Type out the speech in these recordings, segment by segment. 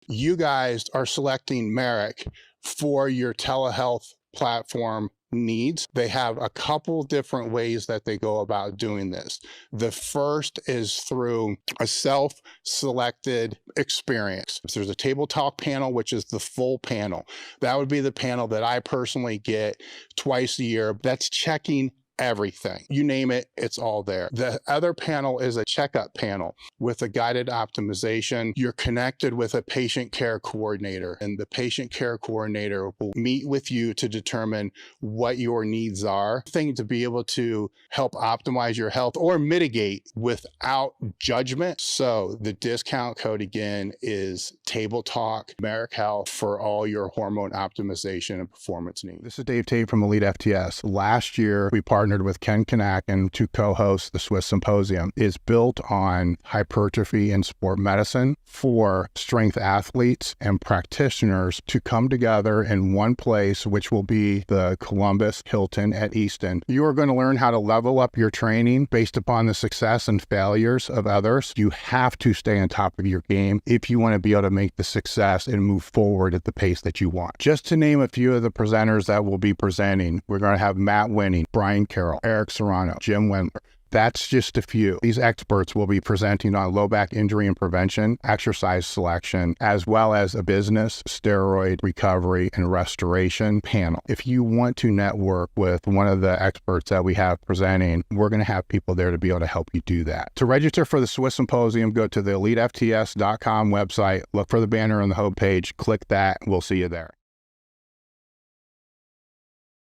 you guys are selecting Merrick for your telehealth platform needs. They have a couple different ways that they go about doing this. The first is through a self-selected experience. So there's a table talk panel, which is the full panel. That would be the panel that I personally get twice a year. That's checking everything. You name it, it's all there. The other panel is a checkup panel with a guided optimization. You're connected with a patient care coordinator, and the patient care coordinator will meet with you to determine what your needs are. Thing to be able to help optimize your health or mitigate without judgment. So the discount code again is Table Talk Merrick Health for all your hormone optimization and performance needs. This is Dave Tate from EliteFTS. Last year, we partnered with Ken Kanakin to co-host the Swiss Symposium. It's built on hypertrophy and sport medicine for strength athletes and practitioners to come together in one place, which will be the Columbus Hilton at Easton. You are going to learn how to level up your training based upon the success and failures of others. You have to stay on top of your game if you want to be able to make the success and move forward at the pace that you want. Just to name a few of the presenters that will be presenting, we're going to have Matt Winning, Brian Carroll, Eric Serrano, Jim Wendler. That's just a few. These experts will be presenting on low back injury and prevention, exercise selection, as well as a business, steroid recovery, and restoration panel. If you want to network with one of the experts that we have presenting, we're going to have people there to be able to help you do that. To register for the Swiss Symposium, go to the EliteFTS.com website, look for the banner on the homepage, click that, we'll see you there.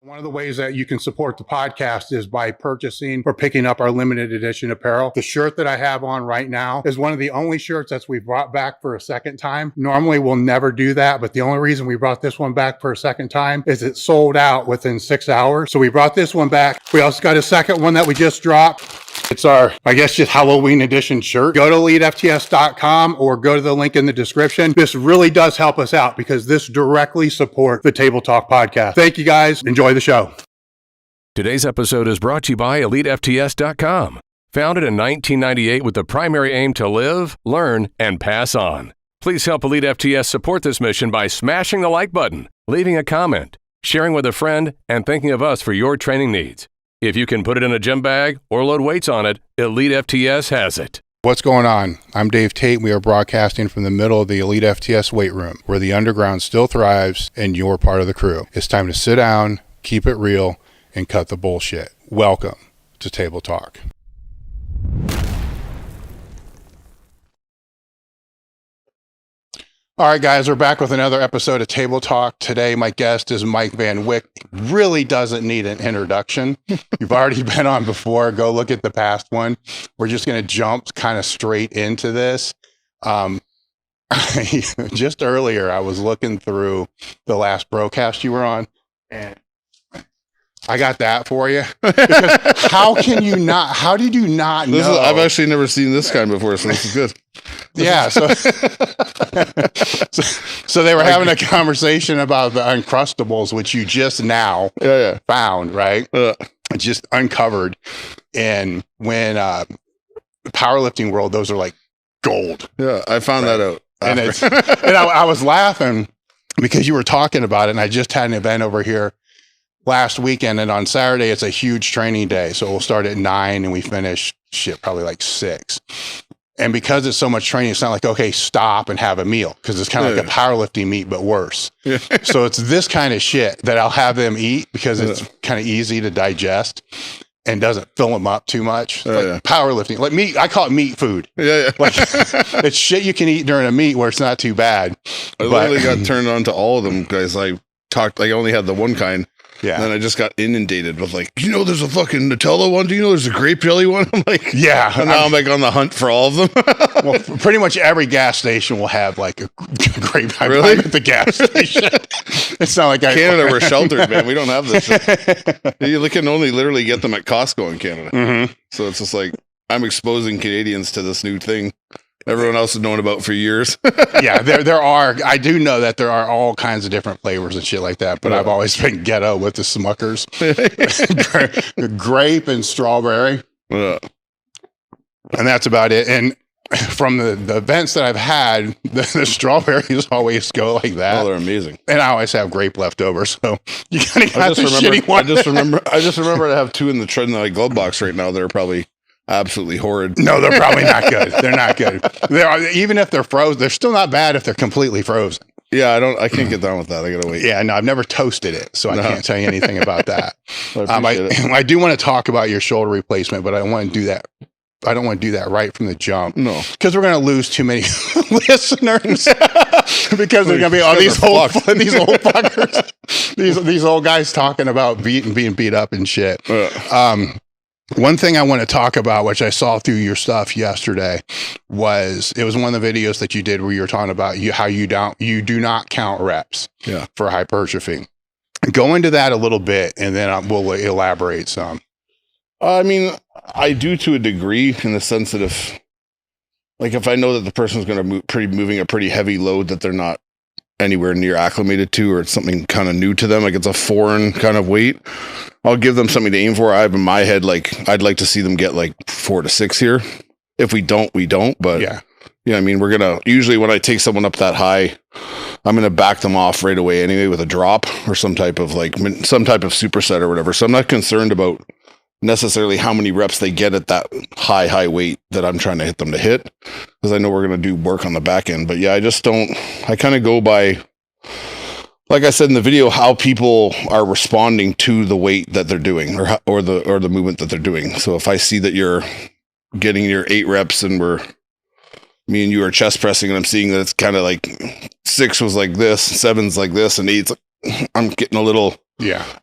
One of the ways that you can support the podcast is by purchasing or picking up our limited edition apparel. The shirt that I have on right now is one of the only shirts that we've brought back for a second time. Normally we'll never do that, but the only reason we brought this one back for a second time is it sold out within 6 hours. So we brought this one back. We also got a second one that we just dropped. It's our, I guess, just Halloween edition shirt. Go to EliteFTS.com or go to the link in the description. This really does help us out because this directly supports the Table Talk podcast. Thank you guys. Enjoy the show. Today's episode is brought to you by EliteFTS.com. Founded in 1998 with the primary aim to live, learn, and pass on. Please help EliteFTS support this mission by smashing the like button, leaving a comment, sharing with a friend, and thinking of us for your training needs. If you can put it in a gym bag or load weights on it, EliteFTS has it. What's going on? I'm Dave Tate. We are broadcasting from the middle of the EliteFTS weight room, where the underground still thrives and you're part of the crew. It's time to sit down, keep it real, and cut the bullshit. Welcome to Table Talk. All right, guys, we're back with another episode of Table Talk. Today, my guest is Mike Van Wyck. Really doesn't need an introduction. You've already been on before. Go look at the past one. We're just going to jump kind of straight into this. Just earlier, I was looking through the last broadcast you were on, and I got that for you. Because how did you not know? I've actually never seen this kind before, so this is good. Yeah, so they were having a conversation about the Uncrustables, which you just now found, right? Just uncovered. And when powerlifting world, those are like gold. Yeah, I found that out. And I was laughing because you were talking about it, and I just had an event over here last weekend, and on Saturday it's a huge training day. So we'll start at 9 and we finish probably like 6. And because it's so much training, it's not like, okay, stop and have a meal, because it's kind of like a powerlifting meet, but worse. Yeah. So it's this kind of shit that I'll have them eat because it's kind of easy to digest and doesn't fill them up too much. Powerlifting, like meat, I call it meat food. Like it's shit you can eat during a meet where it's not too bad. I literally got turned on to all of them because I only had the one kind. Yeah. And then I just got inundated with like, there's a fucking Nutella one. Do you know there's a grape jelly one? I'm like, yeah. And now I'm like on the hunt for all of them. Well, pretty much every gas station will have like a grape. Really? At the gas station. It's not like Canada, we're sheltered, man. We don't have this shit. You can only literally get them at Costco in Canada. Mm-hmm. So it's just like, I'm exposing Canadians to this new thing everyone else has known about for years. Yeah, there are. I do know that there are all kinds of different flavors and shit like that, but I've always been ghetto with the Smuckers. Grape and strawberry. And that's about it. And from the events that I've had, the strawberries always go like that. Oh, they're amazing. And I always have grape left over. So you kind of got the shitty one. I just remember to have two in the glove box right now. They're probably absolutely horrid. No, they're probably not good. They're not good. Even if they're frozen, they're still not bad if they're completely frozen. Yeah, I can't get down with that. I gotta wait. Yeah, no, I've never toasted it, so I can't tell you anything about that. I do want to talk about your shoulder replacement, but I don't want to do that. I don't want to do that right from the jump. No, because we're going to lose too many listeners. Because they're going to be these old fuckers, these old guys talking about being beat up and shit. One thing I want to talk about, which I saw through your stuff yesterday, was one of the videos that you did where you were talking about how you do not count reps for hypertrophy. Go into that a little bit, and then we'll elaborate some. I mean, I do to a degree, in the sense that if I know that the person's going to moving a pretty heavy load that they're not anywhere near acclimated to, or it's something kind of new to them, like it's a foreign kind of weight, I'll give them something to aim for. I have in my head, like, I'd like to see them get like 4 to 6 here. If we don't, we don't. But I mean, we're going to, usually when I take someone up that high, I'm going to back them off right away anyway with a drop or some type of superset or whatever. So I'm not concerned about necessarily how many reps they get at that high weight that I'm trying to hit them to hit, because I know we're going to do work on the back end. But yeah, I kind of go by, like I said in the video, how people are responding to the weight that they're doing, or the movement that they're doing. So if I see that you're getting your 8 reps and me and you are chest pressing, and I'm seeing that it's kind of like 6 was like this, 7's like this, and 8's like, I'm getting a little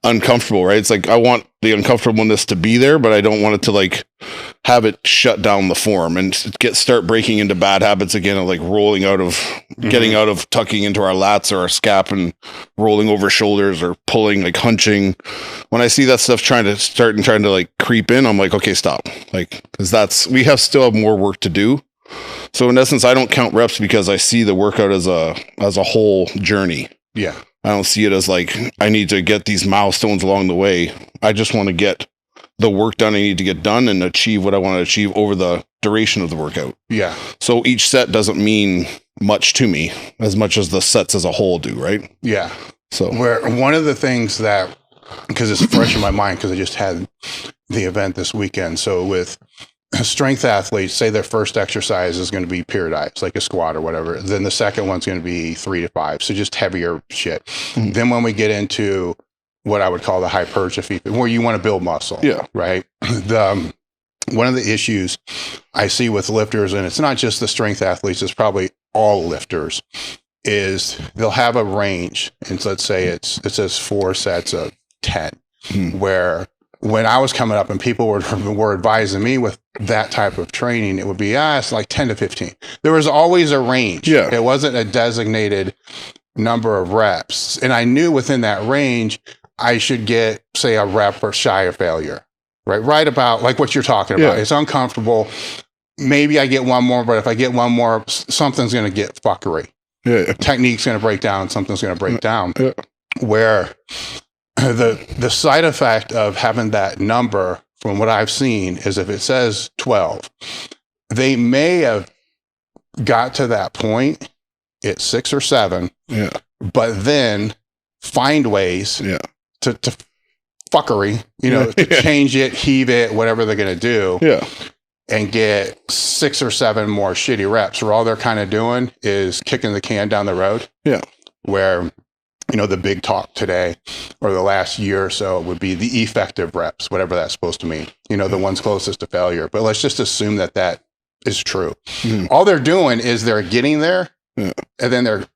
uncomfortable, right? It's like, I want the uncomfortableness to be there, but I don't want it to like have it shut down the form and start breaking into bad habits again of like rolling out of, getting out of tucking into our lats or our scap and rolling over shoulders or pulling, like hunching. When I see that stuff trying to like creep in, I'm like, okay, stop. Like, because we still have more work to do. So in essence, I don't count reps because I see the workout as a whole journey. Yeah. I don't see it as like, I need to get these milestones along the way. I just want to get the work done I need to get done and achieve what I want to achieve over the duration of the workout. Yeah. So each set doesn't mean much to me as much as the sets as a whole do, right? Yeah. So where one of the things that, because it's fresh in my mind because I just had the event this weekend. So with strength athletes, say their first exercise is going to be periodized, like a squat or whatever. Then the second one's going to be 3 to 5. So just heavier shit. Mm-hmm. Then when we get into what I would call the hypertrophy, where you want to build muscle. Yeah. Right. One of the issues I see with lifters, and it's not just the strength athletes, it's probably all lifters, is they'll have a range. And let's say it says 4 sets of 10, where when I was coming up and people were advising me with that type of training, it would be, it's like 10 to 15. There was always a range. Yeah. It wasn't a designated number of reps. And I knew within that range, I should get, say, a rep or shy of failure, right? Right about like what you're talking about. It's uncomfortable. Maybe I get one more, but if I get one more, something's going to get fuckery. Yeah. Technique's going to break down. Something's going to break down. Yeah. Where the side effect of having that number, from what I've seen, is if it says 12, they may have got to that point at 6 or 7, but then find ways to fuckery, to change it, heave it, whatever they're going to do, and get 6 or 7 more shitty reps, where all they're kind of doing is kicking the can down the road. Yeah. Where the big talk today or the last year or so would be the effective reps, whatever that's supposed to mean, the ones closest to failure. But let's just assume that that is true. All they're doing is they're getting there and then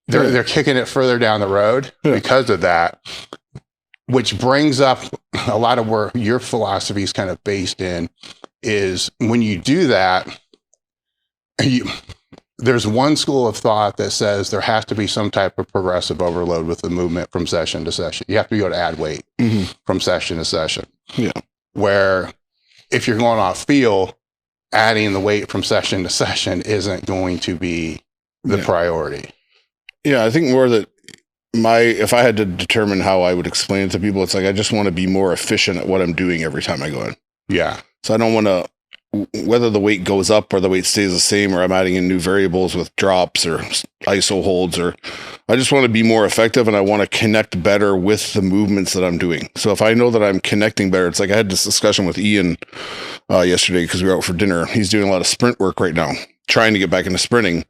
they're kicking it further down the road because of that, which brings up a lot of where your philosophy is kind of based in, is when you do that, there's one school of thought that says there has to be some type of progressive overload with the movement from session to session. You have to be able to add weight from session to session. Yeah. Where if you're going off feel, adding the weight from session to session isn't going to be the priority. Yeah, I think more that if I had to determine how I would explain it to people, it's like, I just want to be more efficient at what I'm doing every time I go in. Yeah. So I don't want to whether the weight goes up or the weight stays the same, or I'm adding in new variables with drops or iso holds, or I just want to be more effective and I want to connect better with the movements that I'm doing. So if I know that I'm connecting better, it's like I had this discussion with Ian yesterday because we were out for dinner. He's doing a lot of sprint work right now, trying to get back into sprinting.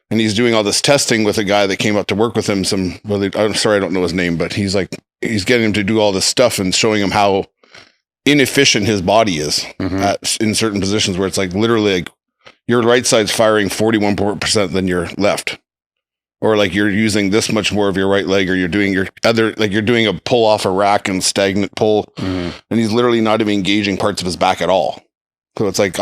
And he's doing all this testing with a guy that came up to work with him. I'm sorry, I don't know his name, but he's getting him to do all this stuff and showing him how inefficient his body is in certain positions where it's like literally like your right side's firing 41% than your left, or like you're using this much more of your right leg, or you're doing your other, like you're doing a pull off a rack and stagnant pull, and he's literally not even engaging parts of his back at all. So it's like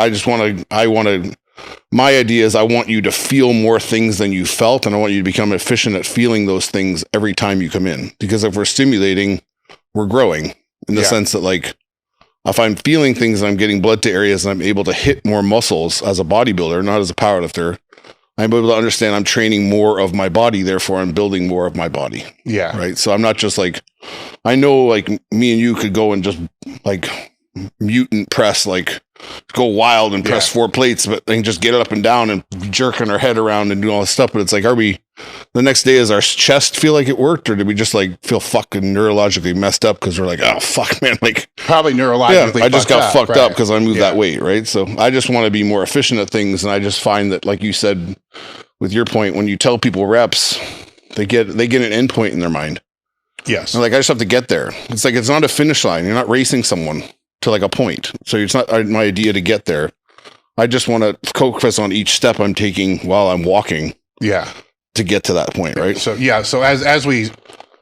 my idea is I want you to feel more things than you felt, and I want you to become efficient at feeling those things every time you come in, because if we're stimulating, we're growing in the sense that like, if I'm feeling things and I'm getting blood to areas and I'm able to hit more muscles as a bodybuilder, not as a powerlifter, I'm able to understand I'm training more of my body, therefore I'm building more of my body. Yeah. Right. So I'm not just like, I know like me and you could go and just like mutant press, like go wild and press 4 plates, but then just get it up and down and jerking our head around and do all this stuff. But it's like, the next day, does our chest feel like it worked, or did we just like feel fucking neurologically messed up because we're like, oh fuck, man, like probably neurologically. I just got fucked up because I moved that weight, right? So I just want to be more efficient at things, and I just find that, like you said, with your point, when you tell people reps, they get an endpoint in their mind. Yes, and like I just have to get there. It's like it's not a finish line. You're not racing someone to like a point, so it's not my idea to get there. I just want to focus on each step I'm taking while I'm walking. Yeah. To get to that point, right? So so as we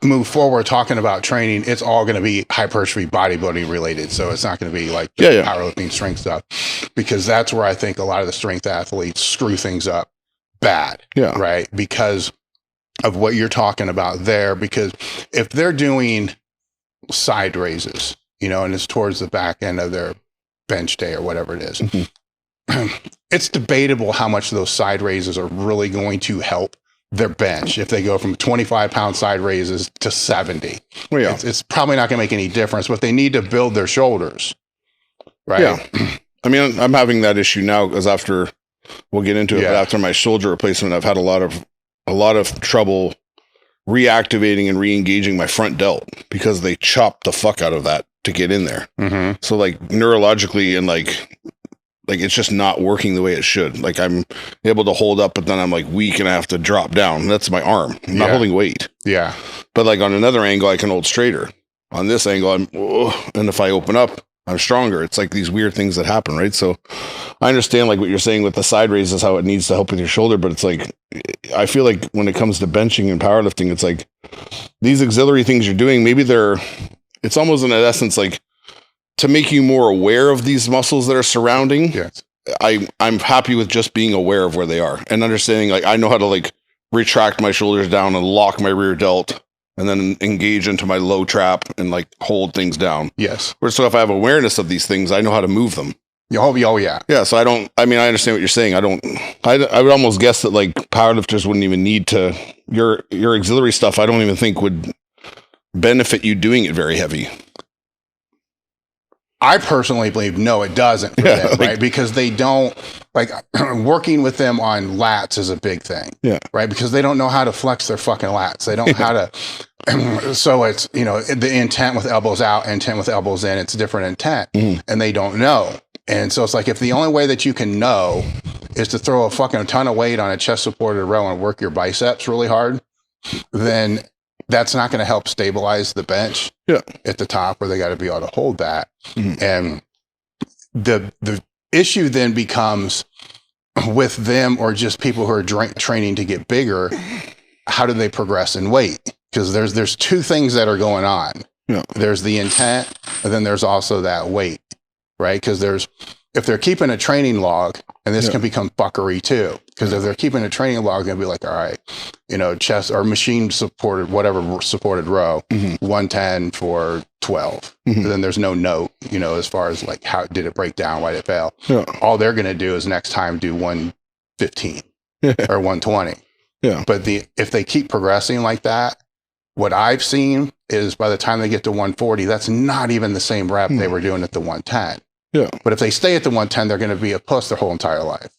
move forward talking about training, it's all going to be hypertrophy bodybuilding related. So it's not going to be like powerlifting strength stuff, because that's where I think a lot of the strength athletes screw things up bad. Yeah. Right. Because of what you're talking about there, because if they're doing side raises, and it's towards the back end of their bench day or whatever it is, it's debatable how much those side raises are really going to help their bench if they go from 25-pound side raises to 70. Well, yeah. It's probably not going to make any difference, but they need to build their shoulders, right? Yeah. I mean, I'm having that issue now because we'll get into it, but after my shoulder replacement, I've had a lot of trouble reactivating and re-engaging my front delt because they chopped the fuck out of that to get in there. So like neurologically and like it's just not working the way it should. Like I'm able to hold up, but then I'm like weak and I have to drop down. That's my arm. I'm not holding weight. Yeah. But like on another angle, I can hold straighter. On this angle, and if I open up, I'm stronger. It's like these weird things that happen, right? So I understand like what you're saying with the side raises, how it needs to help with your shoulder, but it's like, I feel like when it comes to benching and powerlifting, it's like these auxiliary things you're doing, maybe it's almost in essence like, to make you more aware of these muscles that are surrounding. Yes. I'm happy with just being aware of where they are and understanding, like, I know how to like retract my shoulders down and lock my rear delt and then engage into my low trap and like hold things down. Yes. So if I have awareness of these things, I know how to move them. Oh yeah. Yeah. So I understand what you're saying. I would almost guess that like powerlifters wouldn't even need to, your auxiliary stuff, I don't even think would benefit you doing it very heavy. I personally believe no, it doesn't for them, right? Because they don't like working with them on lats is a big thing, right? Because they don't know how to flex their fucking lats. They don't know how to. So it's the intent with elbows out, intent with elbows in. It's a different intent, and they don't know. And so it's like if the only way that you can know is to throw a fucking ton of weight on a chest supported row and work your biceps really hard, then that's not going to help stabilize the bench at the top where they got to be able to hold that. And the issue then becomes with them or just people who are training to get bigger, how do they progress in weight? Because there's two things that are going on. There's the intent, and then there's also that weight, right? Because if they're keeping a training log, and this can become fuckery too, because if they're keeping a training log, they'll be like, all right, chest or machine supported, whatever supported row, 110 for 12. And then there's no note, as far as like, how did it break down? Why did it fail? All they're going to do is next time do 115 or 120. But if they keep progressing like that, what I've seen is by the time they get to 140, that's not even the same rep they were doing at the 110. Yeah. But if they stay at the 110, they're going to be a puss their whole entire life.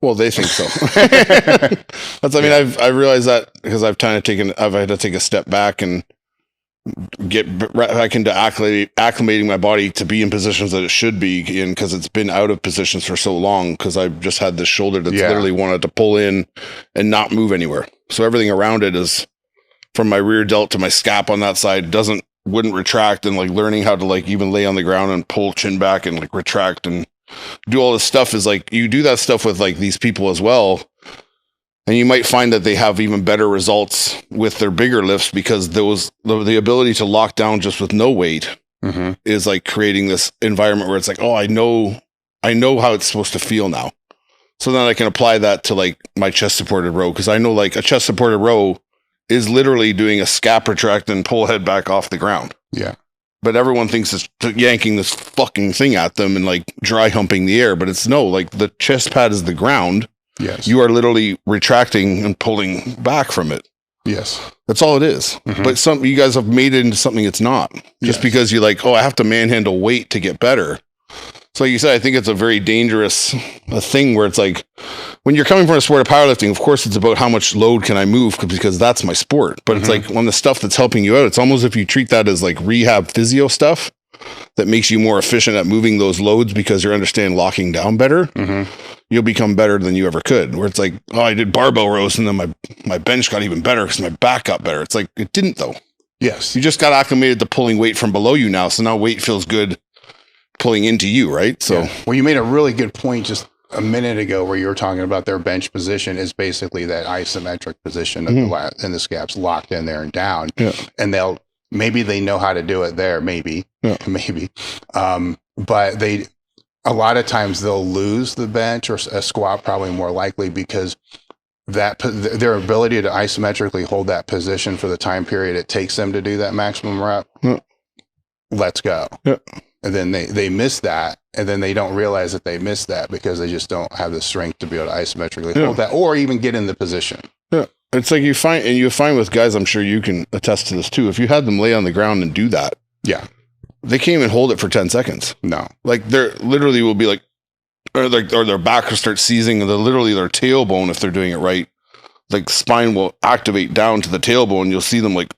Well, they think so. I mean, I realized that because I've had to take a step back and get back into acclimating my body to be in positions that it should be in, because it's been out of positions for so long, because I've just had this shoulder that's literally wanted to pull in and not move anywhere. So everything around it is, from my rear delt to my scap on that side, wouldn't retract, and like learning how to like even lay on the ground and pull chin back and like retract and do all this stuff is like, you do that stuff with like these people as well. And you might find that they have even better results with their bigger lifts, because the ability to lock down just with no weight is like creating this environment where it's like, oh, I know how it's supposed to feel now. So then I can apply that to like my chest supported row. Cause I know like a chest supported row is literally doing a scap retract and pull head back off the ground. Yeah. But everyone thinks it's yanking this fucking thing at them and like dry humping the air. But it's no, like the chest pad is the ground. Yes. You are literally retracting and pulling back from it. Yes. That's all it is. But you guys have made it into something it's not. Just because you're like, oh, I have to manhandle weight to get better. So like you said, I think it's a very dangerous thing where it's like, when you're coming from a sport of powerlifting, of course, it's about how much load can I move, because that's my sport. But it's like, on the stuff that's helping you out, it's almost if you treat that as like rehab physio stuff that makes you more efficient at moving those loads because you understand locking down better, you'll become better than you ever could. Where it's like, oh, I did barbell rows and then my bench got even better because my back got better. It's like, it didn't though. Yes. You just got acclimated to pulling weight from below you now. So now weight feels good pulling into you, right? So, well, you made a really good point just a minute ago where you were talking about their bench position is basically that isometric position of and the scaps locked in there and down. Yeah. And maybe they know how to do it there, maybe. But a lot of times they'll lose the bench or a squat, probably more likely, because their ability to isometrically hold that position for the time period it takes them to do that maximum rep. Let's go. And then they miss that, and then they don't realize that they missed that because they just don't have the strength to be able to isometrically hold that or even get in the position. Yeah. It's like you find with guys, I'm sure you can attest to this too. If you had them lay on the ground and do that, they can't even hold it for 10 seconds. No. Like they're literally will be like, or their back will start seizing, and literally their tailbone, if they're doing it right, like spine will activate down to the tailbone. You'll see them like,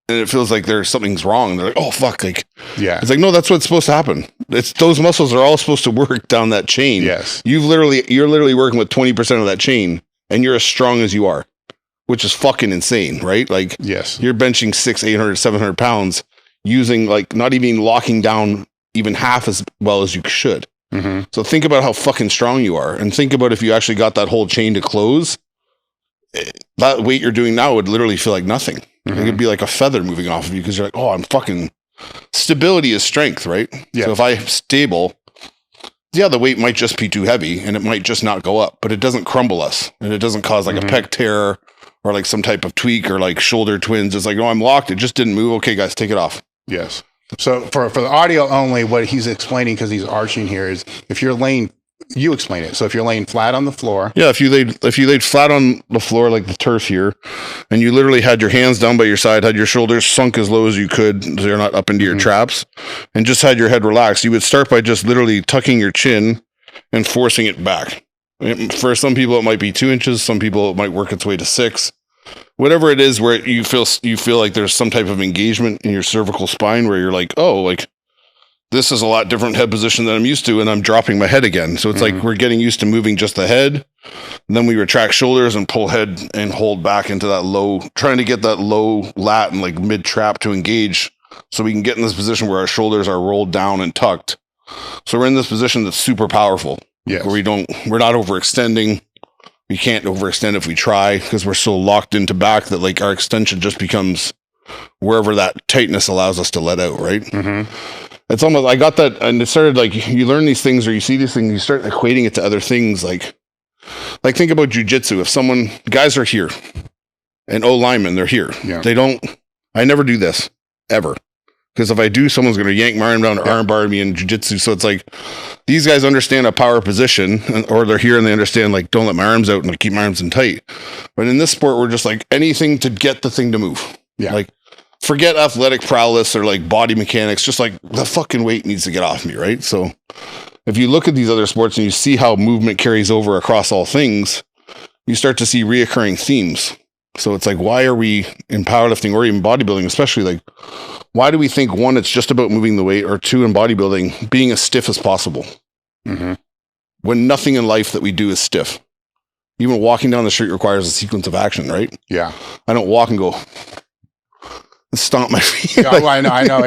and it feels like something's wrong. They're like, oh fuck. Like, it's like, no, that's what's supposed to happen. It's those muscles are all supposed to work down that chain. Yes. You're literally working with 20% of that chain, and you're as strong as you are, which is fucking insane, right? Like, yes, you're benching 600, 800, 700 pounds using like not even locking down even half as well as you should. So think about how fucking strong you are, and think about if you actually got that whole chain to close, that weight you're doing now would literally feel like nothing. It could be like a feather moving off of you because you're like, oh, I'm fucking... Stability is strength, right? Yeah. So if I'm stable, the weight might just be too heavy and it might just not go up, but it doesn't crumble us, and it doesn't cause like a pec tear or like some type of tweak or like shoulder twins. It's like, oh, I'm locked. It just didn't move. Okay, guys, take it off. Yes. So for the audio only, what he's explaining, because he's arching here, is if you're laying... You explain it. So if you're laying flat on the floor. Yeah, if you laid flat on the floor like the turf here, and you literally had your hands down by your side, had your shoulders sunk as low as you could so you're not up into your traps, and just had your head relaxed, you would start by just literally tucking your chin and forcing it back. For some people it might be 2 inches, some people it might work its way to 6. Whatever it is where you feel like there's some type of engagement in your cervical spine where you're like, oh, like this is a lot different head position than I'm used to, and I'm dropping my head again. So it's like we're getting used to moving just the head. And then we retract shoulders and pull head and hold back into that low, trying to get that low lat and like mid trap to engage, so we can get in this position where our shoulders are rolled down and tucked. So we're in this position that's super powerful. Yes. Where we're not overextending. We can't overextend if we try, because we're so locked into back that like our extension just becomes wherever that tightness allows us to let out, right? It's almost, I got that, and it started like, you learn these things or you see these things, you start equating it to other things. Like think about jujitsu. If guys are here, and linemen, they're here. Yeah. I never do this ever. Because if I do, someone's going to yank my arm down or arm bar me in jujitsu. So it's like, these guys understand a power position, or they're here and they understand like, don't let my arms out and like, keep my arms in tight. But in this sport, we're just like anything to get the thing to move. Yeah. Like, forget athletic prowess or like body mechanics, just like the fucking weight needs to get off me, right? So if you look at these other sports and you see how movement carries over across all things, you start to see reoccurring themes. So it's like, why are we in powerlifting or even bodybuilding, especially, like, why do we think, one, it's just about moving the weight, or two, in bodybuilding, being as stiff as possible? When nothing in life that we do is stiff. Even walking down the street requires a sequence of action, right? Yeah. I don't walk and go, stomp my feet. Yeah, well, I know.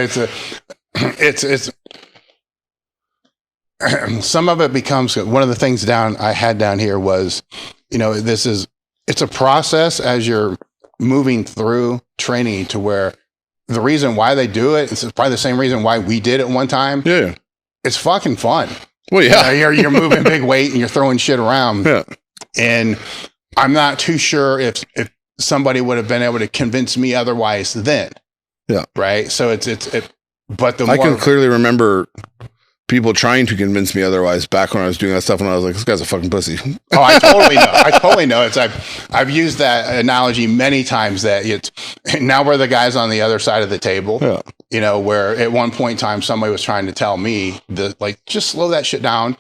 It's some of it becomes, one of the things I had down here was, it's a process as you're moving through training, to where the reason why they do it, it's probably the same reason why we did it one time. Yeah. It's fucking fun. Well, yeah. You're moving big weight and you're throwing shit around. Yeah. And I'm not too sure if somebody would have been able to convince me otherwise then. Yeah. Right. So but I can clearly remember people trying to convince me otherwise back when I was doing that stuff, and I was like, this guy's a fucking pussy. Oh, I totally know. I've used that analogy many times, that now we're the guys on the other side of the table. Yeah. Where at one point in time somebody was trying to tell me that, just slow that shit down,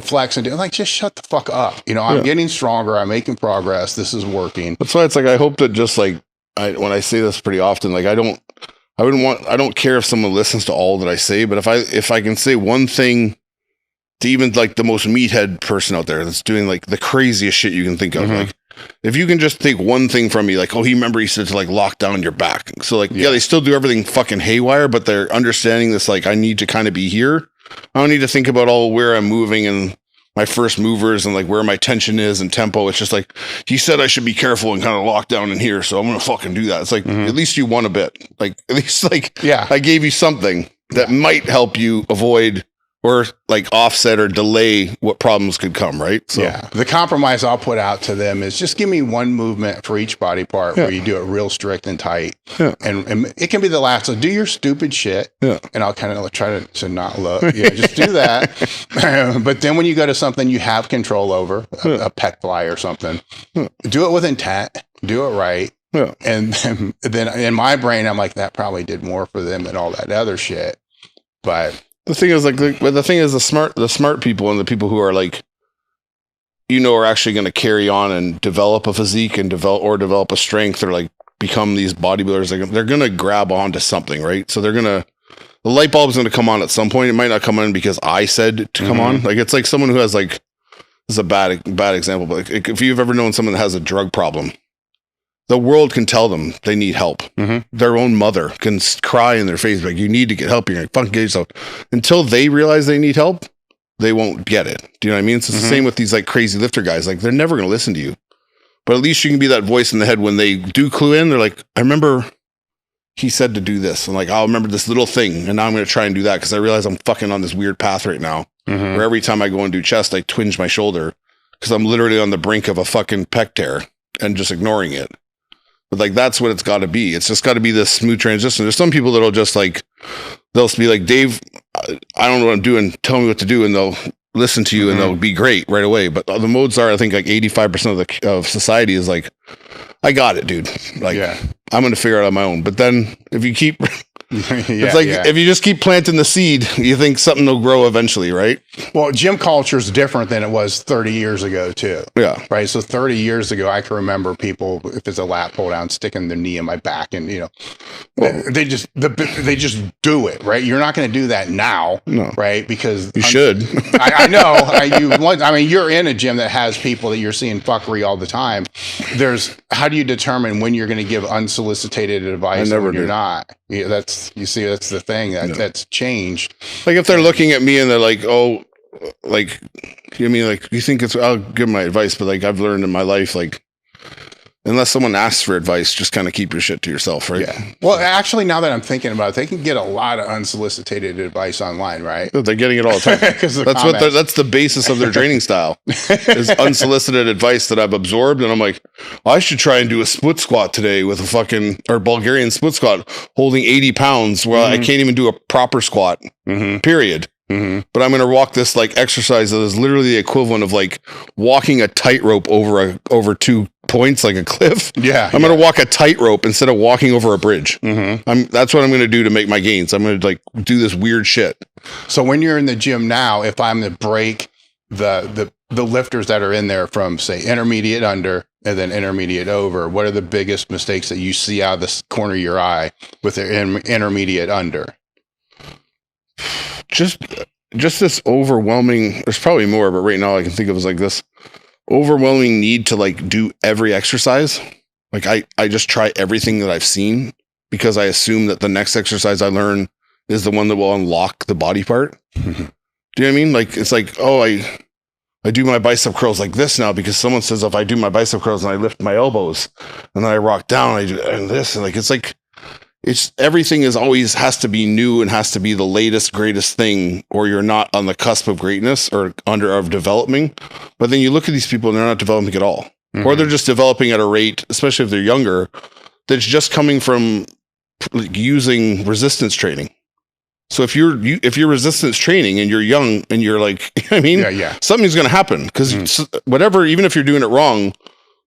flex and do, like, just shut the fuck up. I'm getting stronger, I'm making progress, this is working. That's why it's like, I hope that, just like, when I say this pretty often, like, I don't care if someone listens to all that I say, but if I can say one thing to even, like, the most meathead person out there that's doing, like, the craziest shit you can think of, like, if you can just take one thing from me, like, oh, he said to, like, lock down your back. So, like, yeah, they still do everything fucking haywire, but they're understanding this, like, I need to kind of be here. I don't need to think about all where I'm moving and my first movers and, like, where my tension is and tempo. It's just like, he said I should be careful and kind of lock down in here, so I'm gonna fucking do that. It's like, at least you won a bit. Like, at least, like, yeah, I gave you something that might help you avoid or, like, offset or delay what problems could come, right? So yeah, the compromise I'll put out to them is just give me one movement for each body part where you do it real strict and tight. Yeah. And it can be the last. So do your stupid shit. Yeah. And I'll kind of try to not look. Yeah, just do that. But then when you go to something you have control over, a pec fly or something, do it with intent, do it right. Yeah. And then in my brain, I'm like, that probably did more for them than all that other shit. But the thing is, like, the smart people and the people who are, like, are actually going to carry on and develop a physique and develop a strength, or, like, become these bodybuilders. Like, they're going to grab onto something, right? So the light bulb's going to come on at some point. It might not come on because I said to come on. Like, it's like someone who has, like, this is a bad example, but, like, if you've ever known someone that has a drug problem, the world can tell them they need help. Their own mother can cry in their face, like, you need to get help. You're like, fucking get yourself. Until they realize they need help, they won't get it. Do you know what I mean? It's the same with these, like, crazy lifter guys. Like, they're never going to listen to you. But at least you can be that voice in the head when they do clue in. They're like, I remember he said to do this. And, like, I'll remember this little thing. And now I'm going to try and do that because I realize I'm fucking on this weird path right now. Where every time I go and do chest, I twinge my shoulder because I'm literally on the brink of a fucking pec tear and just ignoring it. But, like, that's what it's got to be. It's just got to be this smooth transition. There's some people that'll just, like, they'll be like, Dave, I don't know what I'm doing. Tell me what to do. And they'll listen to you and they'll be great right away. But the modes are, I think, like 85% of society is like, I got it, dude. Like, I'm going to figure it out on my own. But then if you keep, it's like, if you just keep planting the seed, you think something will grow eventually, right? Well, gym culture is different than it was 30 years ago too. Yeah. Right. So 30 years ago, I can remember people, if it's a lat pull down, sticking their knee in my back and, they just do it, right? You're not going to do that now. No. Right. Because you should. I know. You're in a gym that has people that you're seeing fuckery all the time. How do you determine when you're going to give unsolicited advice and when you're not? Yeah, that's the thing that's changed. Like, if they're looking at me and they're like, oh, like, you mean, like, you think I'll give my advice, but, like, I've learned in my life, like, unless someone asks for advice, just kind of keep your shit to yourself, right? Yeah. Well, actually, now that I'm thinking about it, they can get a lot of unsolicited advice online, right? They're getting it all the time. That's the basis of their training style is unsolicited advice that I've absorbed. And I'm like, I should try and do a split squat today with or Bulgarian split squat holding 80 pounds while I can't even do a proper squat, period. but I'm going to walk this like exercise that is literally the equivalent of like walking a tightrope over 2 points, like a cliff. Yeah. I'm going to walk a tightrope instead of walking over a bridge. That's what I'm going to do to make my gains. I'm going to like do this weird shit. So when you're in the gym now, if I'm to break the lifters that are in there from, say, intermediate under and then intermediate over, what are the biggest mistakes that you see out of the corner of your eye with the intermediate under? Just this overwhelming, there's probably more, but right now I can think of is like this overwhelming need to like do every exercise. Like I just try everything that I've seen because I assume that the next exercise I learn is the one that will unlock the body part. Do you know what I mean? Like, it's like, oh, I do my bicep curls like this now because someone says if I do my bicep curls and I lift my elbows and then I rock down, I do and this, and like, it's everything is always has to be new and has to be the latest, greatest thing, or you're not on the cusp of greatness or of developing. But then you look at these people and they're not developing at all, or they're just developing at a rate, especially if they're younger, that's just coming from using resistance training. So if you're resistance training and you're young and you're like, I mean, something's going to happen because whatever, even if you're doing it wrong,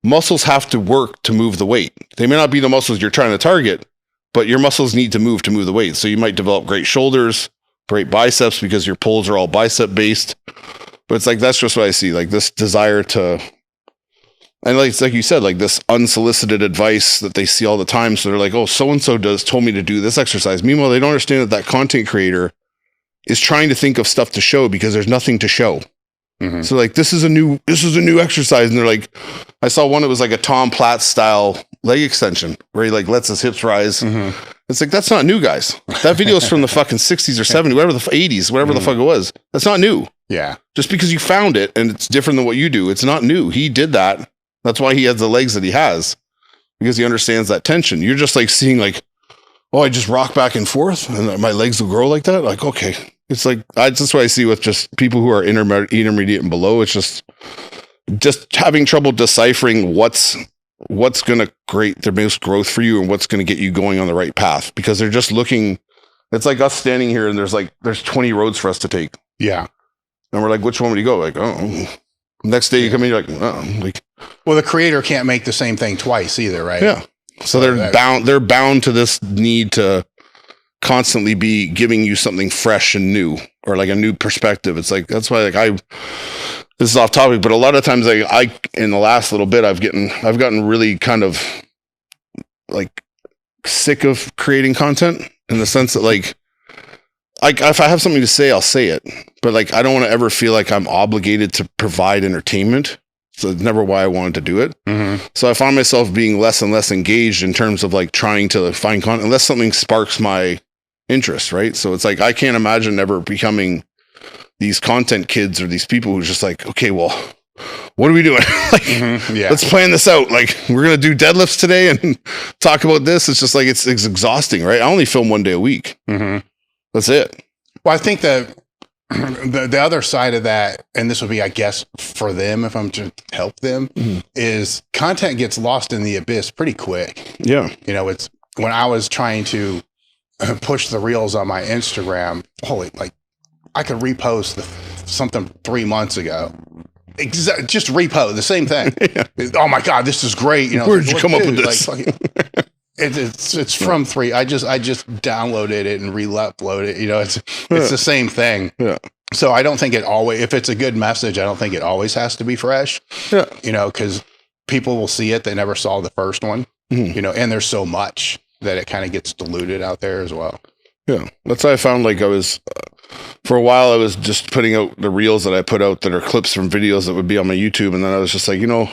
muscles have to work to move the weight. They may not be the muscles you're trying to target, but your muscles need to move the weight. So you might develop great shoulders, great biceps because your pulls are all bicep based. But it's like, that's just what I see, like this desire to, and like, it's like you said, like this unsolicited advice that they see all the time. So they're like, oh, so-and-so told me to do this exercise. Meanwhile, they don't understand that content creator is trying to think of stuff to show because there's nothing to show. So like, this is a new exercise. And they're like, I saw one that was like a Tom Platt style leg extension where he like lets his hips rise. It's like, that's not new, guys. That video is from the fucking 60s or 70s, whatever the 80s, whatever the fuck it was. That's not new. Yeah. Just because you found it and it's different than what you do, it's not new. He did that. That's why he has the legs that he has, because he understands that tension. You're just like seeing like, oh, I just rock back and forth and my legs will grow like that. Like, okay. It's like, that's what I see with just people who are intermediate and below. It's just having trouble deciphering what's going to create the most growth for you and what's going to get you going on the right path, because they're just looking. It's like us standing here and there's 20 roads for us to take. Yeah. And we're like, which one would you go? Like, oh, next day you come in, you're like, oh, like, well, the creator can't make the same thing twice either, right? Yeah. So they're bound to this need to constantly be giving you something fresh and new, or like a new perspective. It's like, that's why like this is off topic, but a lot of times I in the last little bit I've gotten really kind of like sick of creating content, in the sense that like if I have something to say, I'll say it, but like I don't want to ever feel like I'm obligated to provide entertainment. So it's never why I wanted to do it. So I found myself being less and less engaged in terms of like trying to find content, unless something sparks my interest, right? So it's like, I can't imagine ever becoming these content kids or these people who's just like, okay, well, what are we doing? Like, let's plan this out. Like, we're going to do deadlifts today and talk about this. It's just like, it's exhausting, right? I only film one day a week. That's it. Well, I think that the other side of that, and this would be, I guess, for them, if I'm to help them, is content gets lost in the abyss pretty quick. Yeah. You know, it's when I was trying to push the reels on my Instagram, holy, like I could repost something 3 months ago. Just repost the same thing. Oh my God, this is great. You know, where'd you come up with this? Like, it's from three. I just downloaded it and re-uploaded it. You know, it's the same thing. Yeah. So I don't think it always, if it's a good message, I don't think it always has to be fresh. Yeah. You know, because people will see it. They never saw the first one. You know, and there's so much that it kind of gets diluted out there as well. Yeah. That's why I found like I was, for a while, I was just putting out the reels that I put out that are clips from videos that would be on my YouTube. And then I was just like, you know,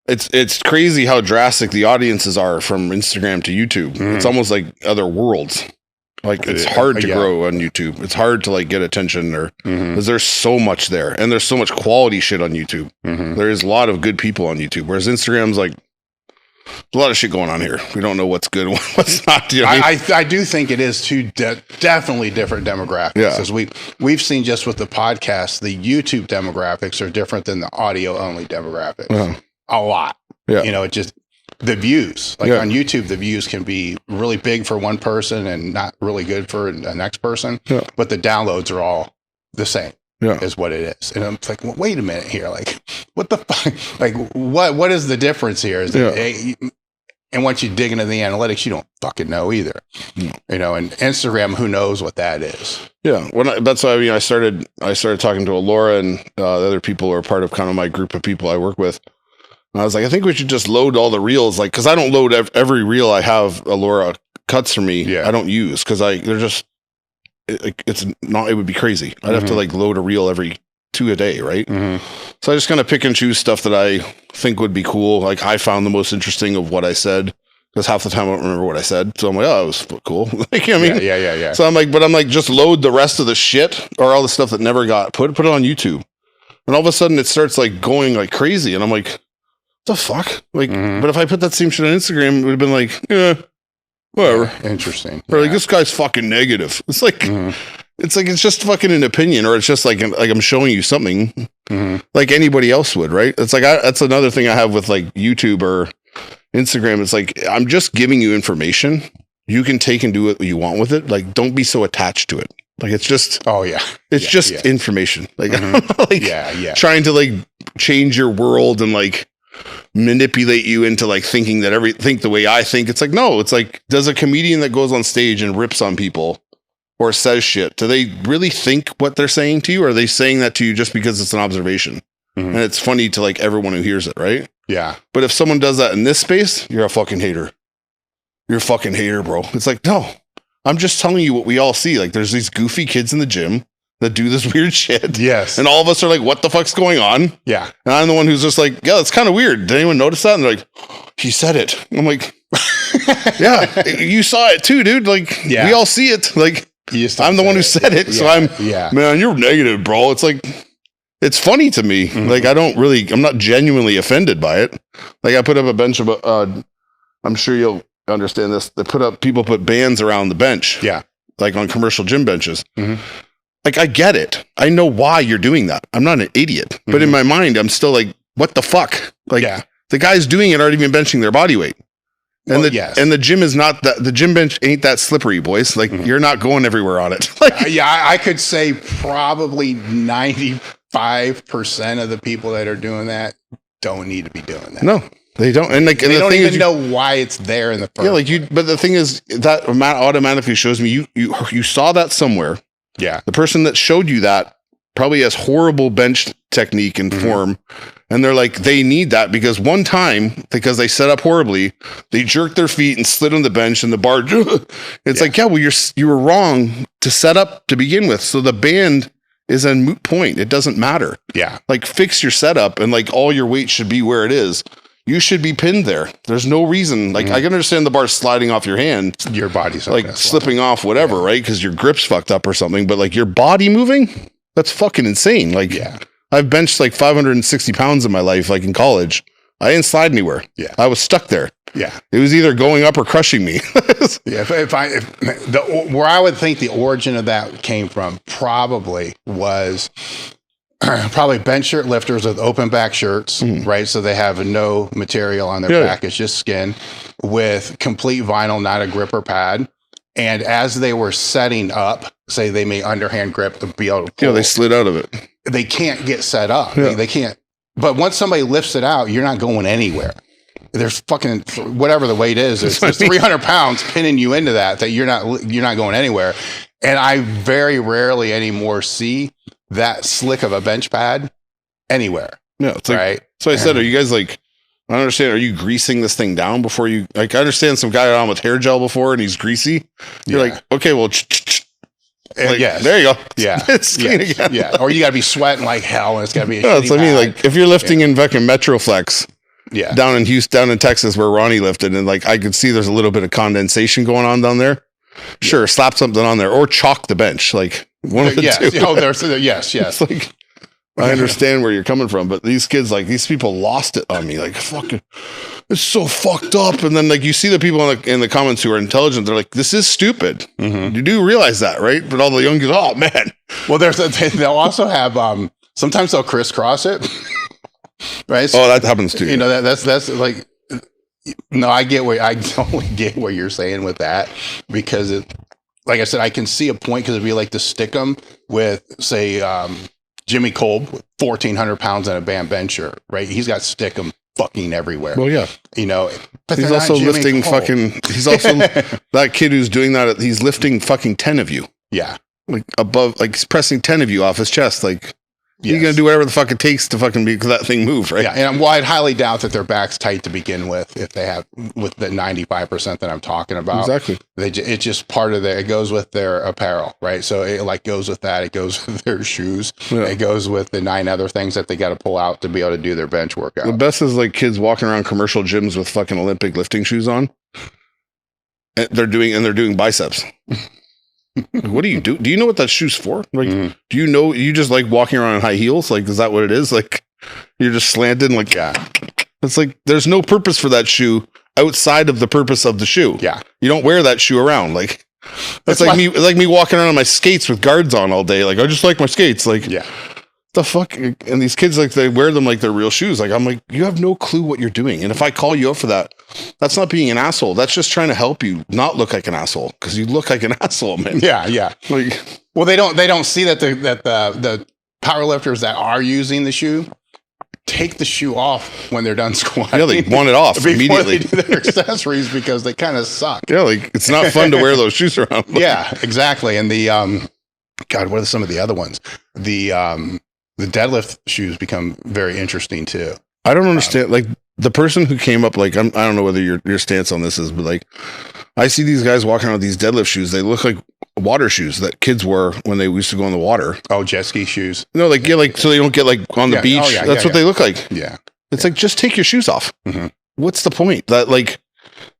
it's crazy how drastic the audiences are from Instagram to YouTube. It's almost like other worlds. Like it's hard to grow on YouTube. It's hard to like get attention, or because there's so much there, and there's so much quality shit on YouTube. There is a lot of good people on YouTube, whereas Instagram's like a lot of shit going on here. We don't know what's good and what's not. You know what I mean? I do think it is two definitely different demographics. Yeah. Because we've seen just with the podcast, the YouTube demographics are different than the audio only demographics. A lot. Yeah. You know, it just, the views, like on YouTube, the views can be really big for one person and not really good for the next person. Yeah. But the downloads are all the same. Yeah. Is what it is. And I'm like, well, wait a minute here. Like, what the fuck? Like, what is the difference here? Is and once you dig into the analytics, you don't fucking know either. You know, and Instagram, who knows what that is? Yeah. That's why, I started talking to Laura and the other people who are part of kind of my group of people I work with. And I was like, I think we should just load all the reels. Like, cause I don't load every reel I have Laura cuts for me. Yeah. I don't use. Cause they're just, it would be crazy. I'd have to like load a reel every 2 a day. Right. So I just kind of pick and choose stuff that I think would be cool. Like I found the most interesting of what I said, because half the time I don't remember what I said. So I'm like, oh, it was cool. Like, you know what I mean? Yeah. So I'm like, just load the rest of the shit or all the stuff that never got put it on YouTube. And all of a sudden it starts like going like crazy. And I'm like, the fuck? Like, but if I put that same shit on Instagram, it would have been like, whatever. Yeah, interesting. Or like, this guy's fucking negative. It's like, it's just fucking an opinion, or it's just like I'm showing you something like anybody else would, right? It's like, that's another thing I have with like YouTube or Instagram. It's like, I'm just giving you information. You can take and do what you want with it. Like, don't be so attached to it. Like, it's just, it's just information. Like, like trying to like change your world and like manipulate you into like thinking that think the way I think. It's like, no, it's like, does a comedian that goes on stage and rips on people or says shit, do they really think what they're saying to you? Or are they saying that to you just because it's an observation? And it's funny to like everyone who hears it, right? Yeah. But if someone does that in this space, you're a fucking hater. You're a fucking hater, bro. It's like, no, I'm just telling you what we all see. Like, there's these goofy kids in the gym that do this weird shit. Yes. And all of us are like, what the fuck's going on? Yeah. And I'm the one who's just like, yeah, that's kind of weird. Did anyone notice that? And they're like, he said it. I'm like, yeah, you saw it too, dude. Like, we all see it. Like, I'm the one who said it. So man, you're negative, bro. It's like, it's funny to me. Like, I'm not genuinely offended by it. Like, I put up a bench of, I'm sure you'll understand this. People put bands around the bench. Yeah. Like on commercial gym benches. Like, I get it. I know why you're doing that. I'm not an idiot. But in my mind, I'm still like, what the fuck? Like, the guys doing it aren't even benching their body weight. And the gym is not that, the gym bench ain't that slippery, boys. Like, you're not going everywhere on it. Like, I could say probably 95% of the people that are doing that don't need to be doing that. No, they don't. And like, they don't even know why it's there in the first place. But the thing is, that automatically shows me you saw that somewhere. Yeah. The person that showed you that probably has horrible bench technique and form. And they're like, they need that because one time, because they set up horribly, they jerked their feet and slid on the bench and the bar. It's like, well, you were wrong to set up to begin with. So the band is a moot point. It doesn't matter. Yeah. Like, fix your setup and like all your weight should be where it is. You should be pinned there. There's no reason. Like, I can understand the bar sliding off your hand. Your body's like slipping off, whatever, right? Because your grip's fucked up or something. But like, your body moving, that's fucking insane. Like, I've benched like 560 pounds in my life, like in college. I didn't slide anywhere. Yeah. I was stuck there. Yeah. It was either going up or crushing me. Where I would think the origin of that came from probably was bench shirt lifters with open back shirts, right? So they have no material on their back. It's just skin with complete vinyl, not a grip or pad. And as they were setting up, say they may underhand grip to be able to pull. Yeah, they slid out of it. They can't get set up. Yeah. They can't. But once somebody lifts it out, you're not going anywhere. There's fucking whatever the weight is. It's 300 pounds pinning you into that you're not going anywhere. And I very rarely anymore see that slick of a bench pad anywhere. Yeah, it's like, right. So I said, are you guys like? I don't understand. Are you greasing this thing down before you? Like, I understand some guy on with hair gel before and he's greasy. You're like, okay, well, like, there you go. Yeah, it's clean again. Yeah, or you got to be sweating like hell, and it's got to be. I mean, like if you're lifting in fucking Metroflex, down in Houston, down in Texas, where Ronnie lifted, and like I could see there's a little bit of condensation going on down there. Sure, slap something on there or chalk the bench, like one of the two. Oh, yes. It's like, I understand where you're coming from, but these kids, like these people lost it on me. Like, fucking, it's so fucked up. And then like you see the people in the comments who are intelligent, they're like, this is stupid. You do realize that, right? But all the young kids, oh man. Well, they'll also have sometimes they'll crisscross it, right? So, that happens too. You know, that's like No, I totally get what you're saying with that, because like I said, I can see a point, because it'd be like to stick them with, say, Jimmy Kolb with 1,400 pounds and a band bencher, right? He's got stick them fucking everywhere. Well, yeah. You know, but he's also lifting fucking, he's also that kid who's doing that. He's lifting fucking 10 of you. Yeah. Like above, like he's pressing 10 of you off his chest. Like, you're going to do whatever the fuck it takes to fucking make that thing move, right? Yeah. And I'd highly doubt that their back's tight to begin with, if they have, with the 95% that I'm talking about. Exactly. It's just part of it goes with their apparel, right? So it like goes with that. It goes with their shoes. Yeah. It goes with the 9 other things that they got to pull out to be able to do their bench workout. The best is like kids walking around commercial gyms with fucking Olympic lifting shoes on. And they're doing biceps. What do you do? Do you know what that shoe's for? Like, do you know, you just like walking around in high heels? Like, is that what it is? Like, you're just slanted, like, yeah. It's like, there's no purpose for that shoe outside of the purpose of the shoe. Yeah. You don't wear that shoe around. Like, it's like me walking around on my skates with guards on all day. Like, I just like my skates. Like, yeah. The fuck. And these kids, like, they wear them like they're real shoes. Like, I'm like, you have no clue what you're doing. And if I call you out for that, that's not being an asshole. That's just trying to help you not look like an asshole, because you look like an asshole, man. Yeah, yeah. Like, well, they don't see that the powerlifters that are using the shoe take the shoe off when they're done squatting. Yeah, they want it off before immediately. They do their accessories, because they kind of suck. Yeah, like, it's not fun to wear those shoes around. Yeah, exactly. And the God, what are some of the other ones? The deadlift shoes become very interesting too. I don't understand. Like, the person who came up, like, I don't know whether your stance on this is, but like, I see these guys walking around with these deadlift shoes. They look like water shoes that kids wore when they used to go in the water. Oh, jet ski shoes. No, like, yeah, like, so they don't get like on the beach. That's what they look like. Yeah. It's like, just take your shoes off. Mm-hmm. What's the point? That, like,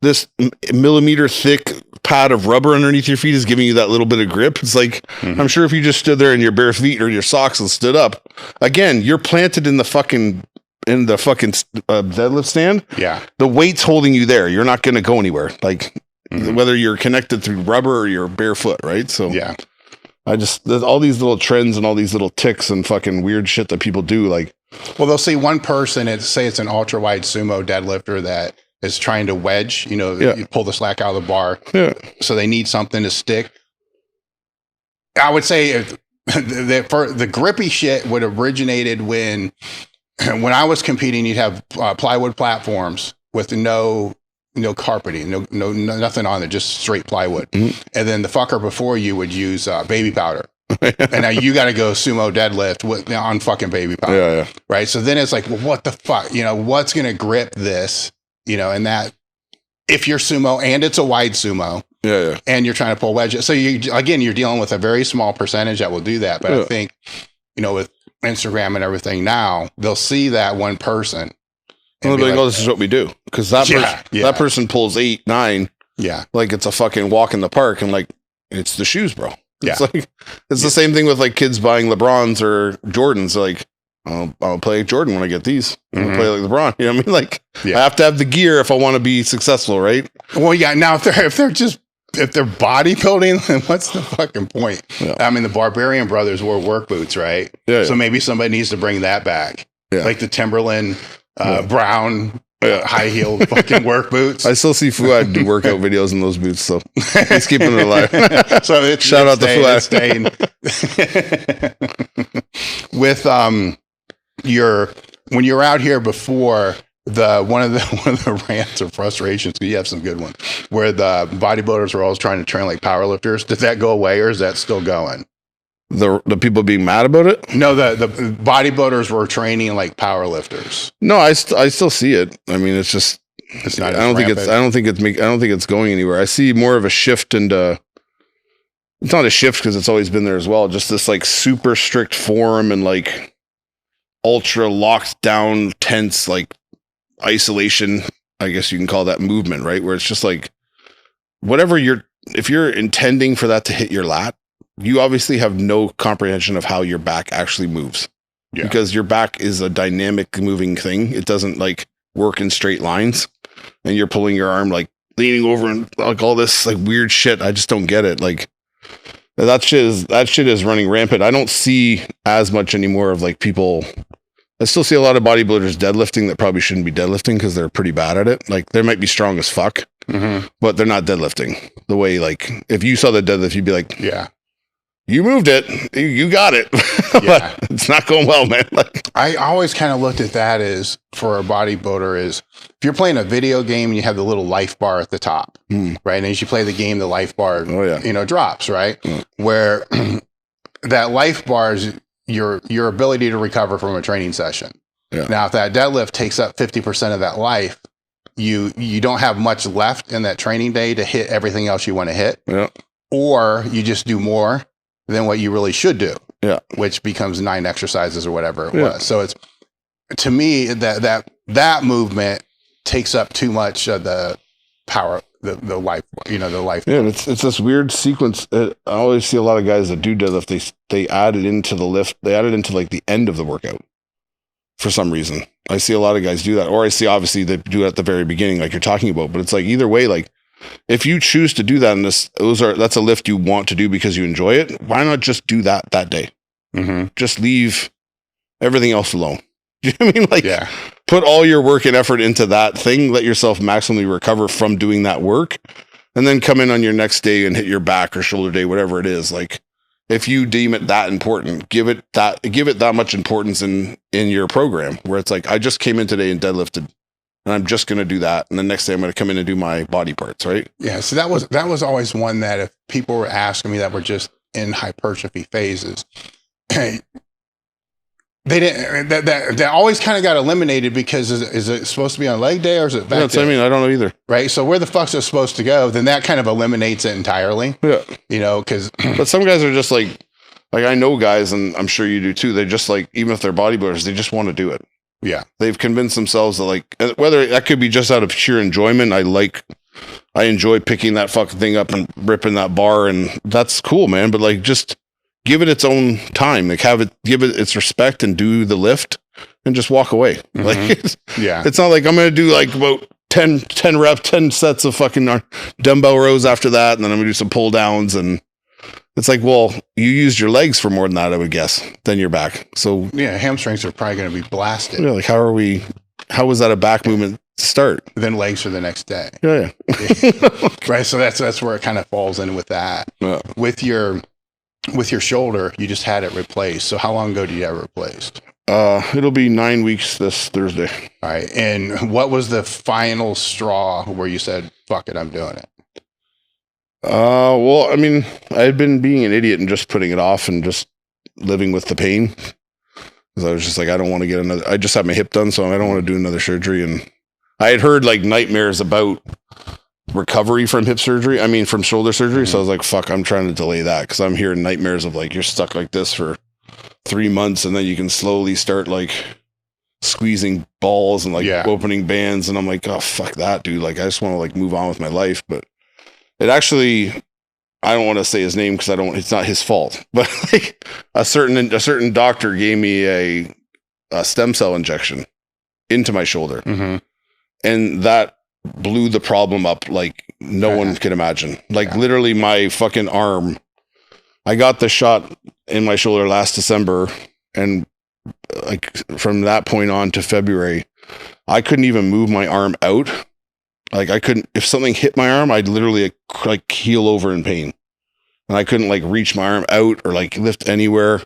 this millimeter thick pad of rubber underneath your feet is giving you that little bit of grip. It's like, I'm sure if you just stood there in your bare feet or your socks and stood up, again, you're planted in the fucking deadlift stand. Yeah. The weight's holding you there. You're not going to go anywhere. Like, whether you're connected through rubber or you're barefoot, right? So yeah, there's all these little trends and all these little ticks and fucking weird shit that people do. Like, well, they'll see one person, say it's an ultra wide sumo deadlifter that is trying to wedge, you pull the slack out of the bar. Yeah. So they need something to stick. I would say the grippy shit would have originated when I was competing. You'd have plywood platforms with no carpeting, no nothing on it, just straight plywood. And then the fucker before you would use baby powder. And now you got to go sumo deadlift on fucking baby powder. Yeah. Right. So then it's like, well, what the fuck? What's going to grip this? And that, if you're sumo and it's a wide sumo, and you're trying to pull wedges. So you're dealing with a very small percentage that will do that. But I think, with Instagram and everything now, they'll see that one person. And they'll be like, oh, this is what we do. Because that person pulls 8, 9. Yeah. Like, it's a fucking walk in the park. And like, it's the shoes, bro. Yeah. It's like, it's the same thing with like kids buying LeBrons or Jordans. Like, I'll play like Jordan when I get these. I'll play like LeBron. You know what I mean? Like, I have to have the gear if I want to be successful, right? Well, yeah. Now, if they're bodybuilding, then what's the fucking point? Yeah. I mean, the Barbarian brothers wore work boots, right? Yeah. So maybe somebody needs to bring that back. Yeah. Like the Timberland brown high heel fucking work boots. I still see Fuad do workout videos in those boots, so he's keeping it alive. So shout out to Fuad. With when you're out here before, one of the rants or frustrations, you have some good ones, where the bodybuilders were always trying to train like powerlifters. Did that go away, or is that still going? The people being mad about it? No, the bodybuilders were training like powerlifters. No, I still see it. I mean, it's just, it's not. I don't think it's going anywhere. I see more of a shift into. It's not a shift because it's always been there as well. Just this like super strict form and like ultra locked down, tense, like isolation. I guess you can call that movement, right? Where it's just like whatever if you're intending for that to hit your lat, you obviously have no comprehension of how your back actually moves. Yeah. Because your back is a dynamic moving thing. It doesn't like work in straight lines, and you're pulling your arm, like leaning over and like all this like weird shit. I just don't get it. Like that shit is running rampant. I don't see as much anymore of like people I still see a lot of bodybuilders deadlifting that probably shouldn't be deadlifting because they're pretty bad at it. Like they might be strong as fuck, but they're not deadlifting the way, like if you saw the deadlift, you'd be like, yeah, you moved it, you got it. Yeah. But it's not going well, man. Like I always kind of looked at that as for a bodybuilder is if you're playing a video game and you have the little life bar at the top, right? And as you play the game, the life bar, drops, right? Where that life bar is your ability to recover from a training session. Yeah. Now, if that deadlift takes up 50% of that life, you don't have much left in that training day to hit everything else you want to hit. Yeah. Or you just do more than what you really should do. Yeah. Which becomes 9 exercises or whatever it was. So it's, to me, that movement takes up too much of the power, the life, the life. Yeah, it's this weird sequence. I always see a lot of guys that do deadlift. They add it into the lift. They add it into like the end of the workout for some reason. I see a lot of guys do that, or I see obviously they do it at the very beginning, like you're talking about. But it's like either way, like if you choose to do that, and that's a lift you want to do because you enjoy it. Why not just do that day? Just leave everything else alone. Do you know what I mean? Like, put all your work and effort into that thing. Let yourself maximally recover from doing that work, and then come in on your next day and hit your back or shoulder day, whatever it is. Like, if you deem it that important, give it that much importance in your program. Where it's like, I just came in today and deadlifted, and I'm just going to do that, and the next day I'm going to come in and do my body parts, right? Yeah. So that was always one that if people were asking me that were just in hypertrophy phases. They didn't. That always kind of got eliminated because is it supposed to be on leg day or is it back day? I mean, I don't know either. Right. So where the fuck's it supposed to go? Then that kind of eliminates it entirely. Yeah. Because but some guys are just like I know guys, and I'm sure you do too. They just like, even if they're bodybuilders, they just want to do it. Yeah. They've convinced themselves that, like, whether that could be just out of sheer enjoyment. I enjoy picking that fucking thing up and ripping that bar, and that's cool, man. But like, just give it its own time, like give it its respect and do the lift and just walk away. Like, it's not like I'm going to do like about 10 reps, 10 sets of fucking dumbbell rows after that. And then I'm gonna do some pull downs. And it's like, well, you used your legs for more than that, I would guess, than your back. So yeah, hamstrings are probably going to be blasted. Yeah. Like, how was that a back movement start? Then legs for the next day. Yeah. Right. So that's where it kind of falls in with that. Yeah. With your shoulder, you just had it replaced. So how long ago did you have it replaced? It'll be 9 weeks this Thursday. All right. And what was the final straw where you said, fuck it, I'm doing it? Well, I mean, I had been being an idiot and just putting it off and just living with the pain. Because I was just like, I don't want to get another, I just had my hip done, so I don't want to do another surgery. And I had heard like nightmares about recovery from from shoulder surgery. So I was like, fuck, I'm trying to delay that, because I'm hearing nightmares of like, you're stuck like this for 3 months, and then you can slowly start like squeezing balls and like opening bands. And I'm like, oh, fuck that, dude. Like, I just want to like move on with my life. But it actually, I don't want to say his name because it's not his fault, but like a certain doctor gave me a stem cell injection into my shoulder. And that blew the problem up like no one could imagine. Like literally my fucking arm, I got the shot in my shoulder last December, and like from that point on to February, I couldn't even move my arm out. Like I couldn't, if something hit my arm, I'd literally like keel over in pain, and I couldn't like reach my arm out or like lift anywhere.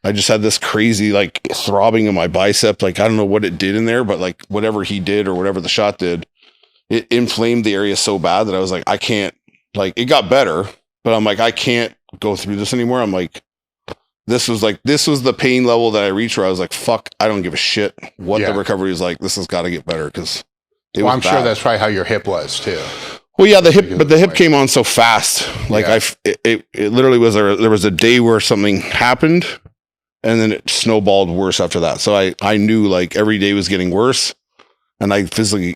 I just had this crazy like throbbing in my bicep. Like, I don't know what it did in there, but like whatever he did or whatever the shot did, it inflamed the area so bad that I was like, I can't, like, it got better, but I'm like, I can't go through this anymore. I'm like, this was the pain level that I reached where I was like, fuck, I don't give a shit what the recovery is like. This has got to get better, because I'm sure that's probably how your hip was too. Well, yeah, the hip came on so fast. Like it literally was, there was a day where something happened, and then it snowballed worse after that. So I knew like every day was getting worse, and I physically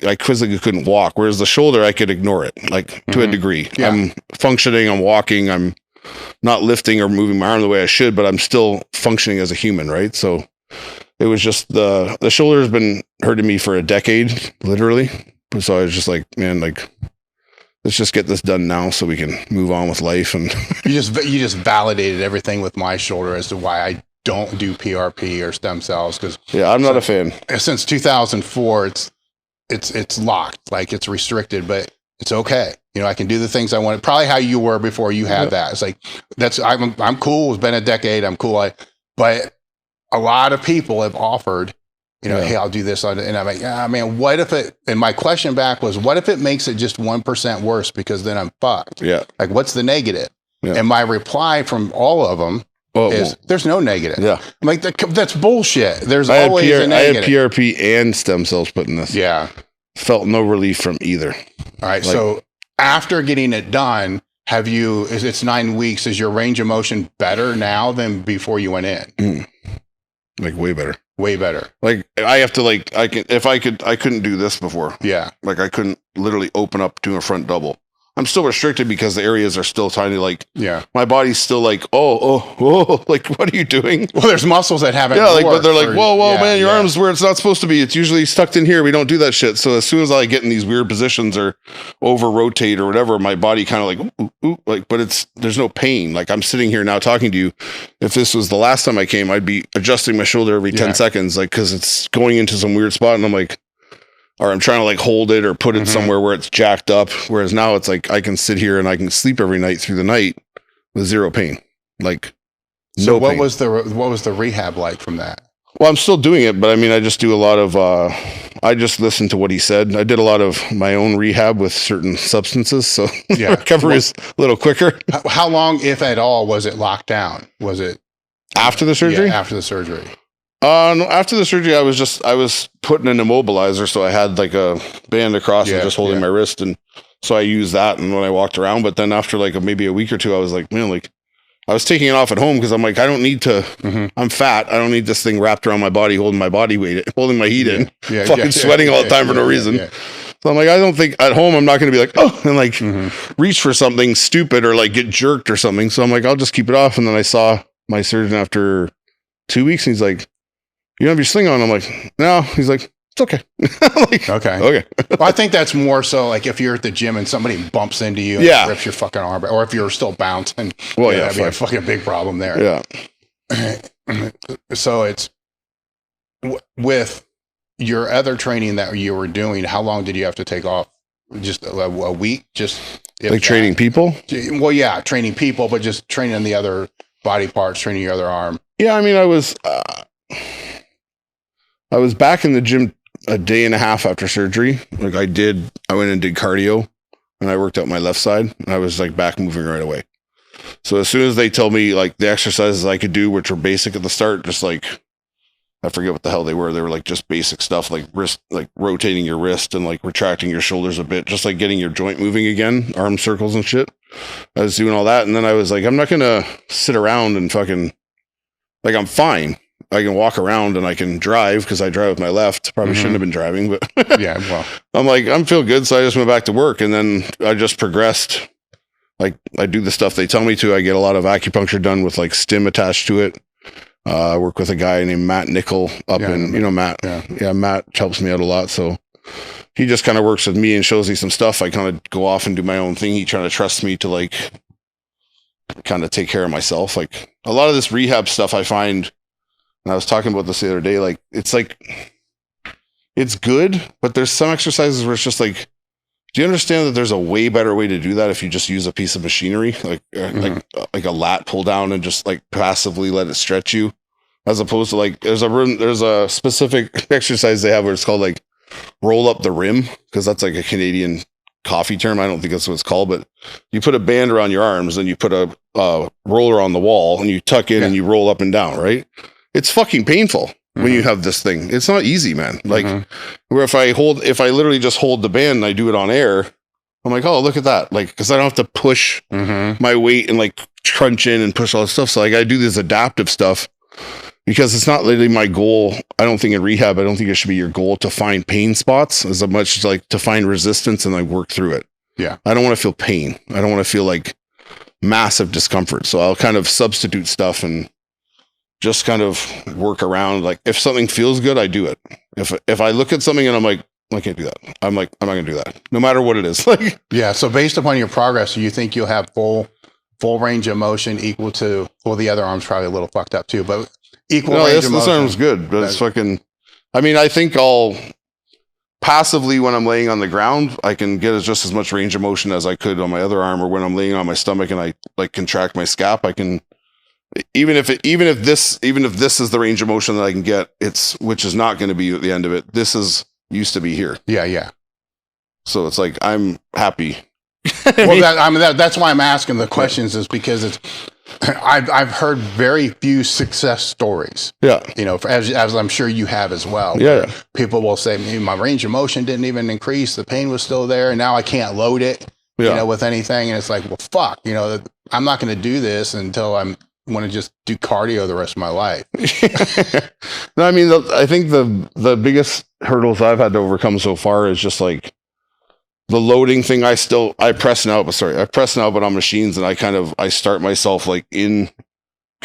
couldn't walk. Whereas the shoulder, I could ignore it, like to a degree. Yeah. I'm functioning, I'm walking, I'm not lifting or moving my arm the way I should, but I'm still functioning as a human, right? So it was just the shoulder has been hurting me for a decade, literally. So I was just like, man, like, let's just get this done now so we can move on with life. And you just validated everything with my shoulder as to why don't do PRP or stem cells because I'm not a fan. Since 2004, it's locked, like it's restricted, but it's okay. You know, I can do the things I want. Probably how you were before you had that. It's like I'm cool. It's been a decade. I'm cool. But a lot of people have offered, you know, hey, I'll do this. And I'm like, man, what if it, and my question back was, what if it makes it just 1% worse because then I'm fucked? Yeah. Like, what's the negative? Yeah. And my reply from all of them is, there's no negative. Yeah. I'm like, that's bullshit. There's always a negative. I had PRP and stem cells put in this. Yeah. Felt no relief from either. All right. So after getting it done, it's 9 weeks. Is your range of motion better now than before you went in? Like way better. Way better. Like I have to I couldn't do this before. Yeah. Like I couldn't literally open up to a front double. I'm still restricted because the areas are still tiny. Like, my body's still like, oh, like, what are you doing? Well, there's muscles that haven't. Yeah, like, but they're like, whoa, man, your arm's where it's not supposed to be. It's usually tucked in here. We don't do that shit. So as soon as I get in these weird positions or over rotate or whatever, my body kind of like, ooh, like, but there's no pain. Like I'm sitting here now talking to you. If this was the last time I came, I'd be adjusting my shoulder every 10 seconds, like, cause it's going into some weird spot. And I'm like, or I'm trying to like hold it or put it somewhere where it's jacked up. Whereas now it's like, I can sit here and I can sleep every night through the night with zero pain. Like, so what was the rehab like from that? Well, I'm still doing it, but I mean, I just do a lot of, I just listened to what he said. I did a lot of my own rehab with certain substances. So recovery is a little quicker. How long, if at all, was it locked down? Was it after the surgery? Yeah, after the surgery. No, after the surgery, I was putting an immobilizer, so I had like a band across and just holding my wrist, and so I used that. And when I walked around, but then after like maybe a week or two, I was like, man, like I was taking it off at home because I'm like, I don't need to. I'm fat. I don't need this thing wrapped around my body, holding my body weight, holding my heat in, fucking sweating all the time for no reason. So I'm like, I don't think at home I'm not going to be like, oh, and like reach for something stupid or like get jerked or something. So I'm like, I'll just keep it off. And then I saw my surgeon after 2 weeks, and he's like, you don't have your sling on? I'm like, no. He's like, it's okay. Like, okay. Well, I think that's more so like if you're at the gym and somebody bumps into you and rips your fucking arm, or if you're still bouncing, that'd be a fucking big problem there. Yeah. So it's with your other training that you were doing, how long did you have to take off? Just a week? Just like training people? Well, yeah, training people, but just training the other body parts, training your other arm. Yeah, I mean, I was back in the gym a day and a half after surgery. Like I went and did cardio, and I worked out my left side, and I was like back moving right away. So as soon as they told me like the exercises I could do, which were basic at the start, just like, I forget what the hell they were. They were like just basic stuff, like wrist, like rotating your wrist and like retracting your shoulders a bit, just like getting your joint moving again, arm circles and shit. I was doing all that. And then I was like, I'm not going to sit around and fucking, like, I'm fine. I can walk around and I can drive because I drive with my left. Probably shouldn't have been driving, but well, I'm like, I'm feel good. So I just went back to work, and then I just progressed. Like I do the stuff they tell me to. I get a lot of acupuncture done with like stim attached to it. I work with a guy named Matt Nickel up in, Matt. Yeah. Matt helps me out a lot. So he just kind of works with me and shows me some stuff. I kind of go off and do my own thing. He trying to trust me to like kind of take care of myself. Like a lot of this rehab stuff I find, and I was talking about this the other day, like, it's good, but there's some exercises where it's just like, do you understand that there's a way better way to do that if you just use a piece of machinery, like a lat pull down and just like passively let it stretch you, as opposed to like, there's a specific exercise they have where it's called like roll up the rim, because that's like a Canadian coffee term. I don't think that's what it's called, but you put a band around your arms and you put a roller on the wall and you tuck in and you roll up and down, right? It's fucking painful when you have this thing. It's not easy, man. Like where if I literally just hold the band and I do it on air, I'm like, oh, look at that. Like, cause I don't have to push my weight and like crunch in and push all this stuff. So like I do this adaptive stuff because it's not really my goal. I don't think in rehab, I don't think it should be your goal to find pain spots as much as like to find resistance and like work through it. Yeah. I don't want to feel pain. I don't want to feel like massive discomfort. So I'll kind of substitute stuff and just kind of work around. Like if something feels good, I do it. If I look at something and I'm like, I can't do that, I'm like, I'm not gonna do that, no matter what it is. Like, yeah. So based upon your progress, you think you'll have full range of motion equal to, well, the other arm's probably a little fucked up too, but equal No, range this of motion. arm's good, but it's fucking. I mean, I think I'll passively when I'm laying on the ground, I can get just as much range of motion as I could on my other arm, or when I'm laying on my stomach and I like contract my scap, I can. Even if this is the range of motion that I can get, which is not going to be at the end of it. This is used to be here. Yeah. So it's like I'm happy. That's why I'm asking the questions, is because I've heard very few success stories. Yeah. As I'm sure you have as well. Yeah. People will say, my range of motion didn't even increase. The pain was still there. And now I can't load it, with anything. And it's like, well, fuck, I'm not going to do this until I want to just do cardio the rest of my life. No, I mean, I think the biggest hurdles I've had to overcome so far is just like, the loading thing. I press and output on machines, and I start myself like in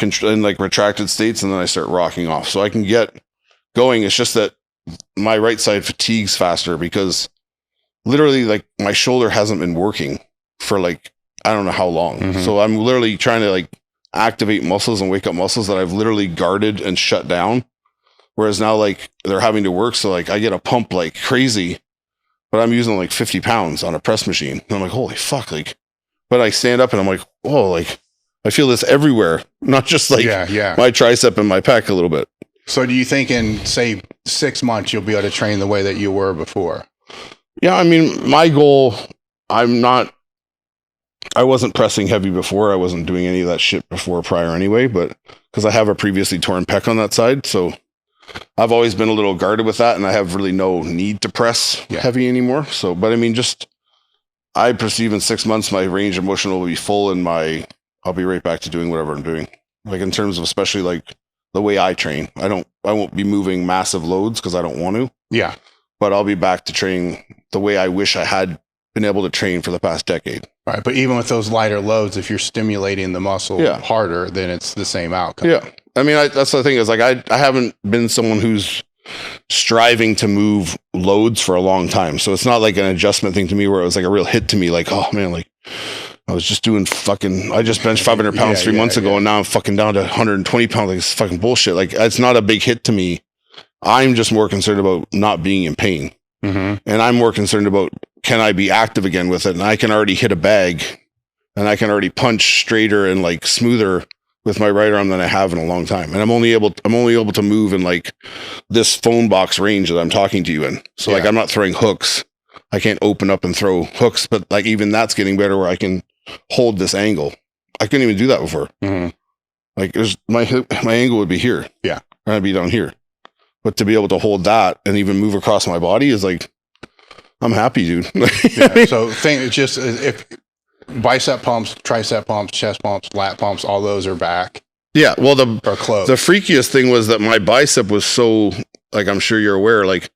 like retracted states, and then I start rocking off so I can get going. It's just that my right side fatigues faster because literally like my shoulder hasn't been working for like, I don't know how long. Mm-hmm. So I'm literally trying to like activate muscles and wake up muscles that I've literally guarded and shut down. Whereas now like they're having to work. So like I get a pump like crazy, but I'm using like 50 pounds on a press machine. And I'm like, holy fuck. Like, but I stand up and I'm like, oh, like I feel this everywhere, not just like my tricep and my pec a little bit. So do you think in say 6 months, you'll be able to train the way that you were before? Yeah. I mean, my goal, I wasn't pressing heavy before. I wasn't doing any of that shit before prior anyway, but because I have a previously torn pec on that side. So I've always been a little guarded with that, and I have really no need to press heavy anymore. So, but I mean, I perceive in 6 months, my range of motion will be full, and I'll be right back to doing whatever I'm doing. Like in terms of especially like the way I train, I won't be moving massive loads because I don't want to. Yeah. But I'll be back to training the way I wish I had been able to train for the past decade. Right. But even with those lighter loads, if you're stimulating the muscle harder, then it's the same outcome. Yeah. I mean, that's the thing is like, I haven't been someone who's striving to move loads for a long time. So it's not like an adjustment thing to me where it was like a real hit to me. Like, oh man, like I was just doing I just benched 500 pounds 3 months ago and now I'm fucking down to 120 pounds. Like it's fucking bullshit. Like it's not a big hit to me. I'm just more concerned about not being in pain. Mm-hmm. And I'm more concerned about, can I be active again with it? And I can already hit a bag and I can already punch straighter and like smoother with my right arm than I have in a long time. And I'm only able to move in like this phone box range that I'm talking to you in. So like I'm not throwing hooks. I can't open up and throw hooks, but like even that's getting better where I can hold this angle. I couldn't even do that before. Mm-hmm. Like my angle would be here. Yeah. And I'd be down here. But to be able to hold that and even move across my body is like, I'm happy, dude. So just if bicep pumps, tricep pumps, chest pumps, lat pumps, all those are back. Yeah. Well, the freakiest thing was that my bicep was so, like, I'm sure you're aware, like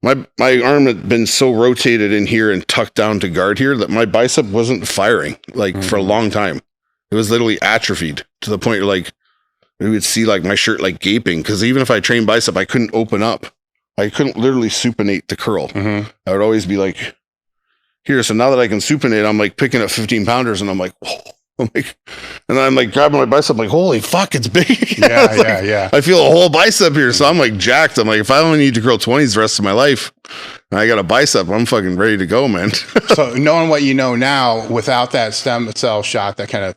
my arm had been so rotated in here and tucked down to guard here that my bicep wasn't firing like for a long time. It was literally atrophied to the point where like we would see like my shirt like gaping. Cause even if I trained bicep, I couldn't open up. I couldn't literally supinate the curl. Mm-hmm. I would always be like, here. So now that I can supinate, I'm like picking up 15 pounders and I'm like, whoa. And then I'm like grabbing my bicep, like, holy fuck, it's big. Yeah. I feel a whole bicep here. So I'm like jacked. I'm like, if I only need to curl 20s the rest of my life and I got a bicep, I'm fucking ready to go, man. So knowing what you know now, without that stem cell shot that kind of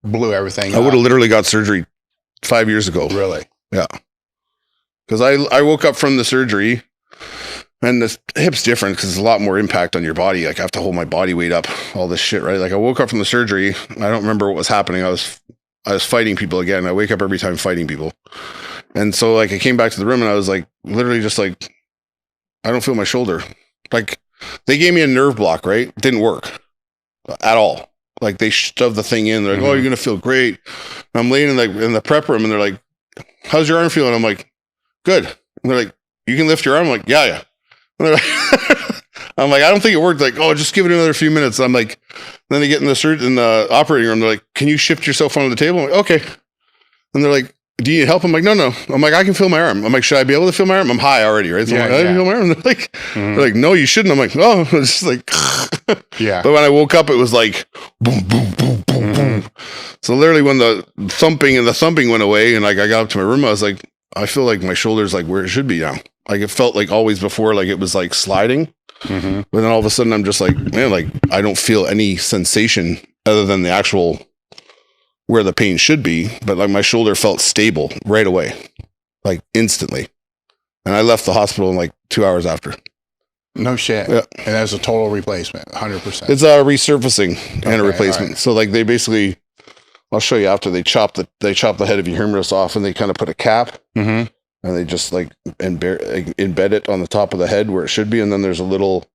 blew everything I would have literally got surgery 5 years ago. Really? Yeah. Because I woke up from the surgery and the hip's different because there's a lot more impact on your body. Like I have to hold my body weight up, all this shit, right? Like I woke up from the surgery. I don't remember what was happening. I was fighting people again. I wake up every time fighting people. And so like I came back to the room and I was like, literally just like, I don't feel my shoulder. Like they gave me a nerve block, right? It didn't work at all. Like they shoved the thing in. They're like, oh, you're going to feel great. And I'm laying in the prep room and they're like, how's your arm feeling? I'm like, good. And they're like, you can lift your arm? I'm like, yeah. I'm like, I don't think it worked. Like, oh, just give it another few minutes. I'm like, then they get in the operating room. They're like, can you shift yourself onto the table? I'm like, okay. And they're like, do you need help? I'm like, no. I'm like, I can feel my arm. I'm like, should I be able to feel my arm? I'm high already, right? So I'm like, I can feel my arm. They're like, no, you shouldn't. I'm like, oh, it's just like, yeah. But when I woke up, it was like, boom, boom, boom, boom, boom. So literally when the thumping went away and like I got up to my room, I was like, I feel like my shoulder's like where it should be now. Like it felt like always before, like it was like sliding. But then all of a sudden I'm just like, man, like I don't feel any sensation other than the actual where the pain should be, but like my shoulder felt stable right away, like instantly. And I left the hospital in like 2 hours after. No shit. Yeah. And that's a total replacement, 100%. It's a resurfacing and a replacement. Right. So like they basically, I'll show you after they chop the head of your humerus off and they kind of put a cap and they just like embed it on the top of the head where it should be. And then there's a little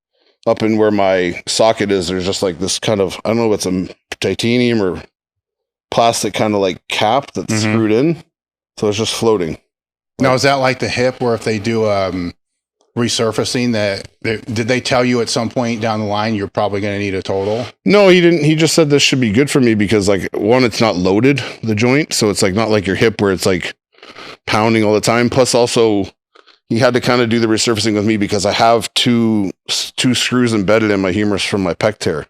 up in where my socket is, there's just like this kind of, I don't know if it's a titanium or plastic kind of like cap that's screwed in. So it's just floating. Now, is that like the hip where if they do resurfacing did they tell you at some point down the line you're probably going to need a total? No, he didn't. He just said this should be good for me because like one, it's not loaded, the joint. So it's like not like your hip where it's like pounding all the time. Plus also he had to kind of do the resurfacing with me because I have two screws embedded in my humerus from my pec tear.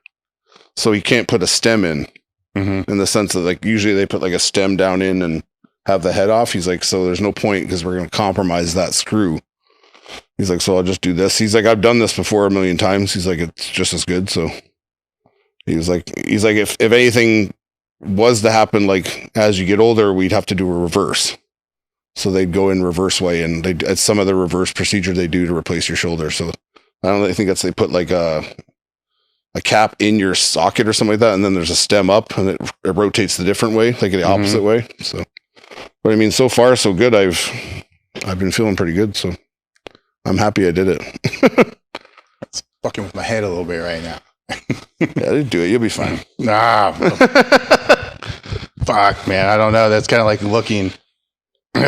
So he can't put a stem in the sense that like usually they put like a stem down in and have the head off. He's like, so there's no point because we're going to compromise that screw. He's like, so I'll just do this. He's like, I've done this before a million times. He's like, it's just as good. So he's like, if anything was to happen, like as you get older, we'd have to do a reverse. So they'd go in reverse way, and it's some of the reverse procedure they do to replace your shoulder. So I don't really think they put like a cap in your socket or something like that, and then there's a stem up, and it rotates the different way, like the opposite way. So, but I mean, so far so good. I've been feeling pretty good, so I'm happy I did it. It's fucking with my head a little bit right now. Yeah, I did do it. You'll be fine. Nah, fuck, man. I don't know. That's kind of like looking. We'll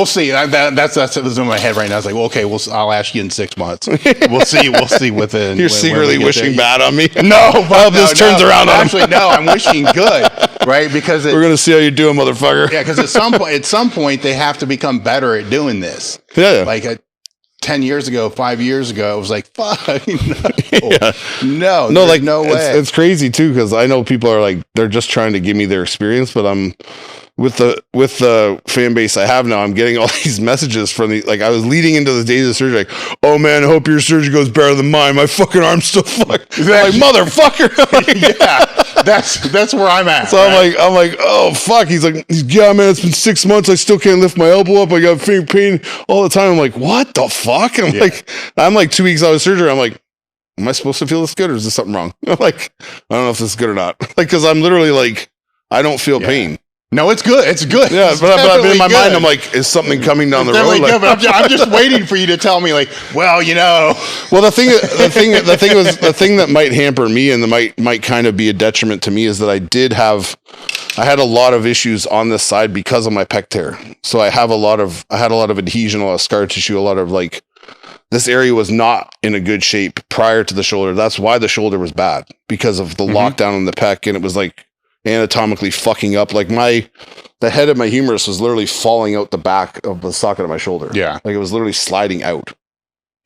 see. That's in my head right now. I was like, well, okay, I'll ask you in 6 months. We'll see within. You're secretly wishing bad on me. No, well, this turns around. Actually, no, I'm wishing good, right? Because we're gonna see how you do, motherfucker. Yeah, because at some point they have to become better at doing this. Yeah, like 10 years ago, 5 years ago, it was like, fuck, no, like no way. It's crazy too, because I know people are like, they're just trying to give me their experience, but I'm with the fan base I have now, I'm getting all these messages from like I was leading into the days of surgery, like, oh man, I hope your surgery goes better than mine. My fucking arm's still fucked. Like, motherfucker. Like, yeah, that's where I'm at. So right? I'm like, oh fuck. He's like, yeah, man, it's been 6 months. I still can't lift my elbow up. I got pain all the time. I'm like, what the fuck? I'm like 2 weeks out of surgery. I'm like, am I supposed to feel this good or is this something wrong? I'm like, I don't know if this is good or not. Like, cause I'm literally like, I don't feel pain. No, it's good. It's good. Yeah, but in my mind, I'm like, is something coming down the road? Like, but I'm just waiting for you to tell me, like, well, you know. Well, the thing that might hamper me and might kind of be a detriment to me is that I had a lot of issues on this side because of my pec tear. So I had a lot of adhesion, a lot of scar tissue, a lot of like, this area was not in a good shape prior to the shoulder. That's why the shoulder was bad, because of the lockdown in the pec, and it was like anatomically fucking up. Like the head of my humerus was literally falling out the back of the socket of my shoulder. Yeah. Like it was literally sliding out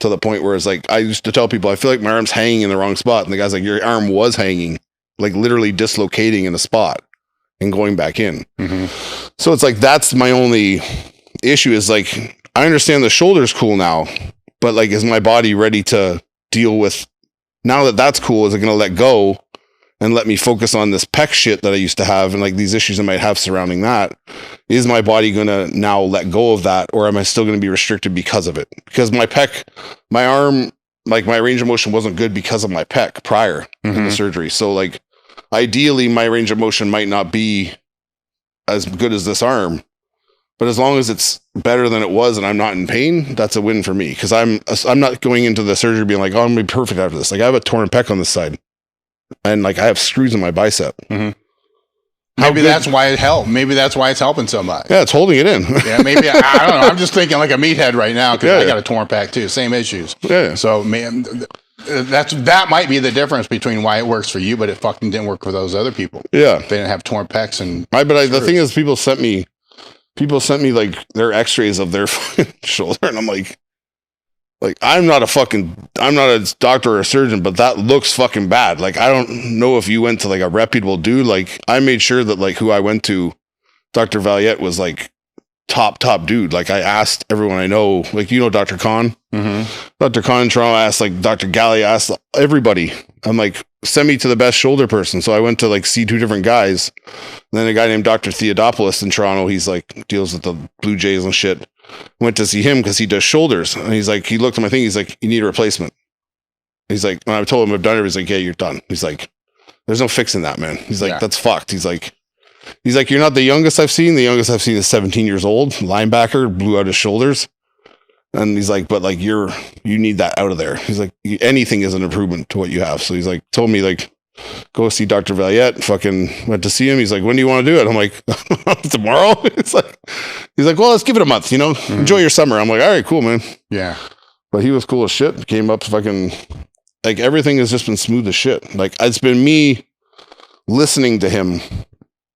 to the point where it's like, I used to tell people, I feel like my arm's hanging in the wrong spot. And the guy's like, your arm was hanging, like literally dislocating in a spot and going back in. So it's like, that's my only issue is like, I understand the shoulder's cool now, but like, is my body ready to deal with, now that that's cool, is it going to let go and let me focus on this pec shit that I used to have and like these issues I might have surrounding that? Is my body going to now let go of that, or am I still going to be restricted because of it? Because my pec, my arm, like my range of motion wasn't good because of my pec prior to the surgery. So like ideally my range of motion might not be as good as this arm, but as long as it's better than it was and I'm not in pain, that's a win for me. Because I'm not going into the surgery being like, oh, I'm going to be perfect after this. Like I have a torn pec on this side. And like I have screws in my bicep. Maybe that's why it helped. Maybe that's why it's helping so much. Yeah, it's holding it in. Yeah, maybe. I don't know. I'm just thinking like a meathead right now because I got a torn pec too. Same issues. Yeah. So man, that might be the difference between why it works for you, but it fucking didn't work for those other people. Yeah. They didn't have torn pecs and. The thing is, people sent me like their x-rays of their shoulder, and I'm like I'm not a doctor or a surgeon, but that looks fucking bad. Like, I don't know if you went to like a reputable dude. Like, I made sure that like who I went to, Dr. Valiette, was like top dude. Like, I asked everyone I know, like, you know, Dr. Khan, Dr. Khan in Toronto, I asked like Dr. Galley, I asked everybody. I'm like, send me to the best shoulder person. So I went to like see 2 different guys. And then a guy named Dr. Theodopoulos in Toronto, he's like deals with the Blue Jays and shit. Went to see him because he does shoulders. And he's like, he looked at my thing. He's like, you need a replacement. He's like, when I told him I've done it, he's like, yeah, you're done. He's like, there's no fixing that, man. He's like, that's fucked. He's like, you're not the youngest I've seen. The youngest I've seen is 17 years old, linebacker, blew out his shoulders. And he's like, but like, you need that out of there. He's like, anything is an improvement to what you have. So he's like, told me like, go see Dr. Valiette. Fucking went to see him. He's like, when do you want to do it? I'm like, tomorrow. He's like, well, let's give it a month, you know, enjoy your summer. I'm like, all right, cool, man. Yeah. But he was cool as shit. Came up fucking, like, everything has just been smooth as shit. Like, it's been me listening to him,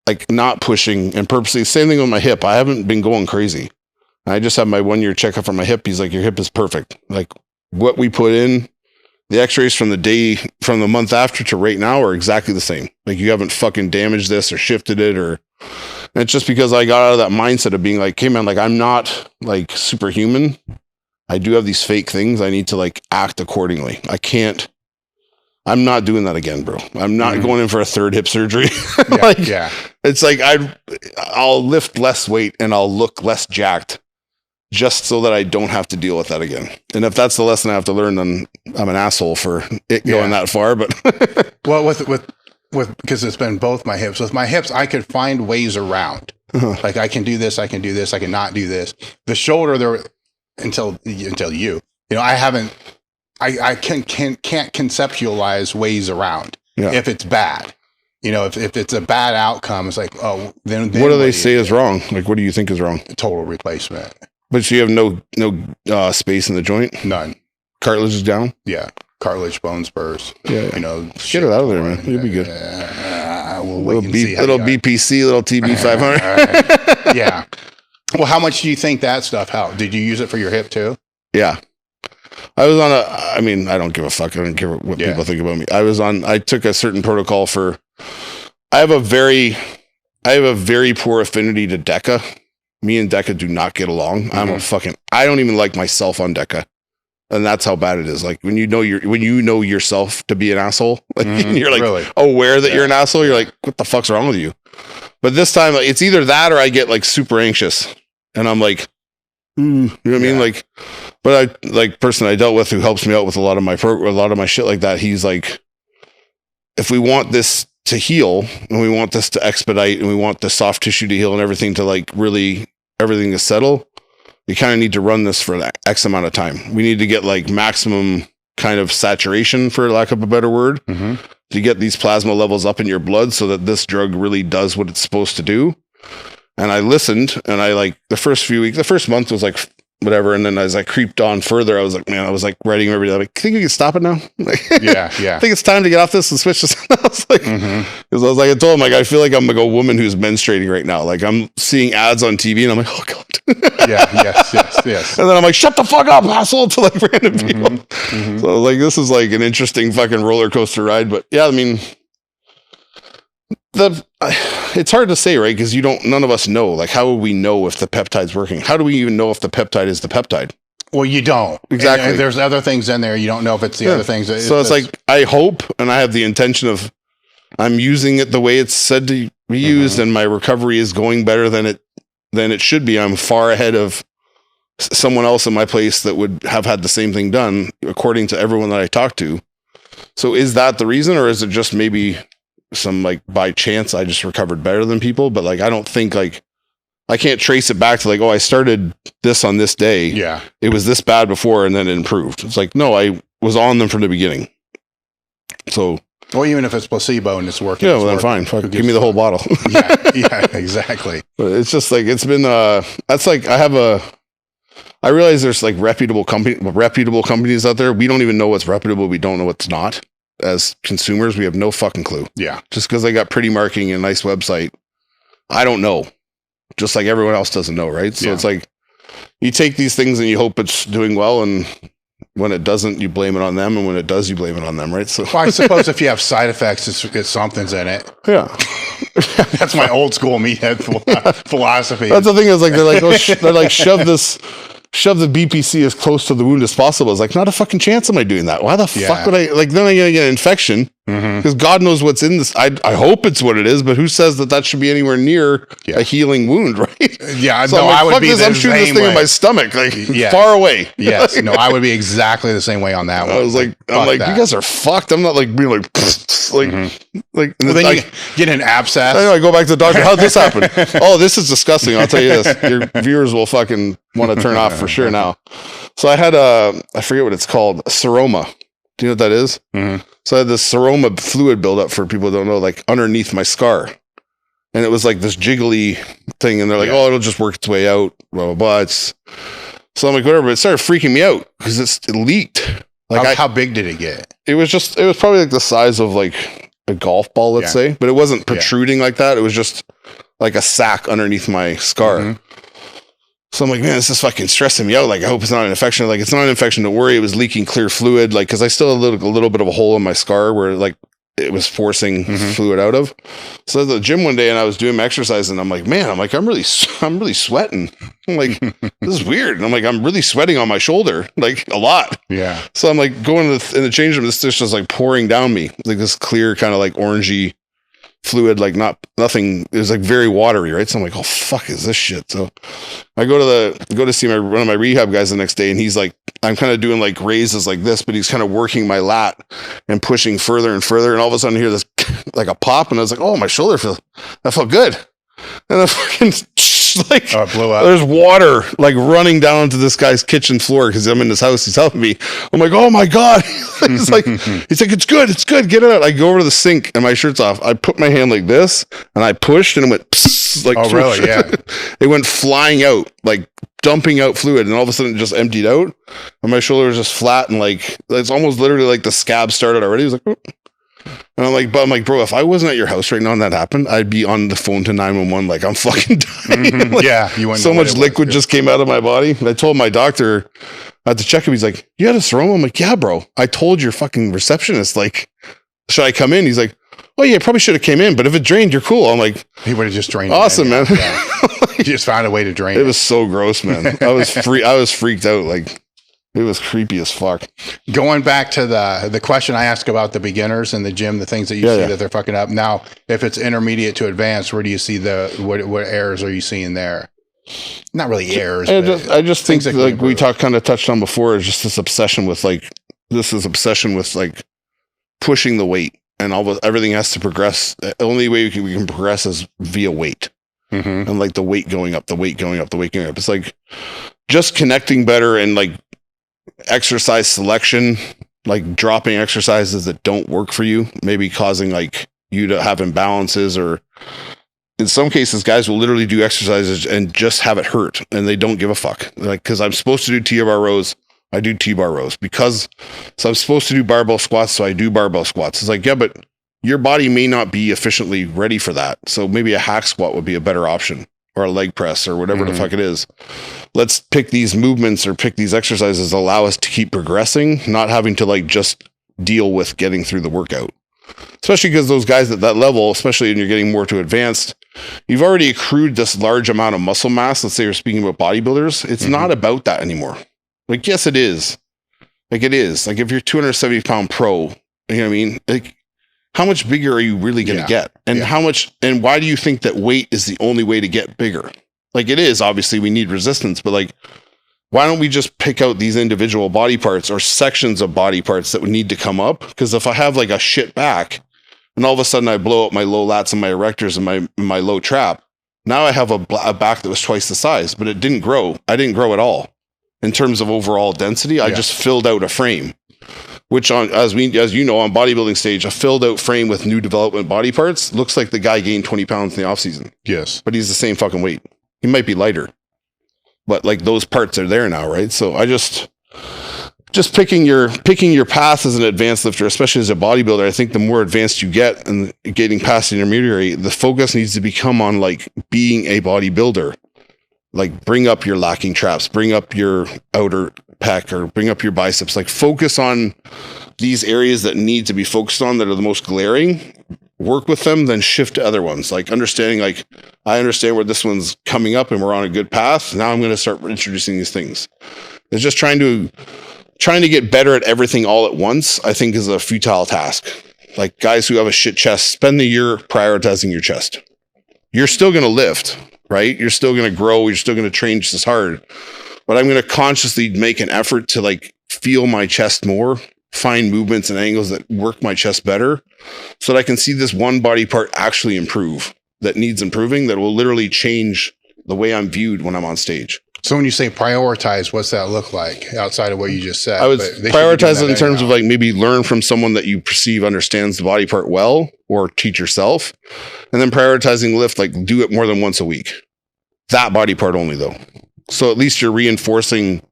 like, not pushing and purposely. Same thing with my hip. I haven't been going crazy. I just had my 1-year checkup for my hip. He's like, your hip is perfect. Like, what we put in, the x-rays from the month after to right now are exactly the same. Like, you haven't fucking damaged this or shifted it, or, and it's just because I got out of that mindset of being like, hey man, like, I'm not like superhuman. I do have these fake things. I need to like act accordingly. I'm not doing that again, bro. I'm not going in for a 3rd hip surgery. It's like, I'll lift less weight and I'll look less jacked, just so that I don't have to deal with that again. And if that's the lesson I have to learn, then I'm an asshole for it going that far. But well, with because it's been both my hips. With my hips, I could find ways around. Like, I can do this, I can do this, I can not do this. The shoulder, there until you know, I can't conceptualize ways around if it's bad. You know, if it's a bad outcome, it's like, oh, then what do they say is wrong? Like, what do you think is wrong? Total replacement. But you have no space in the joint? None. Cartilage is down? Yeah. Cartilage, bone spurs. Yeah. You know, get it out of there, man. You'll be good. We'll wait and see little BPC, little TB 500. Yeah. Well, how much do you think that stuff helped? Did you use it for your hip too? Yeah. I was on I don't give a fuck. I don't care what people think about me. I took a certain protocol for, I have a very poor affinity to DECA. Me and DECA do not get along. I don't even like myself on DECA. And that's how bad it is. Like, when you know yourself to be an asshole, like, you're like really aware that you're an asshole. You're like, what the fuck's wrong with you? But this time, like, it's either that or I get like super anxious, and I'm like, you know what I mean? Like, but I like person I dealt with who helps me out with a lot of my shit like that. He's like, if we want this to heal and we want this to expedite and we want the soft tissue to heal and everything to like really everything to settle, you kind of need to run this for X amount of time. We need to get like maximum kind of saturation, for lack of a better word, to get these plasma levels up in your blood so that this drug really does what it's supposed to do. And I listened, and I like the first month was like whatever. And then as I creeped on further, I was like, man, I was like writing everybody like, think you can stop it now? Like, yeah. I think it's time to get off this and switch to something else. Like, because I was like, I told him, like, I feel like I'm like a woman who's menstruating right now. Like, I'm seeing ads on TV and I'm like, oh God. Yes. And then I'm like, shut the fuck up, asshole, to like random people. So like, this is like an interesting fucking roller coaster ride. But yeah, I mean, it's hard to say, right? Because none of us know. Like, how would we know if the peptide's working? How do we even know if the peptide is the peptide? Well, you don't. Exactly. And there's other things in there. You don't know if it's the other things. So it's like, I hope, and I have the intention of, I'm using it the way it's said to be used, and my recovery is going better than it should be. I'm far ahead of someone else in my place that would have had the same thing done, according to everyone that I talked to. So is that the reason, or is it just maybe some like by chance I just recovered better than people? But like, I don't think like, I can't trace it back to like, oh, I started this on this day. Yeah. It was this bad before and then it improved. It's like, no, I was on them from the beginning. So, well, even if it's placebo and it's working. Yeah, well, then fine. Fuck, give me the whole bottle. yeah, exactly. But it's just like, it's been, that's like, I I realize there's like reputable companies out there. We don't even know what's reputable. We don't know what's not. As consumers, we have no fucking clue. Yeah. Just because they got pretty marketing and a nice website, I don't know. Just like everyone else doesn't know, right? So it's like you take these things and you hope it's doing well, and when it doesn't, you blame it on them, and when it does, you blame it on them, right? So well, I suppose if you have side effects, it's something's in it. Yeah. That's my old school meathead philosophy. That's the thing is like they're like, oh, they're like shove the BPC as close to the wound as possible. It's like, not a fucking chance am I doing that. Why the fuck would I, like, then I'm gonna get an infection because God knows what's in this. I hope it's what it is, but who says that should be anywhere near a healing wound, right? Yeah, so no, like, I would be this, I'm shooting this thing in my stomach, like far away. Yes, no, I would be exactly the same way on that one. I was like, you guys are fucked. I'm not like being like, like. Well, then you get an abscess. I go back to the doctor. How'd this happen? Oh, this is disgusting. I'll tell you this. Your viewers will fucking want to turn off for sure now. So I had I forget what it's called, seroma. Do you know what that is? So I had this seroma fluid buildup, for people who don't know, like underneath my scar. And it was like this jiggly thing. And they're like, oh, it'll just work its way out. Blah, blah, blah. So I'm like, whatever. But it started freaking me out because it leaked. Like how big did it get? It was probably like the size of like a golf ball, let's say. But it wasn't protruding like that. It was just like a sack underneath my scar. So I'm like, man, this is fucking stressing me out. Like, I hope it's not an infection. Like, it's not an infection. Don't worry. It was leaking clear fluid. Like, cause I still had a little bit of a hole in my scar where like it was forcing fluid out of. So I was at the gym one day and I was doing my exercise and I'm like, man, I'm really sweating. I'm like, this is weird. And I'm like, I'm really sweating on my shoulder, like a lot. Yeah. So I'm like going in the change room. This dish was like pouring down me, like this clear kind of like orangey fluid, like nothing. It was like very watery, right? So I'm like, oh fuck, is this shit? So I go to see one of my rehab guys the next day, and he's like, I'm kind of doing like raises like this, but he's kind of working my lat and pushing further and further, and all of a sudden I hear this like a pop, and I was like, oh, my shoulder felt good, and I fucking like blew up. There's water like running down to this guy's kitchen floor because I'm in his house. He's helping me. I'm like, oh my god. He's like, it's good, get it out. I go over to the sink and my shirt's off. I put my hand like this and I pushed and it went pss, like, oh really? Yeah. It went flying out, like dumping out fluid, and all of a sudden it just emptied out and my shoulder was just flat and like it's almost literally like the scab started already. It was like, oh. And I'm like, bro, if I wasn't at your house right now and that happened, I'd be on the phone to 911 like I'm fucking dying. Like, you wouldn't so much liquid just came out of my body. And I told my doctor, I had to check him. He's like, you had a seroma? I'm like, yeah, bro. I told your fucking receptionist, like, should I come in? He's like, oh yeah, probably should have came in, but if it drained, you're cool. I'm like, he would have just drained. Awesome, man. Yeah. He just found a way to drain it. It was so gross, man. I was freaked out. Like, it was creepy as fuck. Going back to the question I asked about the beginners in the gym, the things that you see that they're fucking up. Now, if it's intermediate to advanced, where do you see what errors are you seeing there? Not really errors. I just think like we kind of touched on before, is just this obsession with like pushing the weight, and everything has to progress. The only way we can progress is via weight, and like the weight going up. It's like just connecting better and like exercise selection, like dropping exercises that don't work for you, maybe causing like you to have imbalances, or in some cases guys will literally do exercises and just have it hurt and they don't give a fuck. Like, because I'm supposed to do T-bar rows, I do T-bar rows. So I'm supposed to do barbell squats, so I do barbell squats. It's like, yeah, but your body may not be efficiently ready for that, so maybe a hack squat would be a better option, or a leg press, or whatever the fuck it is. Let's pick these movements or pick these exercises that allow us to keep progressing, not having to like just deal with getting through the workout. Especially because those guys at that level, especially when you're getting more to advanced, you've already accrued this large amount of muscle mass. Let's say we're speaking about bodybuilders. It's not about that anymore. Like, yes, it is. Like, it is. Like, if you're 270 pound pro, you know what I mean? Like, how much bigger are you really going to get? And how much, and why do you think that weight is the only way to get bigger? Like, it is, obviously we need resistance, but like, why don't we just pick out these individual body parts or sections of body parts that would need to come up? Because if I have like a shit back and all of a sudden I blow up my low lats and my erectors and my low trap, now I have a back that was twice the size, but it didn't grow. I didn't grow at all in terms of overall density. I just filled out a frame. Which as you know, on bodybuilding stage, a filled out frame with new development body parts looks like the guy gained 20 pounds in the off season. Yes. But he's the same fucking weight. He might be lighter. but like those parts are there now, right? So I just picking your path as an advanced lifter, especially as a bodybuilder. I think the more advanced you get and getting past the intermediary, the focus needs to become on like being a bodybuilder. Like bring up your lacking traps, bring up your outer pec, or bring up your biceps. Like focus on these areas that need to be focused on, that are the most glaring. Work with them, then shift to other ones. Like understanding, like I understand where this one's coming up and we're on a good path. Now I'm going to start introducing these things. It's just trying to get better at everything all at once, I think, is a futile task. Like guys who have a shit chest, spend the year prioritizing your chest. You're still going to lift, right? You're still going to grow. You're still going to train just as hard. But I'm going to consciously make an effort to like feel my chest more, find movements and angles that work my chest better, so that I can see this one body part actually improve, that needs improving, that will literally change the way I'm viewed when I'm on stage. So when you say prioritize, what's that look like outside of what you just said? I would prioritize it in terms of like maybe learn from someone that you perceive understands the body part well, or teach yourself. And then prioritizing lift, like do it more than once a week. That body part only though. So at least you're reinforcing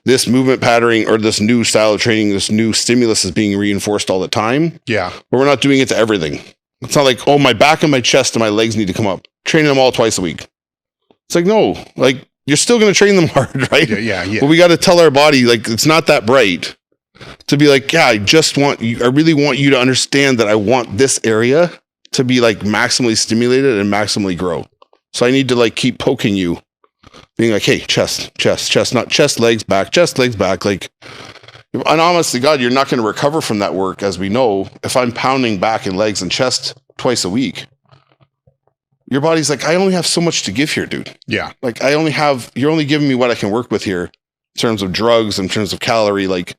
this movement patterning, or this new style of training, this new stimulus is being reinforced all the time. Yeah. But we're not doing it to everything. It's not like, oh, my back and my chest and my legs need to come up. Training them all twice a week. It's like, no, like you're still going to train them hard, right? Yeah. But we got to tell our body, like, it's not that bright to be like, yeah, I really want you to understand that I want this area to be like maximally stimulated and maximally grow. So I need to like keep poking you, being like, hey, chest, not chest, legs, back. Like, and honestly, God, you're not going to recover from that work, as we know, if I'm pounding back and legs and chest twice a week. Your body's like, I only have so much to give here, dude. Yeah. Like you're only giving me what I can work with here in terms of drugs, in terms of calorie. Like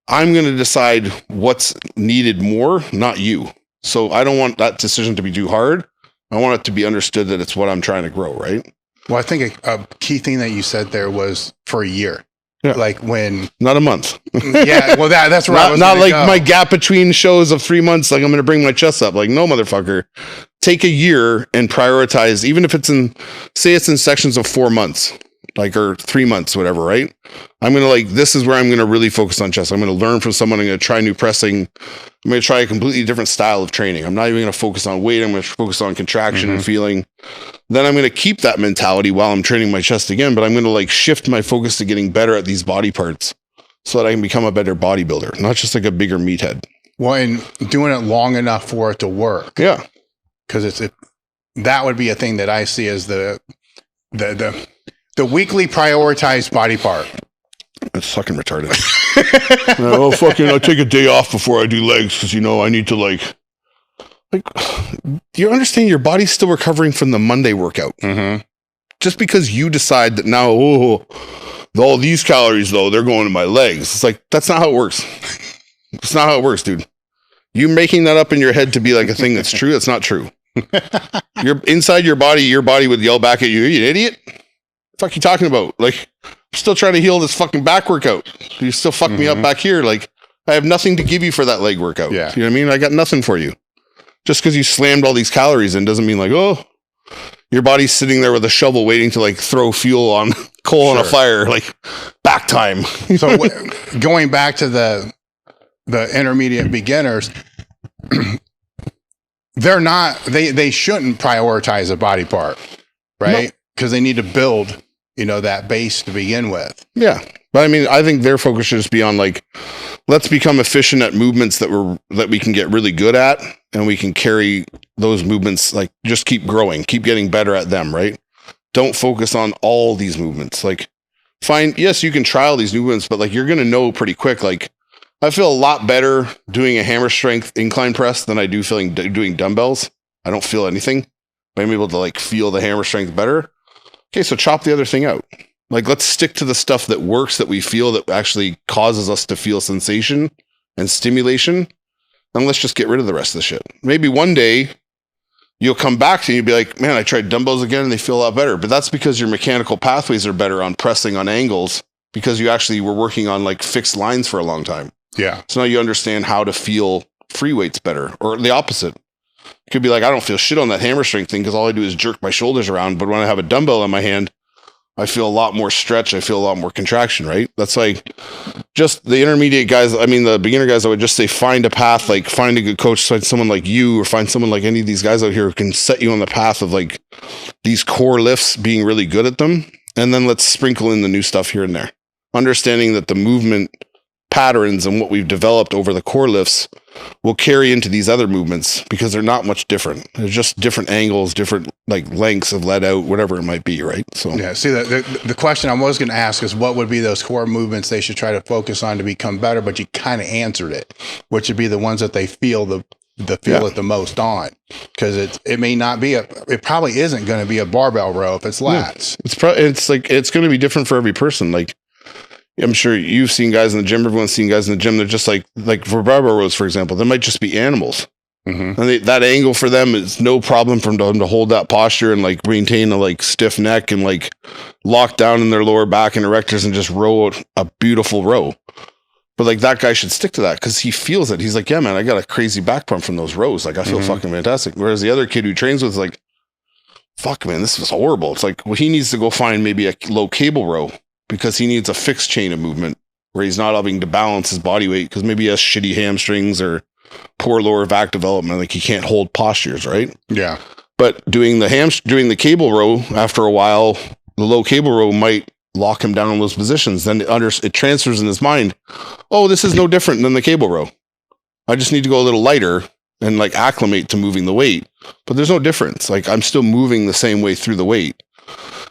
I'm going to decide what's needed more, not you. So I don't want that decision to be too hard. I want it to be understood that it's what I'm trying to grow, right? Well, I think a key thing that you said there was for a year. Yeah. Like when... Not a month. Yeah, well, that's where I was not like go. My gap between shows of 3 months, like I'm going to bring my chest up. Like, no, motherfucker. Take a year and prioritize, even if it's in sections of 4 months, like, or 3 months, whatever, right? I'm going to like, this is where I'm going to really focus on chest. I'm going to learn from someone. I'm going to try new pressing. I'm going to try a completely different style of training. I'm not even going to focus on weight. I'm going to focus on contraction and feeling. Then I'm going to keep that mentality while I'm training my chest again, but I'm going to like shift my focus to getting better at these body parts so that I can become a better bodybuilder, not just like a bigger meathead. Well, and doing it long enough for it to work. Yeah. Because that would be a thing that I see as the weekly prioritized body part. That's fucking retarded. Oh, fucking, I'll take a day off before I do legs because, I need to like, do you understand your body's still recovering from the Monday workout? Mm-hmm. Just because you decide that now, all these calories, though, they're going to my legs. It's like, that's not how it works. It's not how it works, dude. You making that up in your head to be like a thing that's true. That's not true. You're inside your body would yell back at you. Are you an idiot? What the fuck you talking about? Like, I'm still trying to heal this fucking back workout. You still fuck me up back here. Like, I have nothing to give you for that leg workout. Yeah. You know what I mean? I got nothing for you. Just because you slammed all these calories in doesn't mean like, oh, your body's sitting there with a shovel waiting to like throw fuel on coal on a fire, like back time. So going back to the intermediate beginners, they shouldn't prioritize a body part, right? Because they need to build, that base to begin with. Yeah. But I mean, I think their focus should just be on like, let's become efficient at movements that we can get really good at, and we can carry those movements, like just keep growing, keep getting better at them, right? Don't focus on all these movements. Like yes, you can trial these movements, but like you're going to know pretty quick. Like I feel a lot better doing a hammer strength incline press than I do doing dumbbells. I don't feel anything, but I'm able to like feel the hammer strength better. Okay, so chop the other thing out. Like, let's stick to the stuff that works, that we feel that actually causes us to feel sensation and stimulation. And let's just get rid of the rest of the shit. Maybe one day you'll come back to and you'll be like, man, I tried dumbbells again and they feel a lot better. But that's because your mechanical pathways are better on pressing on angles, because you actually were working on like fixed lines for a long time. Yeah. So now you understand how to feel free weights better, or the opposite. It could be like, I don't feel shit on that hammer strength thing because all I do is jerk my shoulders around. But when I have a dumbbell in my hand, I feel a lot more stretch. I feel a lot more contraction, right? That's like just the intermediate guys. I mean, the beginner guys, I would just say, find a path, like find a good coach, find someone like you, or find someone like any of these guys out here who can set you on the path of like these core lifts, being really good at them. And then let's sprinkle in the new stuff here and there. Understanding that the movement patterns and what we've developed over the core lifts will carry into these other movements because they're not much different. They're just different angles, different like lengths of let out, whatever it might be, right? So yeah, see, the question I was going to ask is what would be those core movements they should try to focus on to become better, but you kind of answered it, which would be the ones that they feel it the most on, because it may not be it probably isn't going to be a barbell row if it's lats. Yeah. It's going to be different for every person. Like, I'm sure you've seen guys in the gym. Everyone's seen guys in the gym. They're just like for barbell rows, for example, they might just be animals. Mm-hmm. And that angle for them is no problem for them to hold that posture and like maintain a like stiff neck and like lock down in their lower back and erectors and just row a beautiful row. But like that guy should stick to that because he feels it. He's like, yeah, man, I got a crazy back pump from those rows. Like I feel fucking fantastic. Whereas the other kid who trains with is like, fuck, man, this was horrible. It's like, well, he needs to go find maybe a low cable row, because he needs a fixed chain of movement where he's not having to balance his body weight because maybe he has shitty hamstrings or poor lower back development. Like he can't hold postures, right? Yeah. But doing the cable row, after a while, the low cable row might lock him down in those positions. Then it transfers in his mind, oh, this is no different than the cable row. I just need to go a little lighter and like acclimate to moving the weight. But there's no difference. Like I'm still moving the same way through the weight.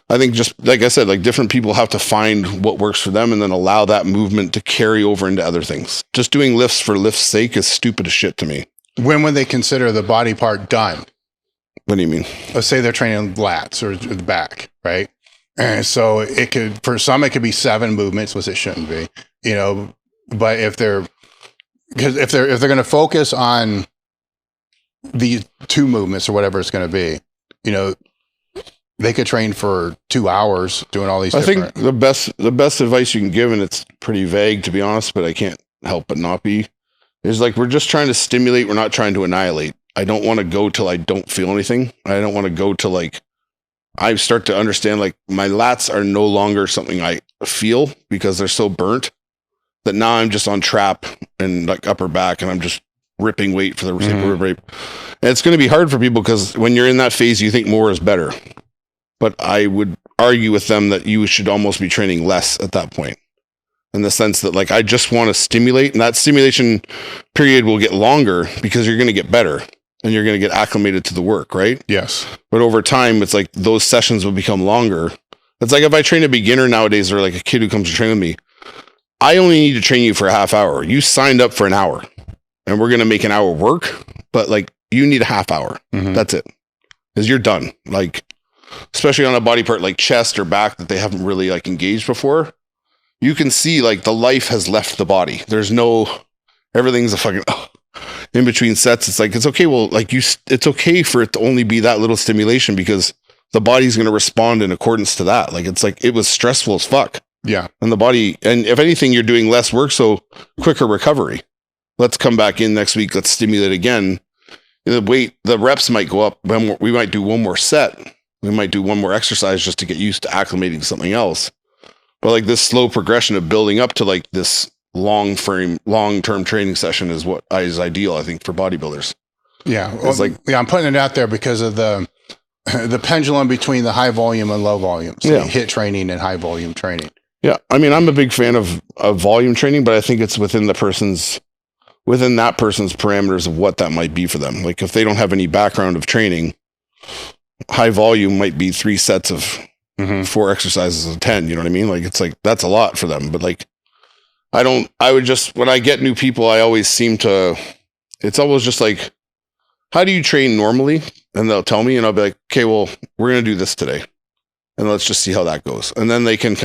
I think just like I said, like different people have to find what works for them and then allow that movement to carry over into other things. Just doing lifts for lift's sake is stupid as shit to me. When would they consider the body part done? What do you mean? Let's say they're training lats or the back, right? And so for some, it could be 7 movements, which it shouldn't be, but if they're going to focus on these 2 movements or whatever it's going to be, they could train for 2 hours doing all these. I think the best advice you can give, and it's pretty vague to be honest, but I can't help but not be, is like, we're just trying to stimulate. We're not trying to annihilate. I don't want to go till I don't feel anything. I don't want to go till like, I start to understand like my lats are no longer something I feel because they're so burnt that now I'm just on trap and like upper back and I'm just ripping weight for the rib rate. And it's going to be hard for people because when you're in that phase, you think more is better. But I would argue with them that you should almost be training less at that point, in the sense that like, I just want to stimulate, and that stimulation period will get longer because you're going to get better and you're going to get acclimated to the work, right? Yes. But over time, it's like those sessions will become longer. It's like if I train a beginner nowadays or like a kid who comes to train with me, I only need to train you for a half hour. You signed up for an hour and we're going to make an hour work, but like you need a half hour. That's it. Because you're done. Like, especially on a body part like chest or back that they haven't really like engaged before, you can see like the life has left the body. There's everything's a fucking in between sets. It's like, it's okay. Well, like it's okay for it to only be that little stimulation because the body's going to respond in accordance to that. Like, it's like, it was stressful as fuck. Yeah. And the body, and if anything, you're doing less work. So quicker recovery. Let's come back in next week. Let's stimulate again. The reps might go up. We might do one more set. We might do one more exercise just to get used to acclimating to something else. But like this slow progression of building up to like this long-term training session is what is ideal, I think, for bodybuilders. Yeah. Well, I'm putting it out there because of the pendulum between the high volume and low volume. So HIIT training and high volume training. Yeah. I mean, I'm a big fan of volume training, but I think it's within that person's parameters of what that might be for them. Like if they don't have any background of training, high volume might be 3 sets of 4 exercises of 10. You know what I mean? Like, it's like, that's a lot for them. But like, when I get new people, I always it's always just like, how do you train normally? And they'll tell me, and I'll be like, okay, well, we're going to do this today. And let's just see how that goes. And then they can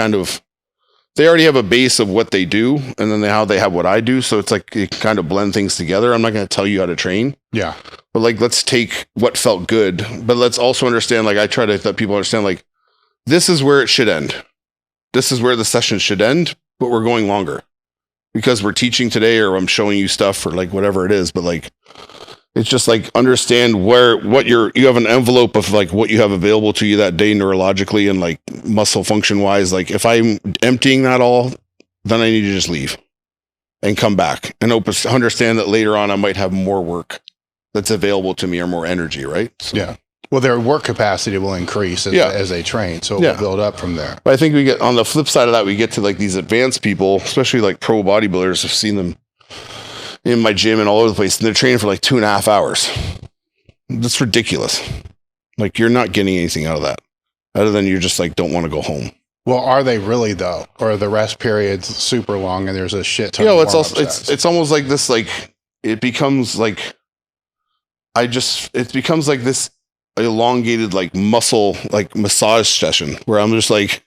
they already have a base of what they do. And then how they have what I do. So it's like, you can kind of blend things together. I'm not going to tell you how to train. Yeah. But like, let's take what felt good, but let's also understand, like, I try to let people understand, like, this is where it should end. This is where the session should end, but we're going longer because we're teaching today, or I'm showing you stuff, or like whatever it is. But like, It's just like understand you have an envelope of like what you have available to you that day neurologically and like muscle function wise. Like if I'm emptying that all, then I need to just leave and come back and understand that later on I might have more work that's available to me or more energy, right? So, yeah. Well, their work capacity will increase as they train, so it will build up from there. But I think we get on the flip side of that, we get to like these advanced people, especially like pro bodybuilders. I've seen them in my gym and all over the place, and they're training for like 2.5 hours. That's ridiculous. Like you're not getting anything out of that, other than you're just like don't want to go home. Well, are they really though? Or are the rest periods super long and there's a shit ton? It's also it's almost like this. Like it becomes like it becomes like this elongated like muscle like massage session where I'm just like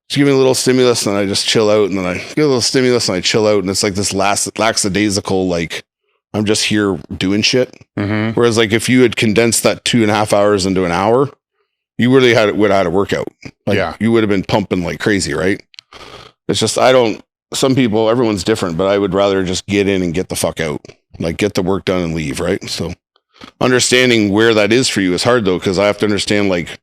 give me a little stimulus and I just chill out, and then I get a little stimulus and I chill out, and it's like this lackadaisical like I'm just here doing shit. Mm-hmm. Whereas like if you had condensed that 2.5 hours into an hour, you really would have had a workout. Like, you would have been pumping like crazy, right? It's just some people, everyone's different, but I would rather just get in and get the fuck out, like get the work done and leave, right? So understanding where that is for you is hard though, because I have to understand like,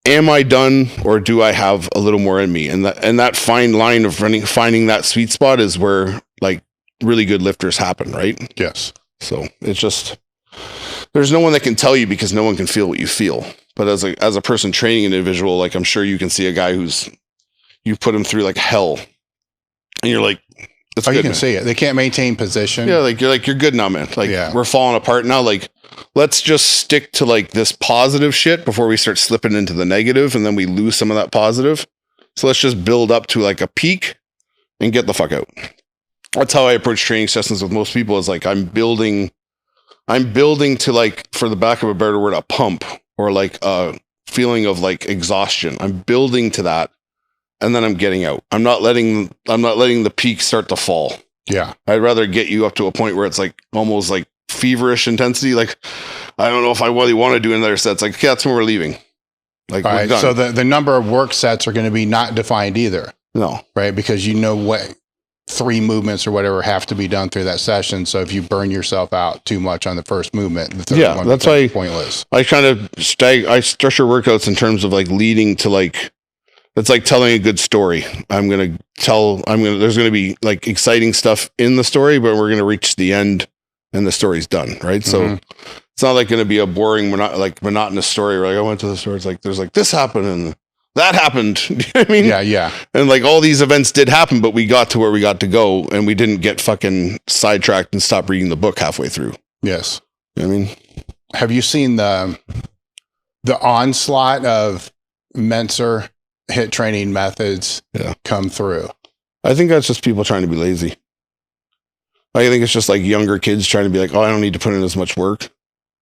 am I done or do I have a little more in me? And that fine line of finding that sweet spot is where like really good lifters happen, right? Yes. So it's just, there's no one that can tell you because no one can feel what you feel. But as a person training an individual, like I'm sure you can see a guy you put him through like hell and you're like, it's good, you can man. see it. They can't maintain position. Yeah. Like you're good now, man. Like we're falling apart now. Like, let's just stick to like this positive shit before we start slipping into the negative, and then we lose some of that positive. So let's just build up to like a peak and get the fuck out. That's how I approach training sessions with most people, is like I'm building to like, for the back of a better word, a pump or like a feeling of like exhaustion. I'm building to that, and then I'm getting out. I'm not letting the peak start to fall. Yeah. I'd rather get you up to a point where it's like almost like feverish intensity. Like, I don't know if I really want to do another set. It's like, okay, that's when we're leaving. Like, all right. done. So the number of work sets are going to be not defined either. No. Right. Because you know what 3 movements or whatever have to be done through that session. So if you burn yourself out too much on the first movement, the third one that's why pointless. I kind of I structure workouts in terms of like leading to like, it's like telling a good story. There's going to be like exciting stuff in the story, but we're going to reach the end and the story's done. Right. So it's not like going to be a boring, monotonous story. Where like I went to the store. It's like, there's like this happened and that happened. You know what I mean? Yeah. Yeah. And like all these events did happen, but we got to where we got to go, and we didn't get fucking sidetracked and stop reading the book halfway through. Yes. You know what I mean? Have you seen the onslaught of Mentzer HIIT training methods come through? I think that's just people trying to be lazy. I think it's just like younger kids trying to be like, oh, I don't need to put in as much work.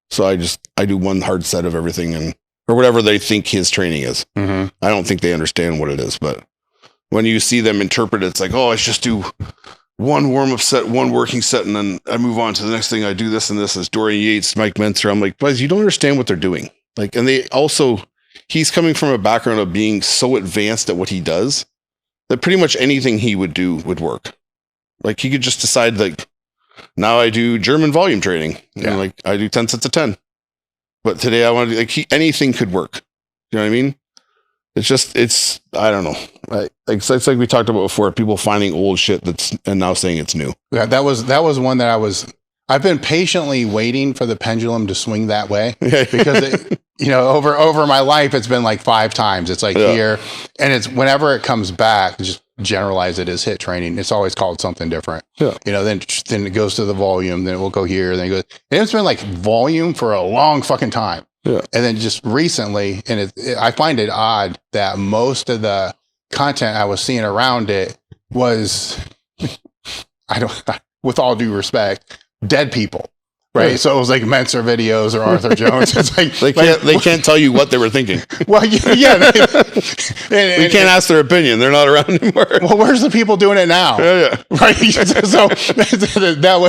So I do one hard set of everything or whatever they think his training is. Mm-hmm. I don't think they understand what it is, but when you see them interpret it, it's like, oh, I just do one warm-up set, one working set, and then I move on to the next thing. I do this and this as Dorian Yates, Mike Mentzer. I'm like, guys, you don't understand what they're doing. Like, and he's coming from a background of being so advanced at what he does that pretty much anything he would do would work. Like he could just decide like, now I do German volume training. And like I do 10 sets of 10. But today I want to do like anything could work. You know what I mean? It's I don't know. It's like we talked about before, people finding old shit and now saying it's new. Yeah, that was one that I've been patiently waiting for the pendulum to swing that way, because over my life, it's been like 5 times. It's like here, and it's whenever it comes back, just generalize it as HIIT training. It's always called something different. Yeah. Then it goes to the volume, then it will go here, then it goes. And it's been like volume for a long fucking time. Yeah. And then just recently, and I find it odd that most of the content I was seeing around it was, with all due respect, dead people. Right. Yeah. So it was like Mentzer videos or Arthur Jones. It's like they can't tell you what they were thinking. Well, yeah. We can't ask their opinion. They're not around anymore. Well, where's the people doing it now? Yeah. Right. So that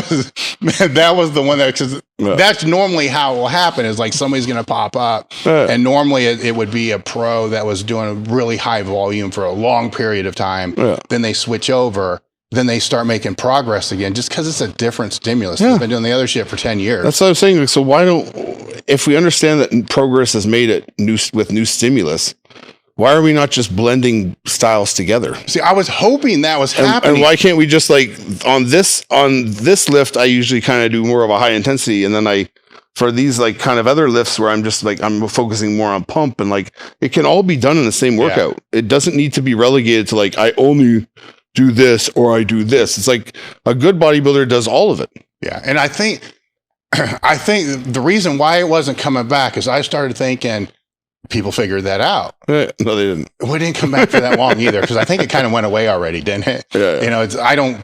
was the one because that's normally how it will happen, is like somebody's going to pop up. And normally it would be a pro that was doing a really high volume for a long period of time. Then they switch over. then they start making progress again just because it's a different stimulus. They've been doing the other shit for 10 years. That's what I'm saying. So why if we understand that progress is made with new stimulus, why are we not just blending styles together? See, I was hoping that was happening. And why can't we just like on this lift, I usually kind of do more of a high intensity. And then for these like kind of other lifts where I'm just like, I'm focusing more on pump, and like, it can all be done in the same workout. It doesn't need to be relegated to like, I only do this or I do this. It's like a good bodybuilder does all of it. Yeah. And I think the reason why it wasn't coming back is I started thinking, people figured that out. No, they didn't. We didn't come back for that long either, because I think it kind of went away already, didn't it? Yeah. You know,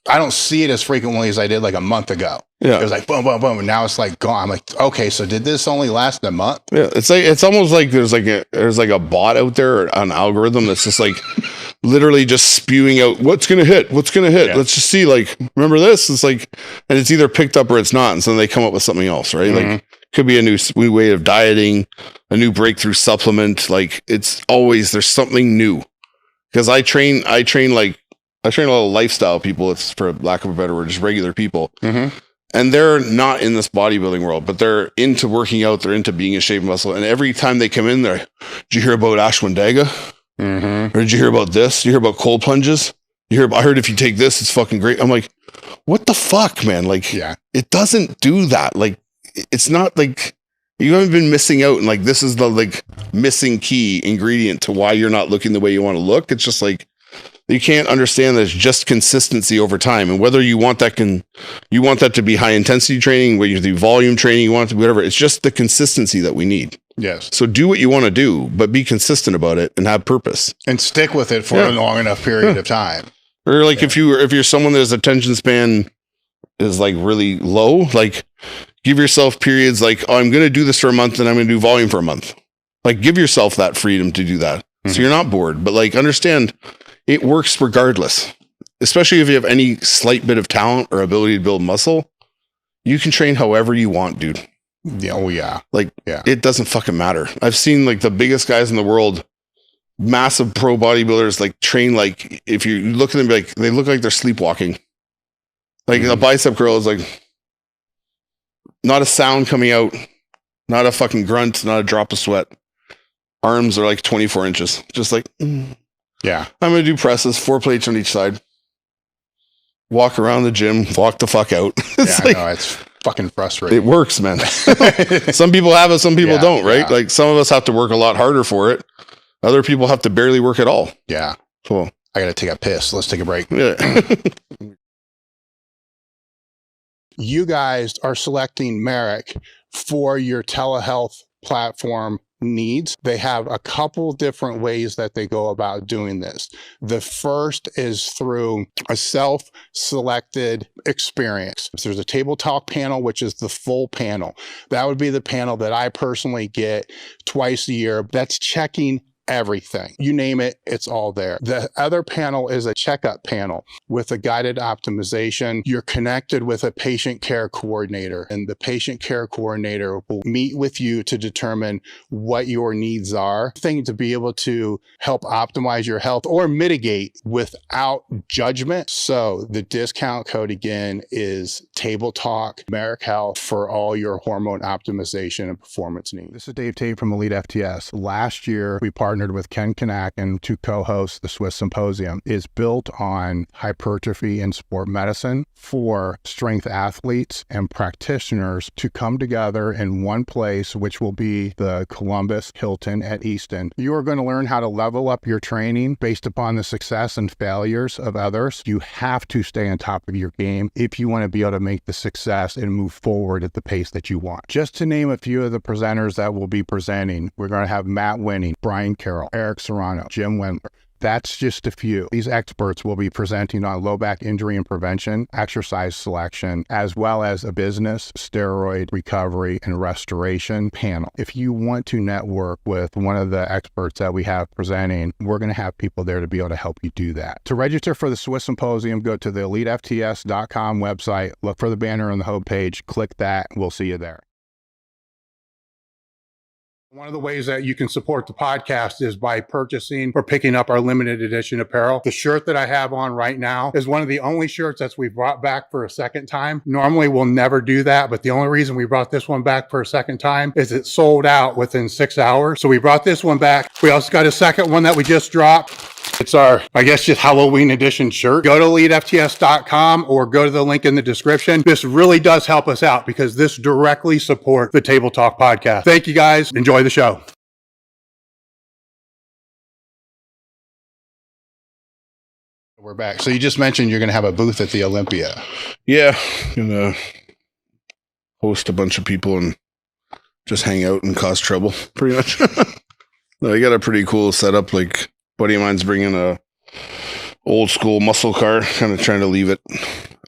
I don't see it as frequently as I did like a month ago. Yeah. It was like boom, boom, boom, and now it's like gone. I'm like, okay, so did this only last a month? Yeah, it's almost like there's like a bot out there, an algorithm that's just like literally just spewing out what's gonna hit. Yeah. Let's just see. Like, remember this? It's like, and it's either picked up or it's not, and so they come up with something else, right? Mm-hmm. Like, could be a new way of dieting, a new breakthrough supplement. Like, it's always there's something new. Because I train a lot of lifestyle people. It's, for lack of a better word, just regular people. Mm-hmm. And they're not in this bodybuilding world, but they're into working out. They're into being in shape and muscle. And every time they come in, did you hear about Ashwagandha? Mm-hmm. Or did you hear about this? Did you hear about cold plunges? I heard if you take this, it's fucking great. I'm like, what the fuck, man? Like, it doesn't do that. Like, it's not like you haven't been missing out. And like, this is the like missing key ingredient to why you're not looking the way you want to look. It's just like, you can't understand that it's just consistency over time. And whether you want that to be high intensity training, whether you do volume training, you want it to be whatever, it's just the consistency that we need. Yes. So do what you want to do, but be consistent about it and have purpose. And stick with it for a long enough period of time. Or like if you're someone that's attention span is like really low, like give yourself periods like, oh, I'm going to do this for a month and I'm going to do volume for a month. Like, give yourself that freedom to do that. Mm-hmm. So you're not bored, but like, understand it works regardless, especially if you have any slight bit of talent or ability to build muscle. You can train however you want, dude. Yeah. Oh yeah. Like, it doesn't fucking matter. I've seen like the biggest guys in the world, massive pro bodybuilders, like train, like if you look at them, like they look like they're sleepwalking. Like a bicep curl is like not a sound coming out, not a fucking grunt, not a drop of sweat. Arms are like 24 inches. Just like, yeah. I'm going to do presses, 4 plates on each side. Walk around the gym, walk the fuck out. It's fucking frustrating. It works, man. Some people have it, some people don't, right? Like some of us have to work a lot harder for it. Other people have to barely work at all. Yeah. Cool. I got to take a piss. Let's take a break. Yeah. You guys are selecting Merrick for your telehealth platform needs. They have a couple different ways that they go about doing this. The first is through a self-selected experience. There's a table talk panel, which is the full panel. That would be the panel that I personally get twice a year. That's checking everything. You name it, it's all there. The other panel is a checkup panel with a guided optimization. You're connected with a patient care coordinator, and the patient care coordinator will meet with you to determine what your needs are, thing to be able to help optimize your health or mitigate without judgment. So the discount code again is Table Talk Merrick Health for all your hormone optimization and performance needs. This is Dave Tate from EliteFTS. Last year, we partnered with Ken Kanakin to co-host the Swiss Symposium. Is built on hypertrophy and sport medicine for strength athletes and practitioners to come together in one place, which will be the Columbus Hilton at Easton. You are going to learn how to level up your training based upon the success and failures of others. You have to stay on top of your game if you want to be able to make the success and move forward at the pace that you want. Just to name a few of the presenters that will be presenting, we're going to have Matt Winning, Brian Carroll, Eric Serrano, Jim Wendler. That's just a few. These experts will be presenting on low back injury and prevention, exercise selection, as well as a business, steroid recovery, and restoration panel. If you want to network with one of the experts that we have presenting, we're going to have people there to be able to help you do that. To register for the Swiss Symposium, go to the EliteFTS.com website, look for the banner on the homepage, click that, and we'll see you there. One of the ways that you can support the podcast is by purchasing or picking up our limited edition apparel. The shirt that I have on right now is one of the only shirts that we brought back for a second time. Normally we'll never do that, but the only reason we brought this one back for a second time is it sold out within 6 hours. So we brought this one back. We also got a second one that we just dropped. It's our, I guess, just Halloween edition shirt. Go to EliteFTS.com or go to the link in the description. This really does help us out because this directly supports the Table Talk podcast. Thank you guys. Enjoy the show. We're back. So you just mentioned you're going to have a booth at the Olympia. Yeah. Gonna host a bunch of people and just hang out and cause trouble, pretty much. No, I got a pretty cool setup. Like, buddy of mine's bringing a old school muscle car, kind of trying to leave it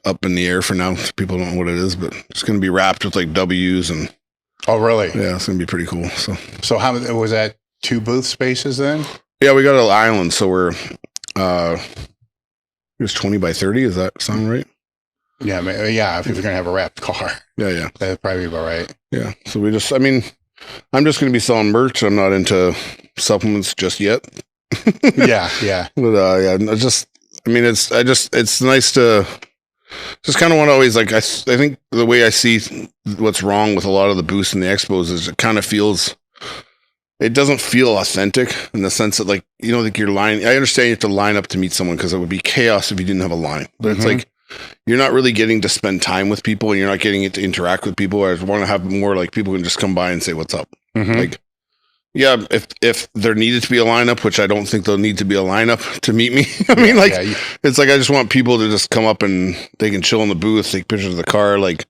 up in the air for now. People don't know what it is, but it's going to be wrapped with like W's and. Oh, really? Yeah, it's going to be pretty cool. So how was that? 2 booth spaces then? Yeah, we got an island. So we're, it was 20 by 30. Does that sound right? Yeah. Yeah. If you're going to have a wrapped car. Yeah. That'd probably be about right. Yeah. So I'm just going to be selling merch. I'm not into supplements just yet. Yeah. But it's nice to just kind of want to always like, I think the way I see what's wrong with a lot of the booths and the expos is it doesn't feel authentic in the sense that like, like you're lying. I understand you have to line up to meet someone because it would be chaos if you didn't have a line, but it's like, you're not really getting to spend time with people and you're not getting to interact with people. I want to have more like people can just come by and say, what's up? Like, yeah, if there needed to be a lineup, which I don't think there'll need to be a lineup to meet me. It's like I just want people to just come up and they can chill in the booth, take pictures of the car. Like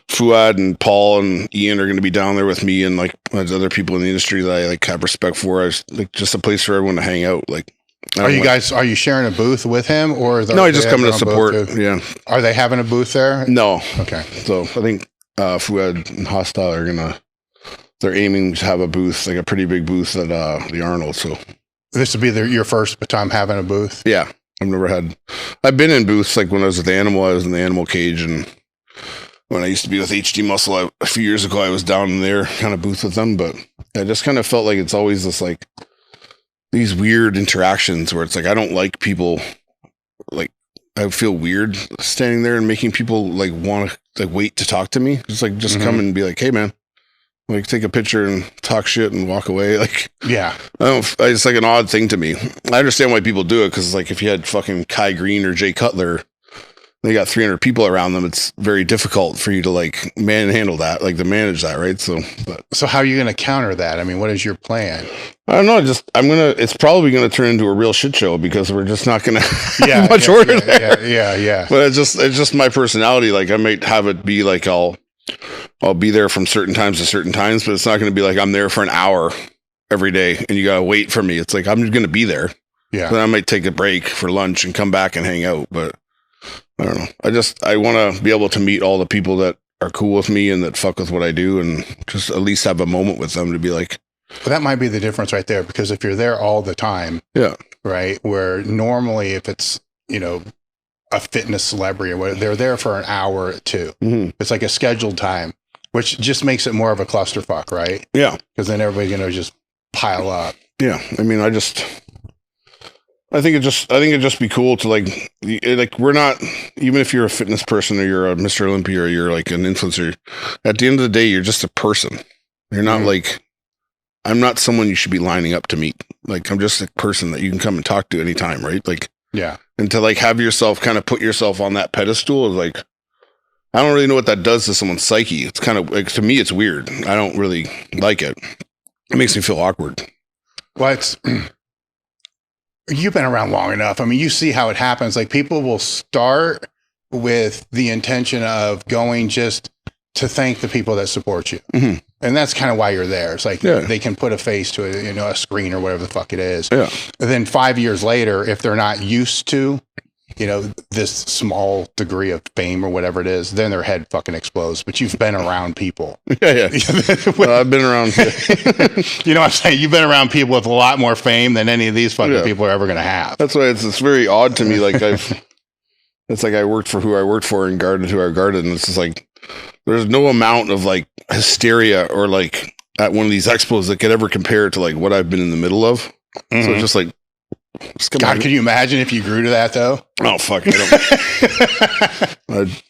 Fuad and Paul and Ian are going to be down there with me and like there's other people in the industry that I like have respect for. I like just a place for everyone to hang out. Like, are you sharing a booth with him or? No, I just come to support. Yeah. Are they having a booth there? No. Okay. So I think Fuad and Hostile are they're aiming to have a booth, like a pretty big booth at the Arnold. So this would be your first time having a booth? Yeah. I've been in booths like when I was at the Animal, I was in the Animal Cage, and when I used to be with HD Muscle a few years ago, I was down in their kind of booth with them, but I just kind of felt like it's always this like these weird interactions where it's like I don't like people, like I feel weird standing there and making people like want to like wait to talk to me. Just come and be like, hey man, like take a picture and talk shit and walk away. Like, yeah, it's like an odd thing to me. I understand why people do it. Cause like if you had fucking Kai Green or Jay Cutler, they got 300 people around them. It's very difficult for you to like manage that. Right. So how are you going to counter that? I mean, what is your plan? I don't know. It's probably going to turn into a real shit show because we're just not going to have much order there. Yeah. But it's just my personality. Like I might have it be like, I'll be there from certain times to certain times, but it's not going to be like I'm there for an hour every day and you got to wait for me. It's like, I'm just going to be there. Yeah. Then I might take a break for lunch and come back and hang out. But I don't know. I want to be able to meet all the people that are cool with me and that fuck with what I do and just at least have a moment with them to be like. Well, that might be the difference right there, because if you're there all the time, yeah. Right. Where normally if it's, a fitness celebrity or whatever, they're there for an hour or two. It's like a scheduled time, which just makes it more of a clusterfuck, right? Yeah. Because then everybody's going to just pile up. Yeah. I mean, I think it'd just be cool to like we're not, even if you're a fitness person or you're a Mr. Olympia or you're like an influencer, at the end of the day, you're just a person. You're not like, I'm not someone you should be lining up to meet. Like, I'm just a person that you can come and talk to anytime. Right. Like, yeah. And to like have yourself kind of put yourself on that pedestal is like, I don't really know what that does to someone's psyche. It's kind of like, to me, it's weird. I don't really like it. It makes me feel awkward. Well, you've been around long enough. I mean, you see how it happens. Like people will start with the intention of going just to thank the people that support you. And that's kind of why you're there. It's like they can put a face to it, a screen or whatever the fuck it is. Yeah. And then 5 years later, if they're not used to, this small degree of fame or whatever it is, then their head fucking explodes. But you've been around people. Yeah. I've been around. You know what I'm saying? You've been around people with a lot more fame than any of these fucking people are ever going to have. That's why it's very odd to me. Like it's like I worked for who I worked for and guarded who I guarded. And it's just like, there's no amount of like hysteria or like at one of these expos that could ever compare to like what I've been in the middle of. Mm-hmm. So it's just like, God, could you imagine if you grew to that though? Oh fuck!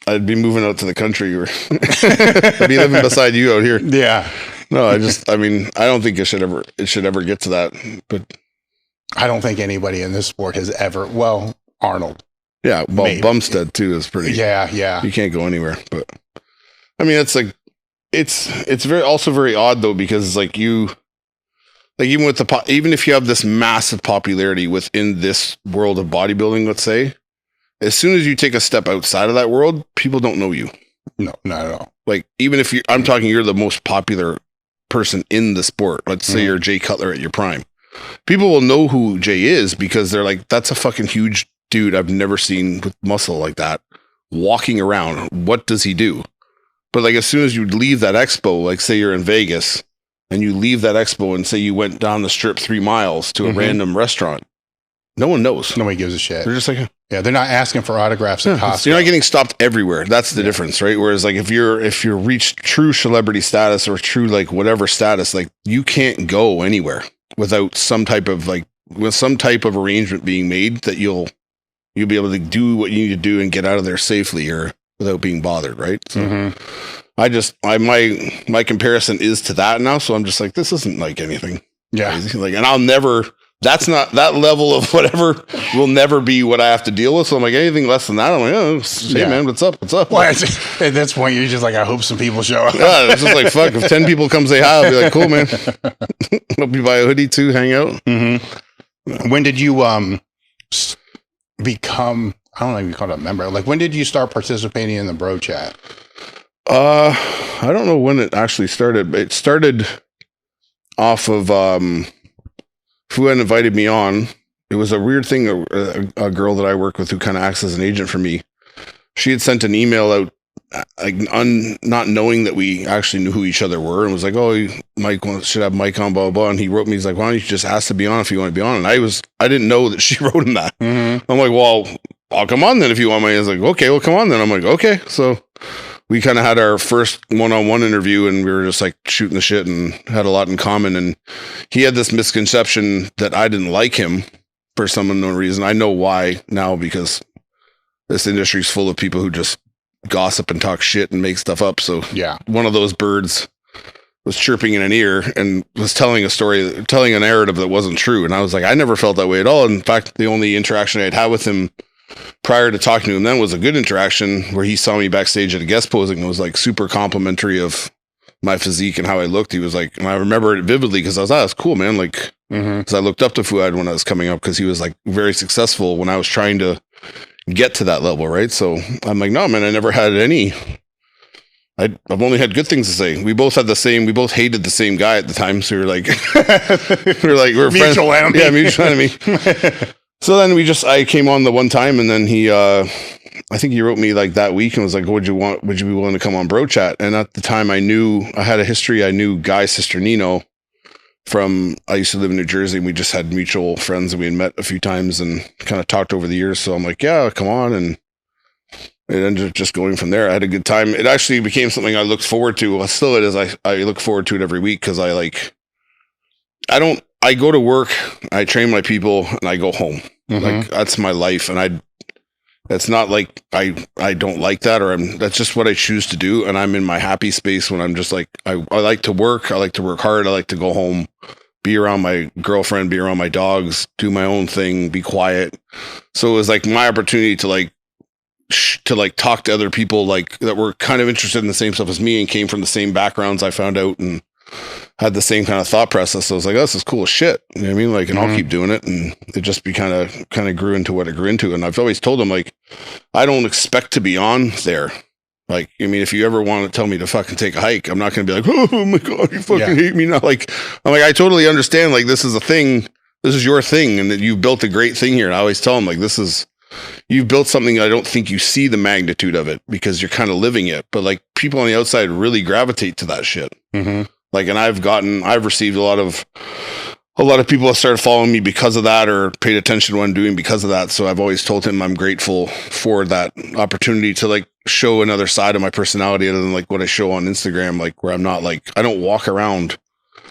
I'd be moving out to the country, or I'd be living beside you out here. Yeah. No, I mean, I don't think it should ever get to that. But I don't think anybody in this sport has ever. Well, Arnold. Yeah. Well, maybe. Bumstead too is pretty. Yeah. Yeah. You can't go anywhere. But I mean, it's like it's very odd though, because it's like you. Like even if you have this massive popularity within this world of bodybuilding, let's say, as soon as you take a step outside of that world, people don't know you. No, not at all. Like even if you're the most popular person in the sport. Let's say you're Jay Cutler at your prime. People will know who Jay is because they're like, that's a fucking huge dude I've never seen with muscle like that walking around. What does he do? But like as soon as you leave that expo, like say you're in Vegas, and you leave that expo and say you went down the strip 3 miles to a random restaurant, no one knows. Nobody gives a shit. They're just like, yeah, they're not asking for autographs at Costco. You're not getting stopped everywhere. That's the difference, right? Whereas like if you're reached true celebrity status or true like whatever status, like you can't go anywhere without some type of arrangement being made that you'll be able to do what you need to do and get out of there safely or without being bothered, right? So my comparison is to that now. So I'm just like, this isn't like anything. Yeah. Crazy. Like, and that's not that level of whatever will never be what I have to deal with. So I'm like, anything less than that, I'm like, oh, hey man, what's up? Well, at this point, you're just like, I hope some people show up. Yeah, it's just like, fuck, if 10 people come say hi, I'll be like, cool, man. Hope you buy a hoodie too, hang out. Mm-hmm. When did you become, I don't know if you call it a member, like when did you start participating in the bro chat? I don't know when it actually started, but it started off of Fuad invited me on. It was a weird thing. A girl that I work with who kind of acts as an agent for me, she had sent an email out, like not knowing that we actually knew who each other were, and was like, "Oh, Mike should have Mike on, blah blah blah." And he wrote me, he's like, "Why don't you just ask to be on if you want to be on?" And I didn't know that she wrote him that. Mm-hmm. I'm like, "Well, I'll come on then if you want me." I was like, "Okay, well, come on then." I'm like, "Okay." So we kind of had our first one-on-one interview, and we were just like shooting the shit and had a lot in common. And he had this misconception that I didn't like him for some unknown reason. I know why now, because this industry is full of people who just gossip and talk shit and make stuff up. So yeah, one of those birds was chirping in an ear and was telling a narrative that wasn't true. And I was like, I never felt that way at all. In fact, the only interaction I'd had with him prior to talking to him then was a good interaction where he saw me backstage at a guest posing and was like super complimentary of my physique and how I looked. He was like, and I remember it vividly because I was like, that's cool, man. Like, because I looked up to Fuad when I was coming up because he was like very successful when I was trying to get to that level, right? So I'm like, no, man, I never had any. I've only had good things to say. We both hated the same guy at the time. So we were mutual enemy. Yeah, mutual enemy. So then I came on the one time, and then he, I think he wrote me like that week and was like, would you be willing to come on Bro Chat? And at the time I had a history. I knew Guy's sister, Nino, I used to live in New Jersey, and we just had mutual friends, and we had met a few times and kind of talked over the years. So I'm like, yeah, come on. And it ended up just going from there. I had a good time. It actually became something I looked forward to. Well, still it is. I look forward to it every week because I go to work, I train my people, and I go home. Mm-hmm. Like that's my life. And it's not like I don't like that, that's just what I choose to do. And I'm in my happy space when I'm just like, I like to work. I like to work hard. I like to go home, be around my girlfriend, be around my dogs, do my own thing, be quiet. So it was like my opportunity to talk to other people like that were kind of interested in the same stuff as me and came from the same backgrounds I found out and had the same kind of thought process. So I was like, oh, this is cool as shit. You know what I mean? Like, and I'll keep doing it. And it just kind of grew into what it grew into. And I've always told them, like, I don't expect to be on there. Like, I mean, if you ever want to tell me to fucking take a hike, I'm not going to be like, oh my God, you fucking hate me now. Like, I'm like, I totally understand. Like, this is a thing. This is your thing. And that you've built a great thing here. And I always tell them, like, you've built something. I don't think you see the magnitude of it because you're kind of living it. But like people on the outside really gravitate to that shit. Mm-hmm. Like, and I've received a lot of people have started following me because of that or paid attention to what I'm doing because of that. So I've always told him I'm grateful for that opportunity to like show another side of my personality other than like what I show on Instagram, like where I'm not like, I don't walk around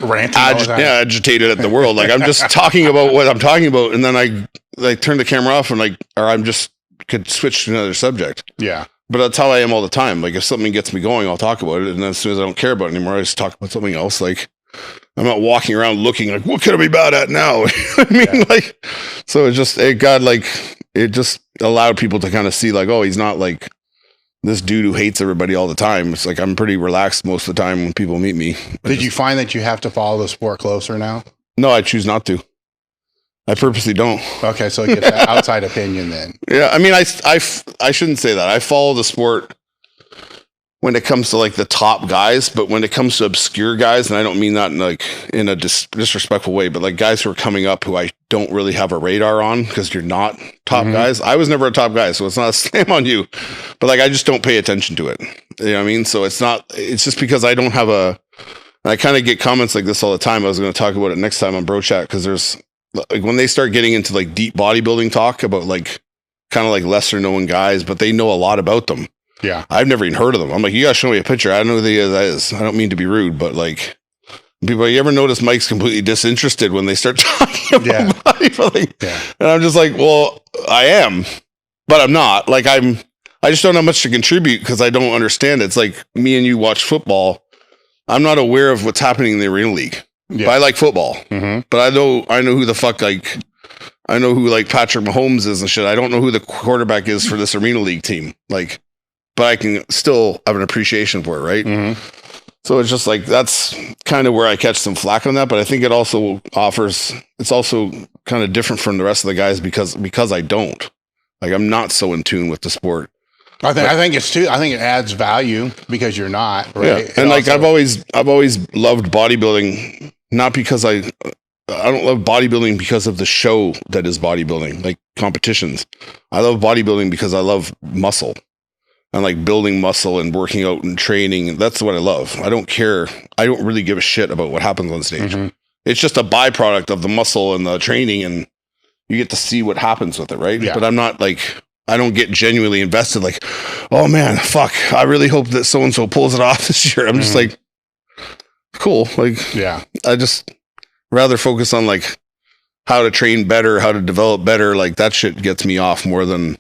ranting agitated at the world. Like I'm just talking about what I'm talking about, and then I turn the camera off and or I'm just could switch to another subject. Yeah. But that's how I am all the time. Like if something gets me going, I'll talk about it, and then as soon as I don't care about it anymore, I just talk about something else. Like I'm not walking around looking like, what could I be bad at now? I mean, so it just allowed people to kind of see like, oh, he's not like this dude who hates everybody all the time. It's like, I'm pretty relaxed most of the time when people meet me. Did you find that you have to follow the sport closer now? No, I choose not to. I purposely don't. Okay. So get that outside opinion then. Yeah. I mean, I shouldn't say that. I follow the sport when it comes to like the top guys, but when it comes to obscure guys, and I don't mean that in a disrespectful way, but like guys who are coming up who I don't really have a radar on because you're not top guys. I was never a top guy, so it's not a slam on you, but like I just don't pay attention to it. You know what I mean? So it's just because I don't have I kind of get comments like this all the time. I was going to talk about it next time on Bro Chat because there's like when they start getting into like deep bodybuilding talk about like kind of like lesser known guys, but they know a lot about them. Yeah. I've never even heard of them. I'm like, you gotta show me a picture. I don't know who that is. I don't mean to be rude, but like people, you ever notice Mike's completely disinterested when they start talking about bodybuilding? Yeah. And I'm just like, well, I am, but I'm not. Like I just don't have much to contribute because I don't understand it. It's like me and you watch football. I'm not aware of what's happening in the Arena League. Yeah. But I like football. But I know who the fuck I know who like Patrick Mahomes is and shit. I don't know who the quarterback is for this Arena League team. Like, but I can still have an appreciation for it, right? So it's just like, that's kind of where I catch some flack on that. But I think it also it's also kind of different from the rest of the guys because I don't. Like, I'm not so in tune with the sport. I think it adds value because you're not, right? Yeah. And like, I've always loved bodybuilding, not because I don't love bodybuilding because of the show that is bodybuilding, like competitions. I love bodybuilding because I love muscle. And like building muscle and working out and training. That's what I love. I don't care. I don't really give a shit about what happens on stage. It's just a byproduct of the muscle and the training, and you get to see what happens with it, right? Yeah. But I'm not like, I don't get genuinely invested like, oh man, fuck, I really hope that so-and-so pulls it off this year. I'm just like, cool. Like, yeah, I just rather focus on like how to train better, how to develop better. Like that shit gets me off more than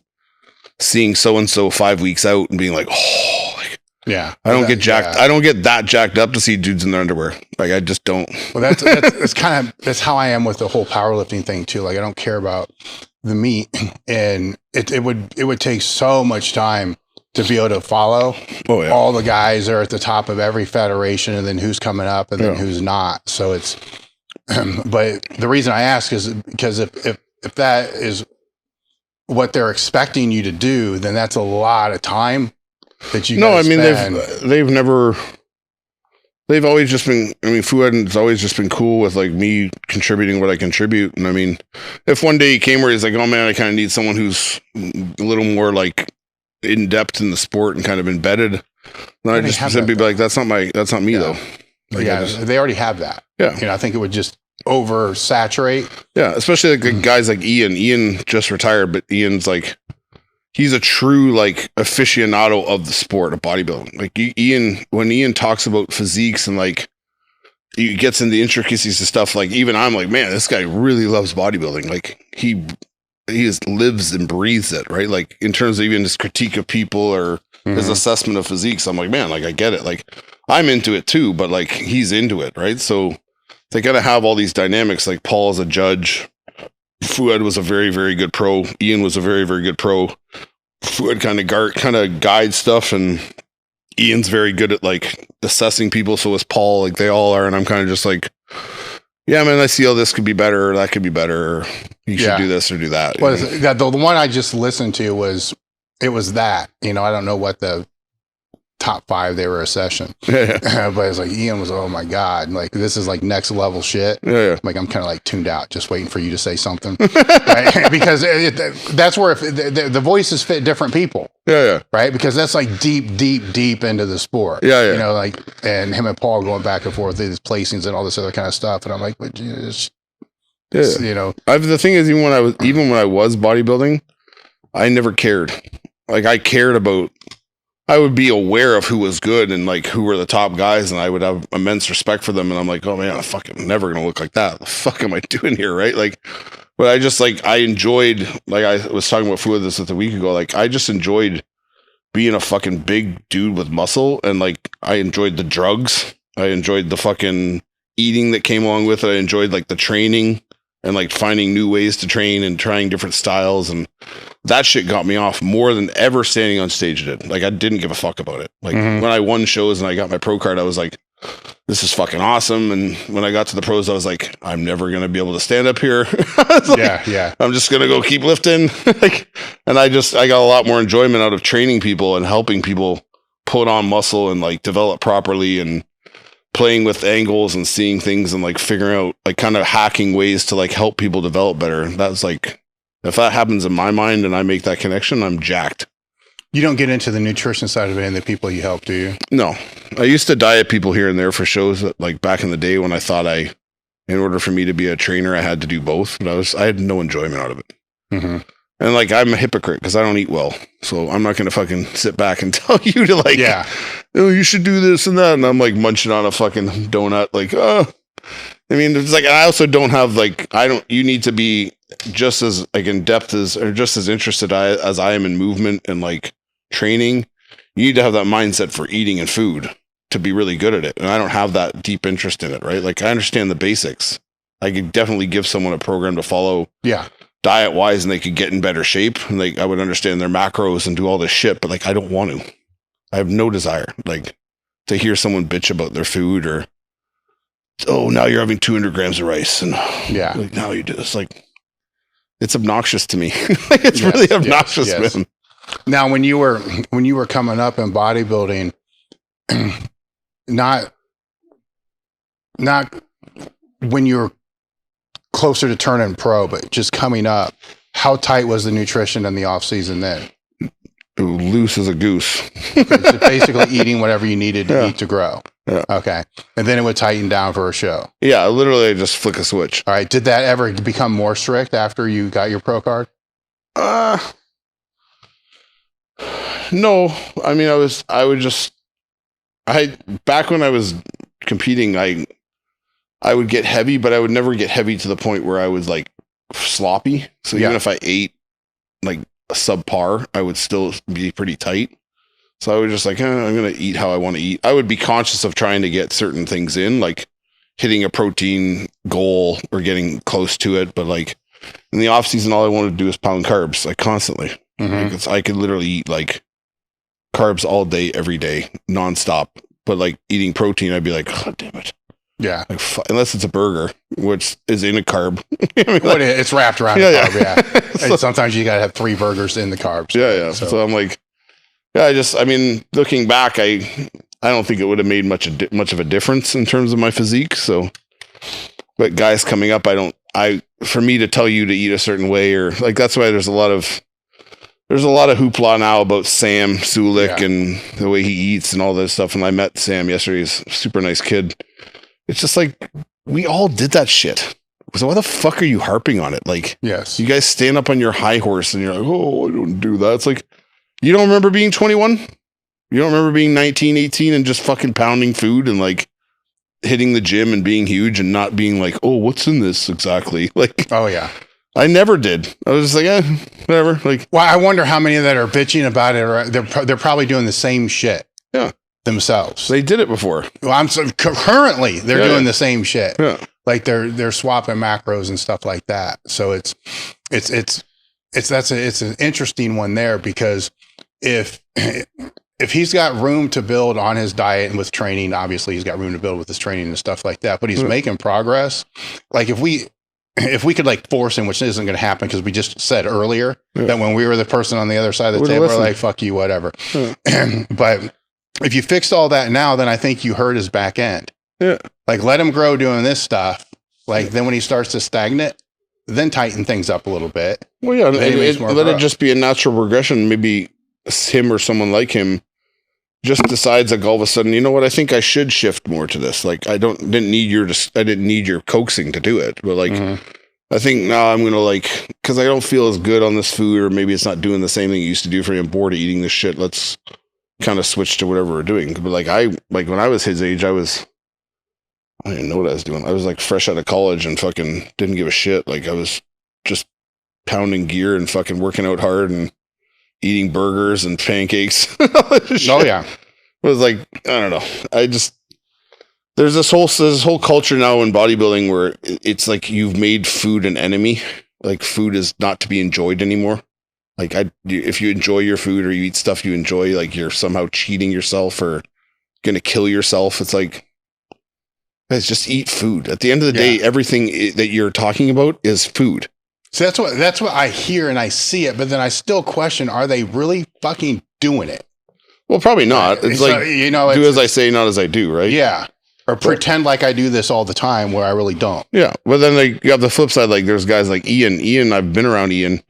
seeing so-and-so 5 weeks out and being like, oh, like, yeah, I don't get jacked. Yeah. I don't get that jacked up to see dudes in their underwear. Like, I just don't. Well, that's how I am with the whole powerlifting thing too. Like, I don't care about the meat, and it would take so much time to be able to follow all the guys that are at the top of every federation, and then who's coming up and then who's not. So it's, but the reason I ask is because if that is what they're expecting you to do, then that's a lot of time that you. No, I mean they've always just been. I mean, Fuad's always just been cool with like me contributing what I contribute. And I mean, if one day he came where he's like, oh man, I kind of need someone who's a little more like in depth in the sport and kind of embedded, then I just simply be like, that's not me though. Like, they already have that. Yeah, I think it would just oversaturate. Yeah, especially like guys like Ian. Ian just retired, but Ian's like, he's a true like aficionado of the sport of bodybuilding. Like Ian, when Ian talks about physiques and like he gets into the intricacies of stuff, like even I'm like, man, this guy really loves bodybuilding. Like he just lives and breathes it, right? Like in terms of even his critique of people or his assessment of physiques, I'm like, man, like I get it. Like I'm into it too, but like he's into it, right? So they gotta have all these dynamics. Like Paul is a judge. Fuad was a very, very good pro. Ian was a very, very good pro. Fuad kind of guides stuff, and Ian's very good at like assessing people. So is Paul. Like they all are, and I'm kind of just like, yeah, man, I see how this could be better, or that could be better, or you should do this or do that. What is it? The one I just listened to was that. I don't know what the top 5 they were a session, but it's like Ian was, oh my god, like this is like next level shit. Like I'm kind of like tuned out, just waiting for you to say something, right? Because that's where the voices fit different people, right? Because that's like deep into the sport, like, and him and Paul going back and forth, his placings and all this other kind of stuff, and I'm like, but the thing is, even when I was bodybuilding, I never cared. Like I cared about I would be aware of who was good and like who were the top guys, and I would have immense respect for them. And I'm like, oh man, I'm fucking never gonna look like that. What the fuck am I doing here, right? Like, but I just like I enjoyed, like I was talking about food this a week ago. Like I just enjoyed being a fucking big dude with muscle, and like I enjoyed the drugs. I enjoyed the fucking eating that came along with it. I enjoyed like the training and like finding new ways to train and trying different styles, and that shit got me off more than ever standing on stage did. Like I didn't give a fuck about it. Like when I won shows and I got my pro card, I was like, this is fucking awesome. And when I got to the pros, I was like, I'm never going to be able to stand up here. Like, yeah. I'm just going to go keep lifting. Like, and I got a lot more enjoyment out of training people and helping people put on muscle and like develop properly and playing with angles and seeing things and like figuring out like kind of hacking ways to like help people develop better. That's like, if that happens in my mind and I make that connection, I'm jacked. You don't get into the nutrition side of it and the people you help, do you? No. I used to diet people here and there for shows that, like back in the day when I thought in order for me to be a trainer, I had to do both, but I had no enjoyment out of it. And like, I'm a hypocrite because I don't eat well. So I'm not going to fucking sit back and tell you to like, oh, you should do this and that. And I'm like munching on a fucking donut. Like, oh, I mean, it's like, I also don't have like, you need to be just as like in depth or just as interested as I am in movement and like training. You need to have that mindset for eating and food to be really good at it. And I don't have that deep interest in it, right? Like I understand the basics. I could definitely give someone a program to follow diet wise and they could get in better shape. And like, I would understand their macros and do all this shit, but like, I don't want to. I have no desire like to hear someone bitch about their food or, oh, now you're having 200 grams of rice. And like, now you do this. Like, it's obnoxious to me. It's really obnoxious, man. Now, when you were coming up in bodybuilding, not when you were closer to turning pro, but just coming up, how tight was the nutrition in the off season then? Loose as a goose. So basically eating whatever you needed to eat to grow. Okay. And then it would tighten down for a show. Yeah, literally just flick a switch. All right. Did that ever become more strict after you got your pro card? No. I mean, back when I was competing, I would get heavy, but I would never get heavy to the point where I was like sloppy. So even if I ate like subpar, I would still be pretty tight. So I was just like, I'm going to eat how I want to eat. I would be conscious of trying to get certain things in, like hitting a protein goal or getting close to it. But like in the off season, all I wanted to do is pound carbs, like constantly. Like I could literally eat like carbs all day, every day, nonstop. But like eating protein, I'd be like, God damn it. Yeah. Like, unless it's a burger, which is in a carb. I mean, like, it's wrapped around a carb, so, and sometimes you got to have 3 burgers in the carbs. So I'm like, I mean, looking back, I don't think it would have made much of a difference in terms of my physique. So, but guys coming up, for me to tell you to eat a certain way, or like, that's why there's a lot of hoopla now about Sam Sulik and the way he eats and all this stuff. And I met Sam yesterday. He's a super nice kid. It's just like, we all did that shit. So why the fuck are you harping on it? Like, yes, you guys stand up on your high horse and you're like, oh, I don't do that. It's like, you don't remember being 21? You don't remember being 19, 18 and just fucking pounding food and like hitting the gym and being huge and not being like, oh, what's in this exactly? Like, oh yeah. I never did. I was just like, whatever. Like, well, I wonder how many that are bitching about it. Or they're probably doing the same shit. Themselves. They did it before. Well, currently they're doing the same shit. Yeah. Like they're swapping macros and stuff like that. So it's an interesting one there, because if he's got room to build on his diet and with training, obviously he's got room to build with his training and stuff like that, but he's making progress. Like if we could like force him, which isn't going to happen because we just said earlier that when we were the person on the other side of the table, we're like, fuck you, whatever. But if you fixed all that now, then I think you hurt his back end. Yeah. Like let him grow doing this stuff. Like then when he starts to stagnate, then tighten things up a little bit. Well, yeah. Let it just be a natural progression. Maybe him or someone like him just decides like all of a sudden, you know what? I think I should shift more to this. Like I didn't need your coaxing to do it, but like, I think now I'm going to like, cause I don't feel as good on this food, or maybe it's not doing the same thing it used to do for me. I'm bored of eating this shit. Let's kind of switched to whatever we're doing. But like when I was his age, I didn't even know what I was doing. I was like fresh out of college and fucking didn't give a shit. Like I was just pounding gear and fucking working out hard and eating burgers and pancakes. Oh yeah. It was like, I don't know. There's this whole culture now in bodybuilding where it's like you've made food an enemy. Like food is not to be enjoyed anymore. Like if you enjoy your food or you eat stuff you enjoy, like you're somehow cheating yourself or gonna kill yourself. It's like, guys, just eat food. At the end of the day, everything that you're talking about is food. So that's what I hear and I see it, but then I still question: are they really fucking doing it? Well, probably not. It's so, like do as I say, not as I do, right? Yeah. Or pretend like I do this all the time, where I really don't. Yeah, but then like you have the flip side. Like there's guys like Ian. Ian, I've been around Ian.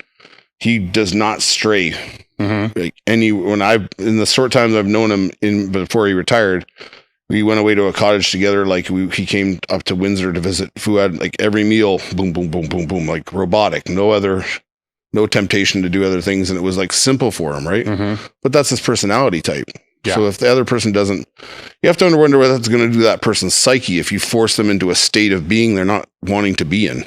He does not stray. Like in the short times I've known him before he retired, we went away to a cottage together. Like he came up to Windsor to visit Fuad. Like every meal, boom, boom, boom, boom, boom, like robotic. No temptation to do other things, and it was like simple for him, right? But that's his personality type. Yeah. So if the other person doesn't, you have to wonder whether that's going to do that person's psyche if you force them into a state of being they're not wanting to be in.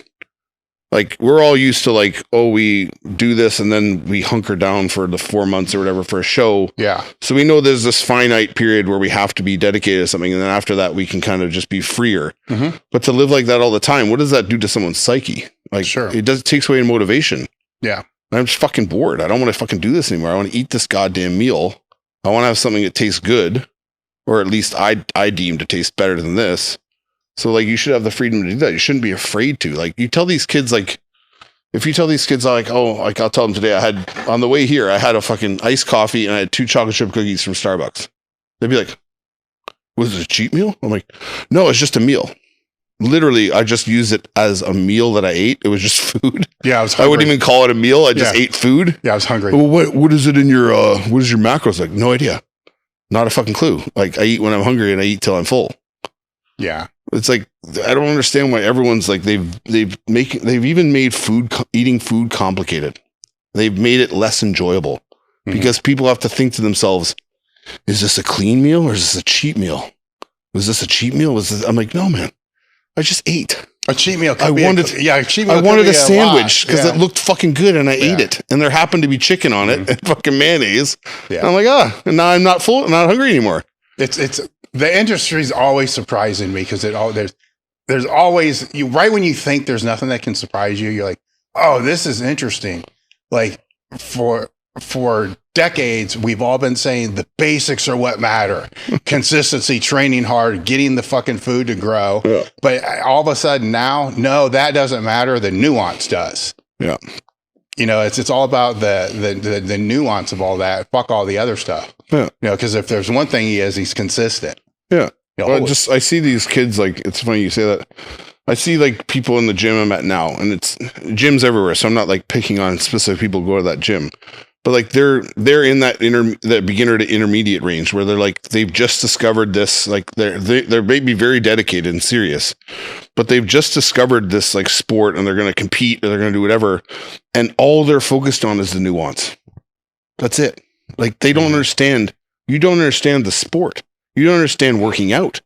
Like we're all used to like, oh, we do this and then we hunker down for the 4 months or whatever for a show. Yeah. So we know there's this finite period where we have to be dedicated to something. And then after that, we can kind of just be freer. But to live like that all the time, what does that do to someone's psyche? Like it takes away motivation. Yeah. I'm just fucking bored. I don't want to fucking do this anymore. I want to eat this goddamn meal. I want to have something that tastes good, or at least I deem to taste better than this. So like, you should have the freedom to do that. You shouldn't be afraid to. Like, you tell these kids, like, if you tell these kids, like, oh, like I'll tell them today, on the way here, I had a fucking iced coffee and I had 2 chocolate chip cookies from Starbucks. They'd be like, was it a cheat meal? I'm like, no, it's just a meal. Literally, I just used it as a meal that I ate. It was just food. Yeah, I was hungry. I wouldn't even call it a meal. I just ate food. Yeah, I was hungry. Well, what is it in your, what is your macros? Like, no idea. Not a fucking clue. Like, I eat when I'm hungry and I eat till I'm full. Yeah. It's like, I don't understand why everyone's like, they've even made eating food complicated. They've made it less enjoyable because people have to think to themselves, is this a clean meal or is this a cheat meal? Was this a cheat meal? I'm like, no, man, I just ate. A cheat meal. I wanted a sandwich because it looked fucking good and I ate it. And there happened to be chicken on it and fucking mayonnaise. Yeah. And I'm like, and now I'm not full, I'm not hungry anymore. It's the industry is always surprising me because there's always right when you think there's nothing that can surprise you, you're like, oh, this is interesting. Like for decades, we've all been saying the basics are what matter. Consistency, training hard, getting the fucking food to grow. Yeah. But all of a sudden now, no, that doesn't matter. The nuance does. Yeah. It's all about the nuance of all that. Fuck all the other stuff. Yeah. Because if there's one thing he's consistent. Yeah. I see these kids, like, it's funny you say that. I see like people in the gym I'm at now, and it's gyms everywhere. So I'm not like picking on specific people who go to that gym, but like they're in that that beginner to intermediate range where they're like, they've just discovered this, like they're maybe very dedicated and serious, but they've just discovered this like sport and they're going to compete or they're going to do whatever. And all they're focused on is the nuance. That's it. Like they don't understand. You don't understand the sport. You don't understand working out,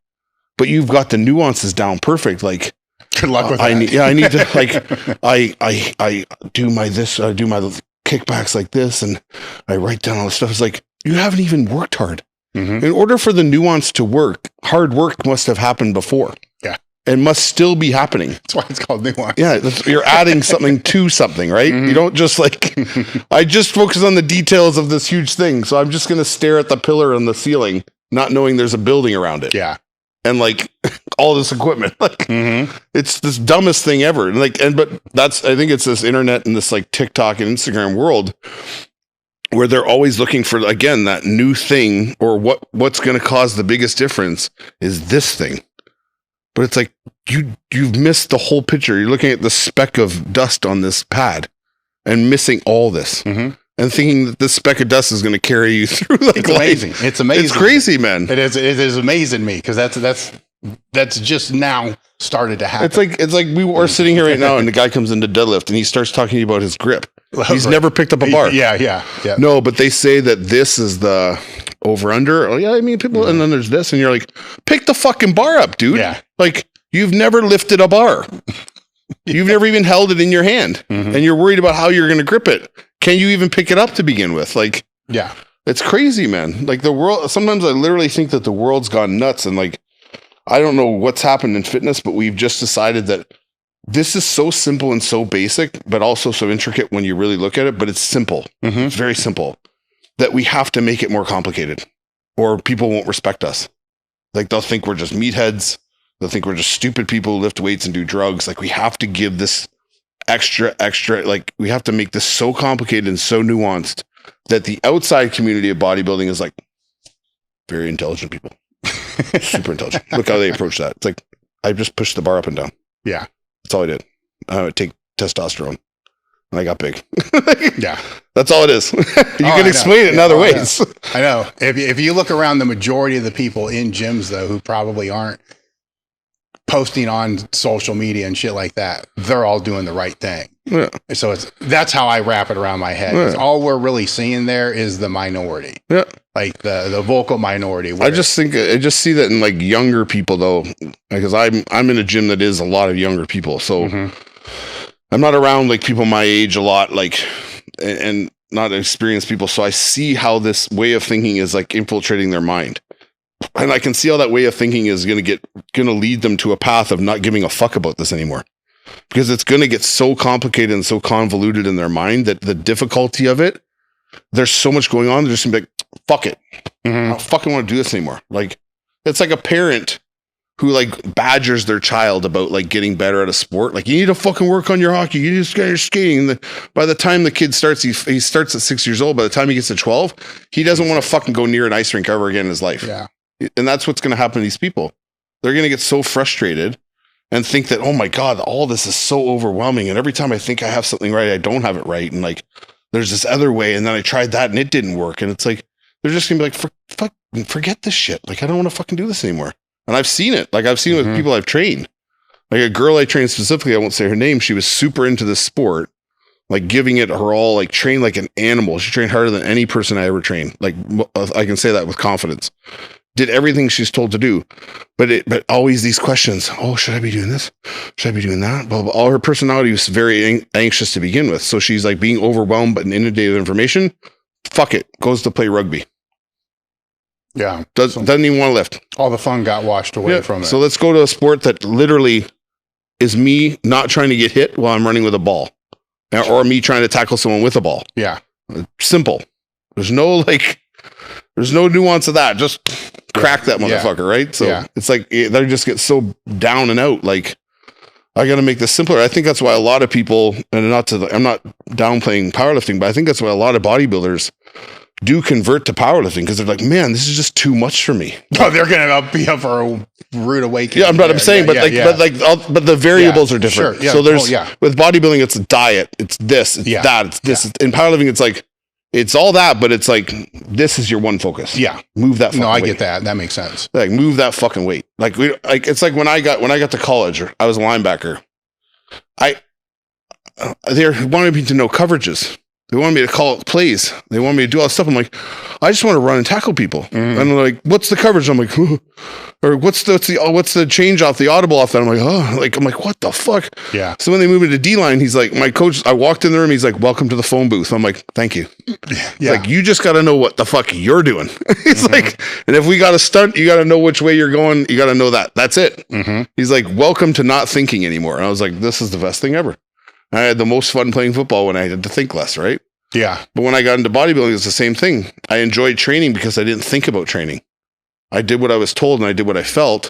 but you've got the nuances down perfect. Like, good luck with that. I need to like, I do my kickbacks like this, and I write down all this stuff. It's like, you haven't even worked hard. In order for the nuance to work, hard work must have happened before. Yeah. And must still be happening. That's why it's called nuance. Yeah. You're adding something to something, right? You don't just like, I just focus on the details of this huge thing. So I'm just going to stare at the pillar on the ceiling, not knowing there's a building around it. Yeah. And like all this equipment, like it's this dumbest thing ever. And like, but I think it's this internet and this like TikTok and Instagram world where they're always looking for, again, that new thing, or what's going to cause the biggest difference is this thing. But it's like, you've missed the whole picture. You're looking at the speck of dust on this pad and missing all this. And thinking that this speck of dust is going to carry you through. Like, it's amazing. It's amazing. It's crazy, man. It is amazing me because that's just now started to happen. It's like we are sitting here right now, and the guy comes into deadlift, and he starts talking about his grip. He's never picked up a bar. Yeah. No, but they say that this is the over under. Oh yeah, I mean people, and then there's this, and you're like, pick the fucking bar up, dude. Yeah. Like you've never lifted a bar. You've never even held it in your hand, and you're worried about how you're going to grip it. Can you even pick it up to begin with? Like, yeah, it's crazy, man. Like the world, sometimes I literally think that the world's gone nuts, and like, I don't know what's happened in fitness, but we've just decided that this is so simple and so basic, but also so intricate when you really look at it, but it's simple. It's very simple, that we have to make it more complicated or people won't respect us. Like they'll think we're just meatheads. They'll think we're just stupid people who lift weights and do drugs. Like we have to give this extra, like we have to make this so complicated and so nuanced that the outside community of bodybuilding is like very intelligent people, super intelligent. Look how they approach that. It's like, I just pushed the bar up and down. Yeah. That's all I did. I would take testosterone and I got big. Yeah. That's all it is. You can explain it in other ways. I know. If you look around, the majority of the people in gyms though, who probably aren't posting on social media and shit like that, they're all doing the right thing. Yeah. So that's how I wrap it around my head. Yeah. All we're really seeing there is the minority. Yeah. Like the vocal minority. I just see that in like younger people though, because I'm in a gym that is a lot of younger people. So I'm not around like people my age a lot, like, and not experienced people. So I see how this way of thinking is like infiltrating their mind. And I can see how that way of thinking is going to lead them to a path of not giving a fuck about this anymore, because it's going to get so complicated and so convoluted in their mind that the difficulty of it, there's so much going on. They're just going to be like, fuck it. I don't fucking want to do this anymore. Like, it's like a parent who like badgers their child about like getting better at a sport. Like, you need to fucking work on your hockey. You need to get your skating. And by the time the kid starts, he starts at 6 years old. By the time he gets to 12, he doesn't want to fucking go near an ice rink ever again in his life. Yeah. And that's what's going to happen to these people. They're going to get so frustrated and think that, oh my God, all this is so overwhelming. And every time I think I have something right, I don't have it right. And like, there's this other way. And then I tried that and it didn't work. And it's like, they're just going to be like, forget this shit. Like, I don't want to fucking do this anymore. And I've seen it. Like, I've seen it with people I've trained. Like a girl I trained specifically, I won't say her name. She was super into this sport, like giving it her all, like trained like an animal. She trained harder than any person I ever trained. Like, I can say that with confidence. Did everything she's told to do, but always these questions. Oh, should I be doing this? Should I be doing that? Blah, blah. All her personality was very anxious to begin with. So she's like being overwhelmed, but inundated with information. Fuck it. Goes to play rugby. Yeah. Doesn't even want to lift. All the fun got washed away from it. So let's go to a sport that literally is me not trying to get hit while I'm running with a ball, or me trying to tackle someone with a ball. Yeah. Simple. There's no nuance of that. Just crack that motherfucker, right? So it's like they just get so down and out. Like, I got to make this simpler. I think that's why a lot of people, and I'm not downplaying powerlifting, but I think that's why a lot of bodybuilders do convert to powerlifting, because they're like, man, this is just too much for me. Oh, they're gonna be up for a rude awakening. Yeah, I'm saying, but the variables are different. Sure, yeah, so there's with bodybuilding, it's diet, it's this, it's that, it's this. In powerlifting, it's like, it's all that, but it's like, this is your one focus. Yeah. Move that fucking weight. No, I get that. That makes sense. Like, move that fucking weight. Like, it's like when I got to college, I was a linebacker. They wanted me to know coverages. They wanted me to call plays. They wanted me to do all this stuff. I'm like, I just want to run and tackle people. And they're like, what's the coverage? I'm like, or what's the change off the audible off that? I'm like, I'm like, what the fuck? Yeah. So when they moved me to D-line, he's like, my coach, I walked in the room. He's like, welcome to the phone booth. I'm like, thank you. Yeah. Like, you just got to know what the fuck you're doing. He's like, and if we got to stunt, you got to know which way you're going. You got to know that. That's it. He's like, welcome to not thinking anymore. And I was like, this is the best thing ever. I had the most fun playing football when I had to think less, right? Yeah. But when I got into bodybuilding, it's the same thing. I enjoyed training because I didn't think about training. I did what I was told and I did what I felt.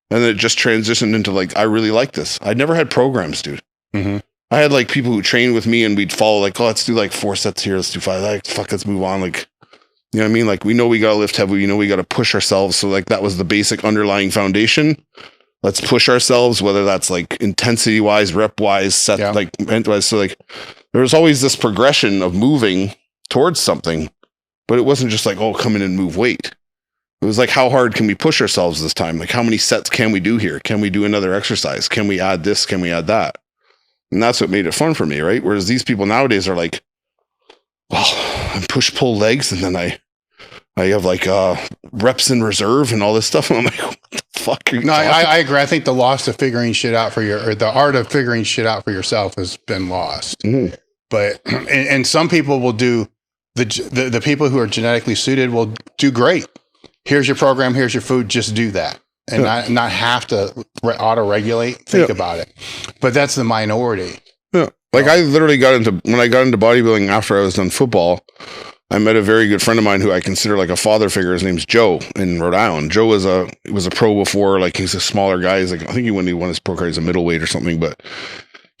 And then it just transitioned into like, I really like this. I never had programs, dude. I had like people who trained with me and we'd follow like, oh, let's do like 4 sets here. Let's do 5. Like, fuck, let's move on. Like, you know what I mean? Like, we know we got to lift heavy. We know we got to push ourselves. So like, that was the basic underlying foundation. Let's push ourselves, whether that's like intensity wise, rep wise, set, like wise. So like, there was always this progression of moving towards something, but it wasn't just like, oh, come in and move weight. It was like, how hard can we push ourselves this time? Like, how many sets can we do here? Can we do another exercise? Can we add this? Can we add that? And that's what made it fun for me, right? Whereas these people nowadays are like, well, I push, pull legs, and then I I have like reps in reserve and all this stuff. And I'm like, what the fuck are you talking? I agree. I think the loss of figuring shit out the art of figuring shit out for yourself has been lost. Mm-hmm. But, and some people will do, the people who are genetically suited will do great. Here's your program, here's your food, just do that. And not have to auto-regulate, think about it. But that's the minority. Yeah. Like I literally when I got into bodybuilding after I was done football, I met a very good friend of mine who I consider like a father figure. His name's Joe in Rhode Island. Joe was a pro before, like he's a smaller guy. He's like, I think when he won his pro card, he's a middleweight or something, but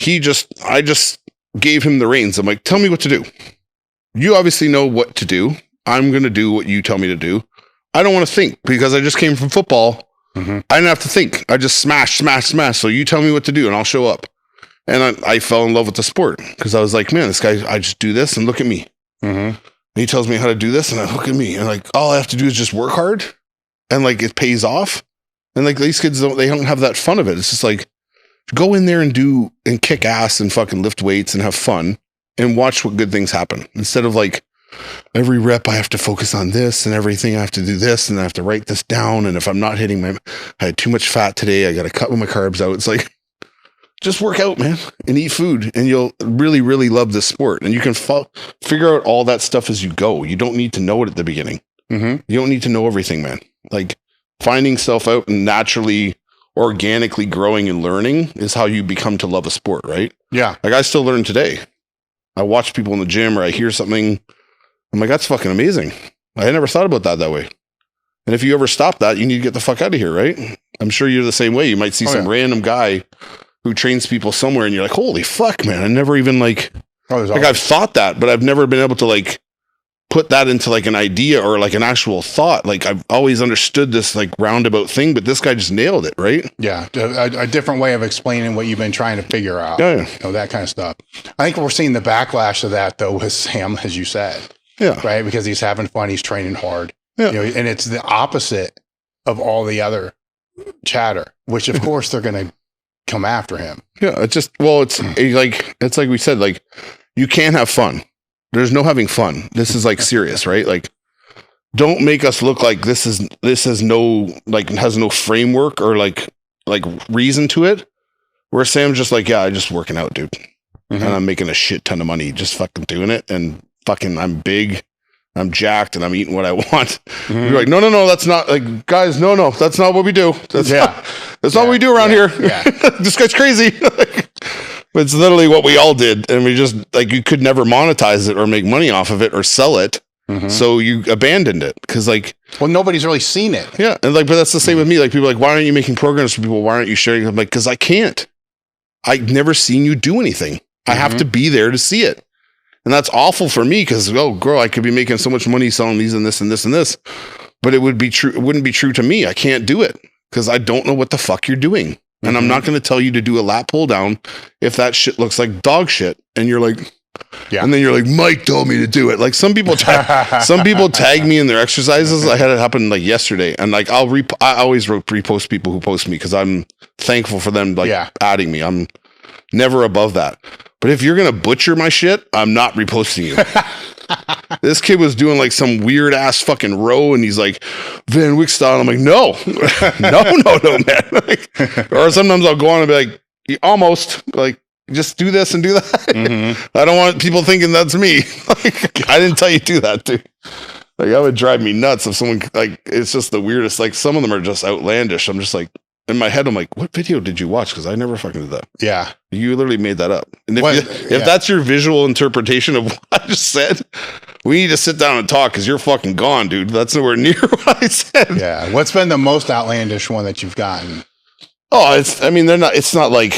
I just gave him the reins. I'm like, tell me what to do. You obviously know what to do. I'm going to do what you tell me to do. I don't want to think because I just came from football. Mm-hmm. I didn't have to think. I just smash. So you tell me what to do and I'll show up. And I fell in love with the sport because I was like, man, this guy, I just do this and look at me. Mm-hmm. He tells me how to do this and I look at me and like, all I have to do is just work hard and like it pays off. And like these kids don't have that fun of it. It's just like, go in there and kick ass and fucking lift weights and have fun and watch what good things happen. Instead of like every rep, I have to focus on this and everything. I have to do this and I have to write this down. And if I'm not hitting I had too much fat today, I got to cut my carbs out. It's like, just work out, man, and eat food, and you'll really, really love this sport. And you can figure out all that stuff as you go. You don't need to know it at the beginning. Mm-hmm. You don't need to know everything, man. Like finding self out and naturally, organically growing and learning is how you become to love a sport, right? Yeah. Like I still learn today. I watch people in the gym or I hear something. I'm like, that's fucking amazing. I never thought about that way. And if you ever stop that, you need to get the fuck out of here, right? I'm sure you're the same way. You might see some random guy who trains people somewhere and you're like, holy fuck, man. I never even I've thought that, but I've never been able to like put that into like an idea or like an actual thought. Like I've always understood this like roundabout thing, but this guy just nailed it, right? Yeah. A different way of explaining what you've been trying to figure out. Yeah. You know, that kind of stuff. I think we're seeing the backlash of that though with Sam, as you said. Yeah. Right. Because he's having fun. He's training hard. Yeah. You know, and it's the opposite of all the other chatter, which of course they're going to come after him. Yeah. It's like we said, like you can't have fun. There's no having fun. This is like serious, right? Like don't make us look like this has no, like has no framework or like reason to it. Where Sam's just like, yeah, I'm just working out, dude. Mm-hmm. And I'm making a shit ton of money just fucking doing it. And fucking, I'm big, I'm jacked, and I'm eating what I want. Mm-hmm. You're like, no, that's not like, guys, no, that's not what we do. That's not what we do around here. Yeah. This guy's crazy. It's literally what we all did. And we just like, you could never monetize it or make money off of it or sell it. Mm-hmm. So you abandoned it because like, well, nobody's really seen it. Yeah. And like, but that's the same with me. Like people are like, why aren't you making programs for people? Why aren't you sharing? I'm like, cause I can't. I've never seen you do anything. Mm-hmm. I have to be there to see it. And that's awful for me because, oh, girl, I could be making so much money selling these and this and this and this. But it would be true. It wouldn't be true to me. I can't do it because I don't know what the fuck you're doing. Mm-hmm. And I'm not going to tell you to do a lat pull down if that shit looks like dog shit. And you're like, yeah. And then you're like, Mike told me to do it. Like some people tag me in their exercises. I had it happen like yesterday. And like, I always repost people who post me because I'm thankful for them like adding me. I'm never above that. But if you're going to butcher my shit, I'm not reposting you. This kid was doing like some weird ass fucking row and he's like, Van Wyck style. I'm like, no, man. Like, or sometimes I'll go on and be like, almost like, just do this and do that. Mm-hmm. I don't want people thinking that's me. Like, I didn't tell you to do that, dude. Like, that would drive me nuts if someone, like, it's just the weirdest. Like, some of them are just outlandish. I'm just like, in my head, I'm like, what video did you watch? Because I never fucking did that. Yeah. You literally made that up. And if that's your visual interpretation of what I just said, we need to sit down and talk because you're fucking gone, dude. That's nowhere near what I said. Yeah. What's been the most outlandish one that you've gotten? Oh, it's not like,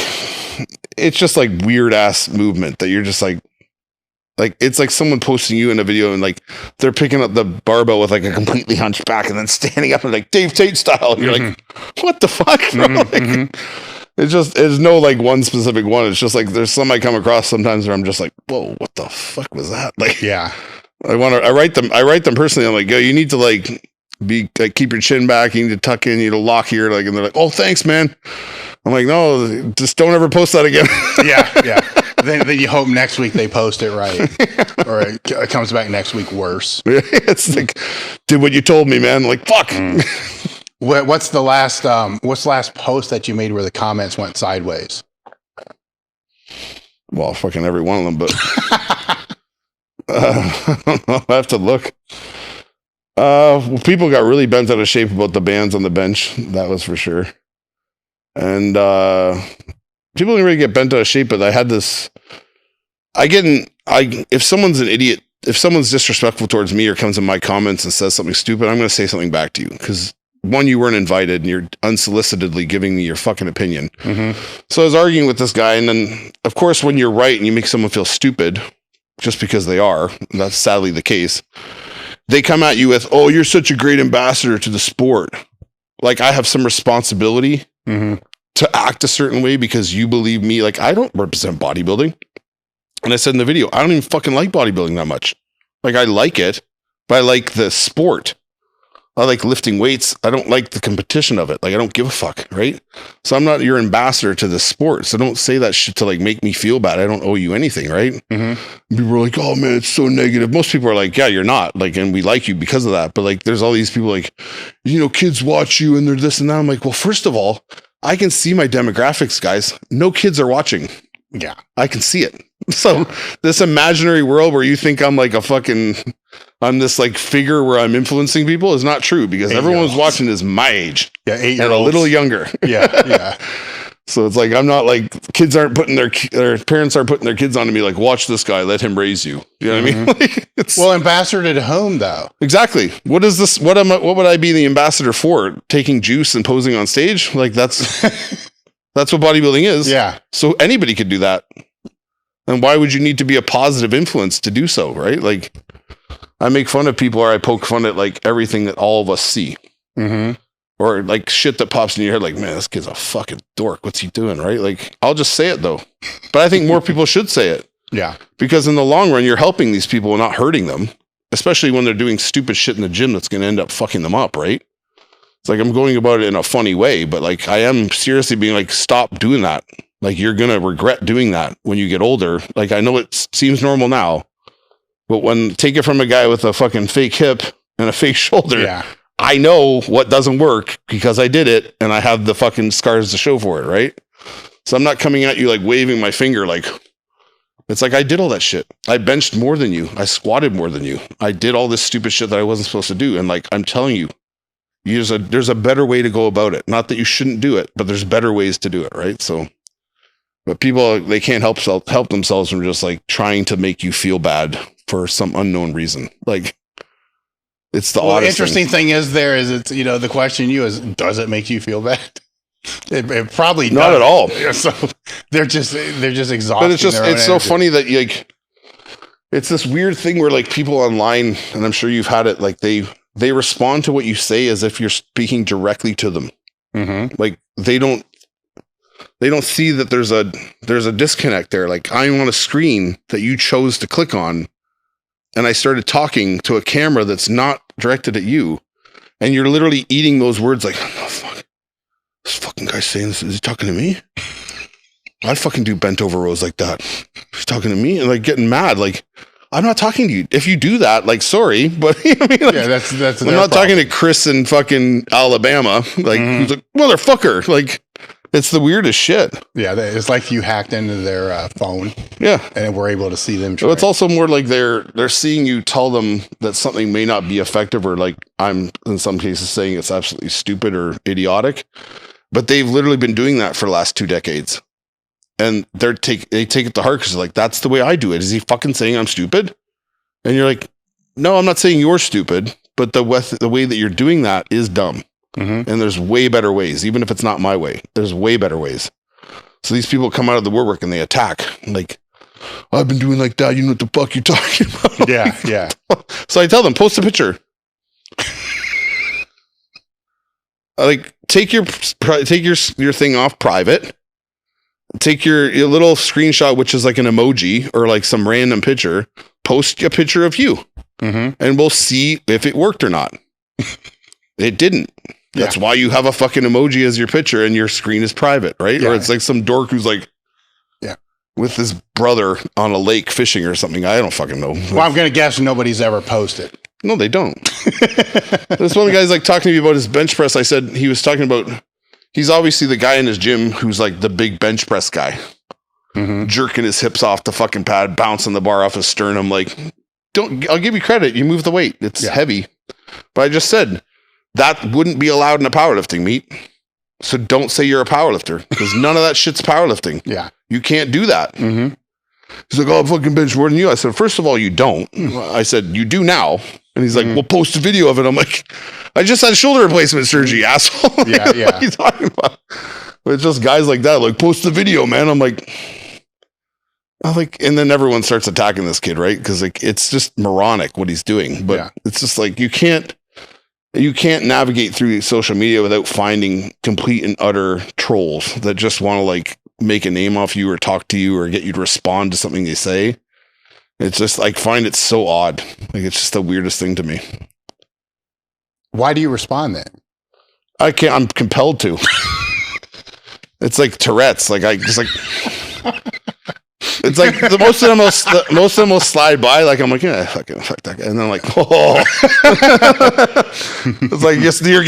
it's just like weird ass movement that you're just like it's like someone posting you in a video and like they're picking up the barbell with like a completely hunched back and then standing up and like Dave Tate style. And you're like, what the fuck, bro? Like, it's no like one specific one. It's just like there's some I come across sometimes where I'm just like, whoa, what the fuck was that? Like, yeah, I write them personally. I'm like, yo, you need to like be like keep your chin back. You need to tuck in. You need to lock here. Like, and they're like, oh, thanks, man. I'm like, no, just don't ever post that again. Yeah. Then you hope next week they post it right, or it comes back next week worse. It's like, did what you told me, man. Like, fuck. What's the last post that you made where the comments went sideways? Well, fucking every one of them, but I don't know. I have to look. People got really bent out of shape about the bands on the bench. That was for sure. And people didn't really get bent out of shape, but I had this. If someone's an idiot, if someone's disrespectful towards me or comes in my comments and says something stupid, I'm going to say something back to you because one, you weren't invited and you're unsolicitedly giving me your fucking opinion. So I was arguing with this guy, and then of course, when you're right and you make someone feel stupid just because they are, and that's sadly the case, they come at you with, "Oh, you're such a great ambassador to the sport." Like I have some responsibility to act a certain way because you believe me. Like I don't represent bodybuilding. And I said in the video, I don't even fucking like bodybuilding that much. Like I like it, but I like the sport. I like lifting weights. I don't like the competition of it. Like I don't give a fuck, right? So I'm not your ambassador to the sport. So don't say that shit to like make me feel bad. I don't owe you anything, right? People are like, "Oh man, it's so negative." Most people are like, "Yeah, you're not." Like, and we like you because of that. But like, there's all these people like, kids watch you and they're this and that. I'm like, well, first of all, I can see my demographics, guys. No kids are watching. Yeah, I can see it. So this imaginary world where you think I'm like I'm this like figure where I'm influencing people is not true because everyone who's watching is my age. Yeah, 8-year-olds. And a little younger. Yeah. So it's like, I'm not like kids aren't putting their parents aren't putting their kids on to me like, watch this guy, let him raise you. You know what I mean? Like, well, ambassador at home though. Exactly. What is this? What would I be the ambassador for? Taking juice and posing on stage? Like that's what bodybuilding is. Yeah. So anybody could do that. And why would you need to be a positive influence to do so? Right? Like I make fun of people or I poke fun at like everything that all of us see. Or like shit that pops in your head, like, man, this kid's a fucking dork. What's he doing? Right? Like, I'll just say it though. But I think more people should say it. Yeah. Because in the long run, you're helping these people and not hurting them, especially when they're doing stupid shit in the gym that's going to end up fucking them up. Right? It's like, I'm going about it in a funny way, but like, I am seriously being like, stop doing that. Like, you're going to regret doing that when you get older. Like, I know it seems normal now, but take it from a guy with a fucking fake hip and a fake shoulder. Yeah. I know what doesn't work because I did it and I have the fucking scars to show for it, right? So I'm not coming at you like waving my finger like, it's like I did all that shit. I benched more than you. I squatted more than you. I did all this stupid shit that I wasn't supposed to do. And like, I'm telling you, there's a better way to go about it. Not that you shouldn't do it, but there's better ways to do it, right? So, but people, they can't help themselves from just like trying to make you feel bad for some unknown reason. Like, it's the interesting thing is it's the question is, does it make you feel bad? It probably not at all. So they're just exhausted. But it's so funny that like it's this weird thing where like people online, and I'm sure you've had it, like they respond to what you say as if you're speaking directly to them. Like they don't see that there's a disconnect there. Like I'm on a screen that you chose to click on. And I started talking to a camera that's not directed at you. And you're literally eating those words like, oh, fuck. This fucking guy's saying this. Is he talking to me? I'd fucking do bent over rows like that. He's talking to me and like getting mad. Like, I'm not talking to you. If you do that, like, sorry, but you know what I mean? Like, yeah, that's I'm not talking to Chris in fucking Alabama. Like, he's like, motherfucker. Like, it's the weirdest shit. Yeah, it's like you hacked into their phone. Yeah. And we're able to see them. So it's also more like they're seeing you tell them that something may not be effective, or like I'm in some cases saying it's absolutely stupid or idiotic. But they've literally been doing that for the last 2 decades. And they take it to heart because like, that's the way I do it. Is he fucking saying I'm stupid? And you're like, no, I'm not saying you're stupid, but the way that you're doing that is dumb. And there's way better ways, even if it's not my way. There's way better ways. So these people come out of the woodwork and they attack. Like, I've been doing like that. You know what the fuck you're talking about? Yeah. So I tell them, post a picture. Like, take your thing off private. Take your little screenshot, which is like an emoji or like some random picture. Post a picture of you, and we'll see if it worked or not. It didn't. That's why you have a fucking emoji as your picture and your screen is private, right? Or it's like some dork who's like, with his brother on a lake fishing or something. I don't fucking know. Well, I'm going to guess nobody's ever posted. No, they don't. This one guy's like talking to me about his bench press. I said he was talking about, he's obviously the guy in his gym who's like the big bench press guy, jerking his hips off the fucking pad, bouncing the bar off his sternum. Like, I'll give you credit. You move the weight. It's heavy. But I just said that wouldn't be allowed in a powerlifting meet. So don't say you're a powerlifter because none of that shit's powerlifting. Yeah. You can't do that. He's like, oh, I'm fucking bench more than you. I said, first of all, you don't. I said, you do now. And he's like, well, post a video of it. I'm like, I just had shoulder replacement surgery, asshole. What are you talking about? But it's just guys like that, like, post the video, man. I'm like, and then everyone starts attacking this kid, right? Because like it's just moronic what he's doing. But it's just like you can't navigate through social media without finding complete and utter trolls that just want to like make a name off you or talk to you or get you to respond to something they say. It's just like, find it so odd. Like, it's just the weirdest thing to me. Why do you respond then? I can't, I'm compelled to. It's like Tourette's. Like, I just like, it's like most of them will slide by. Like, I'm like, yeah, fuck that guy. And then I'm like, oh, it's like, yes, you're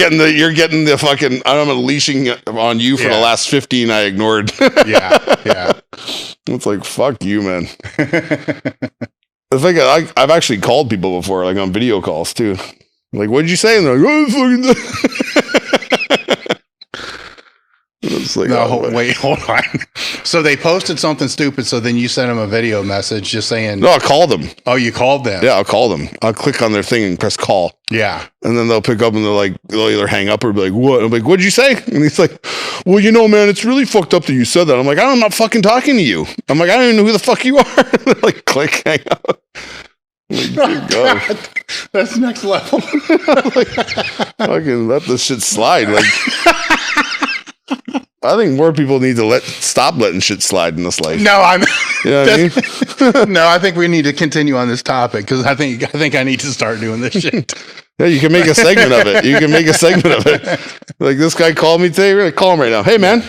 getting the fucking, I'm unleashing on you for the last 15 I ignored. It's like, fuck you, man. I think I've actually called people before, like on video calls too. Like, what'd you say? And they're like, oh, fucking. It's like, wait, hold on. So they posted something stupid, so then you sent them a video message just saying... No, I called them. Oh, you called them? Yeah, I'll call them. I'll click on their thing and press call. Yeah. And then they'll pick up and they'll either hang up or be like, what? I'm like, what'd you say? And he's like, well, you know, man, it's really fucked up that you said that. I'm like, I'm not fucking talking to you. I'm like, I don't even know who the fuck you are. Like, click, hang up. Like, God. That's next level. Like, fucking let this shit slide. Like... I think more people need to stop letting shit slide in this life. No, you know what I mean? No, I think we need to continue on this topic because I think I need to start doing this shit. Yeah, you can make a segment of it. Like, this guy called me today. We're gonna call him right now. Hey, man.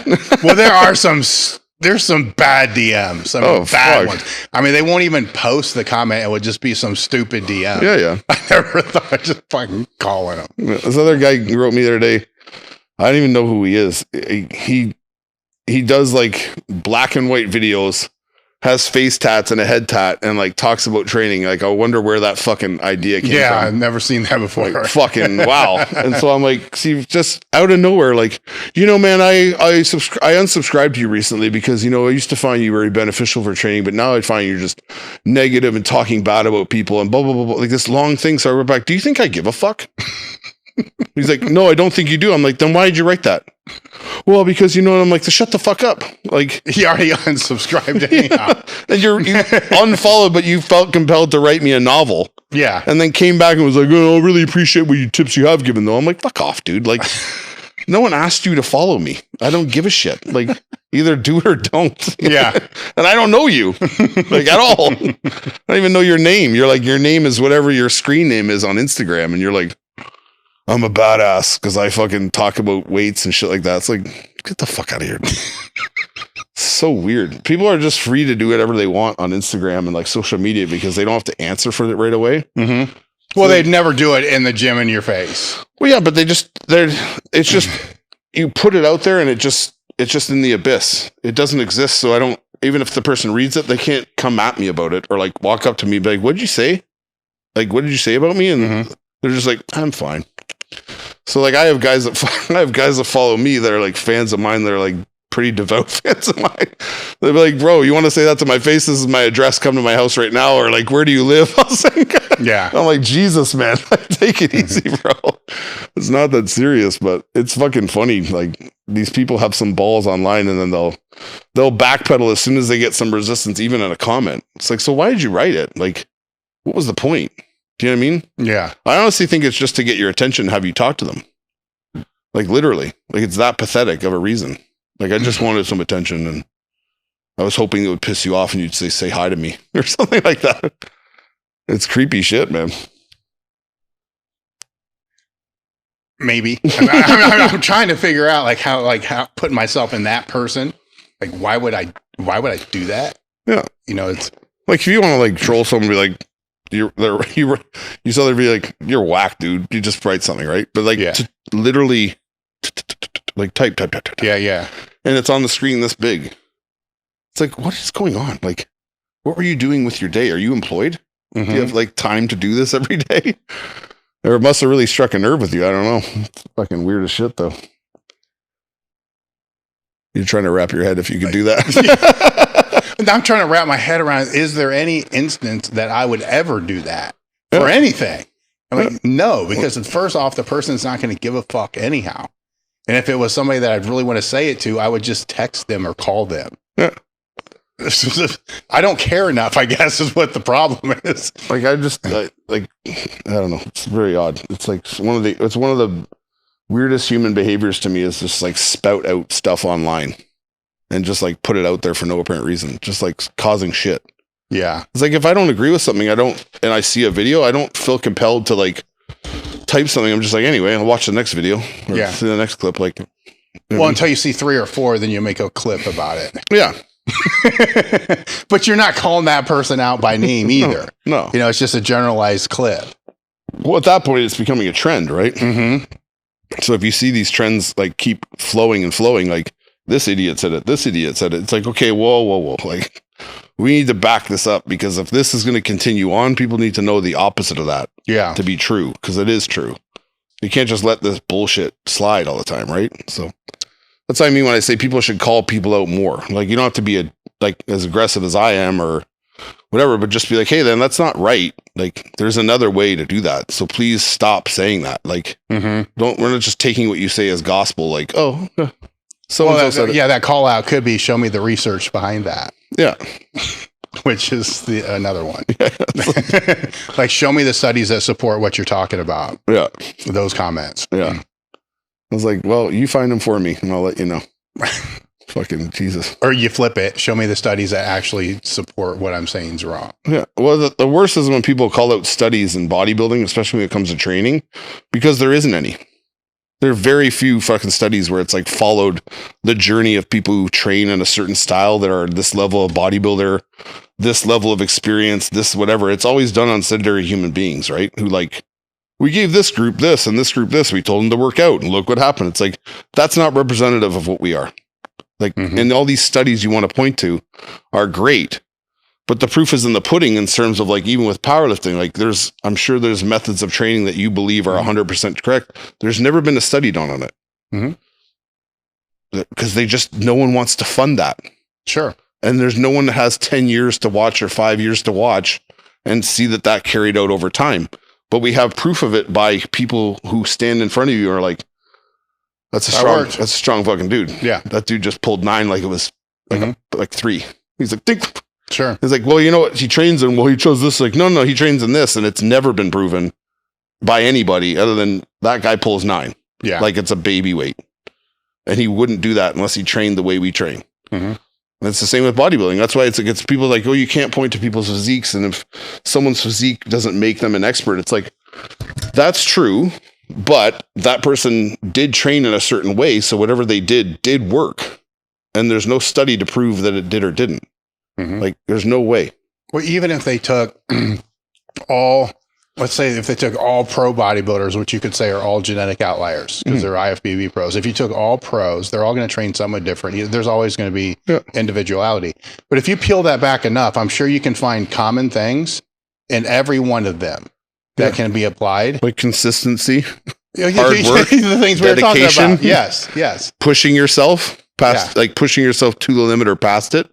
Well, there's some bad DMs. I mean, bad ones. I mean, they won't even post the comment. It would just be some stupid DM. Yeah. I never thought I'd just fucking calling him. This other guy wrote me the other day. I don't even know who he is. He does like black and white videos, has face tats and a head tat, and like talks about training. Like, I wonder where that fucking idea came from. Yeah, I've never seen that before. Like, fucking wow. And so I'm like, see, just out of nowhere, like, you know, man, I unsubscribed to you recently because, you know, I used to find you very beneficial for training, but now I find you're just negative and talking bad about people and blah, blah, blah, blah. Like this long thing. So I wrote back, do you think I give a fuck? He's like, no, I don't think you do. I'm like, then why did you write that? Well, because, you know, I'm like, shut the fuck up. Like, he already unsubscribed anyhow. And you unfollowed, but you felt compelled to write me a novel. Yeah. And then came back and was like, oh, I really appreciate what tips you have given though. I'm like, fuck off, dude. Like, no one asked you to follow me. I don't give a shit. Like, either do it or don't. Yeah. And I don't know you like at all. I don't even know your name. You're like, your name is whatever your screen name is on Instagram. And you're like, I'm a badass because I fucking talk about weights and shit like that. It's like, get the fuck out of here. So weird. People are just free to do whatever they want on Instagram and like social media because they don't have to answer for it right away. Mm-hmm. Well, they'd never do it in the gym in your face. Well, yeah, but it's just, you put it out there and it's just in the abyss. It doesn't exist. So I don't, even if the person reads it, they can't come at me about it or like walk up to me and be like, what did you say? Like, what did you say about me? And they're just like, I'm fine. So like I have guys that follow me that are like fans of mine that are like pretty devout fans of mine. They'll be like, bro, you want to say that to my face? This is my address. Come to my house right now. Or like, where do you live? I was like, yeah. I'm like, Jesus, man, like, take it easy, bro. It's not that serious, but it's fucking funny. Like these people have some balls online and then they'll backpedal as soon as they get some resistance, even in a comment. It's like, so why did you write it? Like, what was the point? Do you know what I mean? Yeah. I honestly think it's just to get your attention, have you talk to them. Like literally. Like it's that pathetic of a reason. Like I just wanted some attention and I was hoping it would piss you off and you'd say hi to me or something like that. It's creepy shit, man. Maybe. I'm trying to figure out like how putting myself in that person. Like, why would I do that? Yeah. You know, it's like, if you want to like troll someone, be like, you saw their be like, you're whack, dude. You just write something, right? But like, to literally like type. Yeah. And it's on the screen this big. It's like, what is going on? Like, what were you doing with your day? Are you employed? Do you have like time to do this every day? Or it must have really struck a nerve with you. I don't know. It's fucking weird as shit, though. You're trying to wrap your head if you could do that. I'm trying to wrap my head around, is there any instance that I would ever do that for anything? I'm like, no, because first off, the person's not going to give a fuck anyhow. And if it was somebody that I'd really want to say it to, I would just text them or call them. Yeah. I don't care enough, I guess, is what the problem is. Like, I don't know. It's very odd. It's like one of the weirdest human behaviors to me is just like spout out stuff online and just like put it out there for no apparent reason, just like causing shit. Yeah. It's like, if I don't agree with something, and I see a video, I don't feel compelled to like type something. I'm just like, anyway, I'll watch the next video or see the next clip. Like, until you see 3 or 4, then you make a clip about it. Yeah. But you're not calling that person out by name either. No. You know, it's just a generalized clip. Well, at that point, it's becoming a trend, right? Mm-hmm. So if you see these trends like keep flowing and flowing, like, this idiot said it, this idiot said it. It's like, okay, whoa. Like, we need to back this up, because if this is going to continue on, people need to know the opposite of that to be true, because it is true. You can't just let this bullshit slide all the time, right? So that's what I mean when I say people should call people out more. Like, you don't have to be as aggressive as I am or whatever, but just be like, hey, then that's not right. Like, there's another way to do that. So please stop saying that. Like, we're not just taking what you say as gospel. Like, oh, that call out could be, show me the research behind that. Yeah. Which is another one. Like, show me the studies that support what you're talking about. Yeah. Those comments. Yeah. I was like, well, you find them for me and I'll let you know. Fucking Jesus. Or you flip it. Show me the studies that actually support what I'm saying is wrong. Yeah. Well, the worst is when people call out studies in bodybuilding, especially when it comes to training, because there isn't any. There are very few fucking studies where it's like followed the journey of people who train in a certain style that are this level of bodybuilder, this level of experience, this whatever. It's always done on sedentary human beings, right? Who like, we gave this group this and this group this. We told them to work out and look what happened. It's like, that's not representative of what we are. Like, and all these studies you want to point to are great, but the proof is in the pudding in terms of like, even with powerlifting, like I'm sure there's methods of training that you believe are 100% correct. There's never been a study done on it. Because no one wants to fund that. Sure. And there's no one that has 10 years to watch or 5 years to watch and see that carried out over time. But we have proof of it by people who stand in front of you and are like, that's a strong fucking dude. Yeah. That dude just pulled 9 like it was like 3. He's like, think. Sure. He's like, well, you know what? He trains in, he chose this. Like, no, he trains in this. And it's never been proven by anybody other than that guy pulls 9. Yeah. Like it's a baby weight. And he wouldn't do that unless he trained the way we train. And it's the same with bodybuilding. That's why it's people like, oh, you can't point to people's physiques. And if someone's physique doesn't make them an expert, it's like, that's true. But that person did train in a certain way. So whatever they did work. And there's no study to prove that it did or didn't. Like, there's no way. Well, even if they took let's say if they took all pro bodybuilders, which you could say are all genetic outliers because they're IFBB pros. If you took all pros, they're all going to train somewhat different. There's always going to be individuality. But if you peel that back enough, I'm sure you can find common things in every one of them that can be applied. Like consistency, hard the work, things we were talking about. Yes. Pushing yourself past, like pushing yourself to the limit or past it.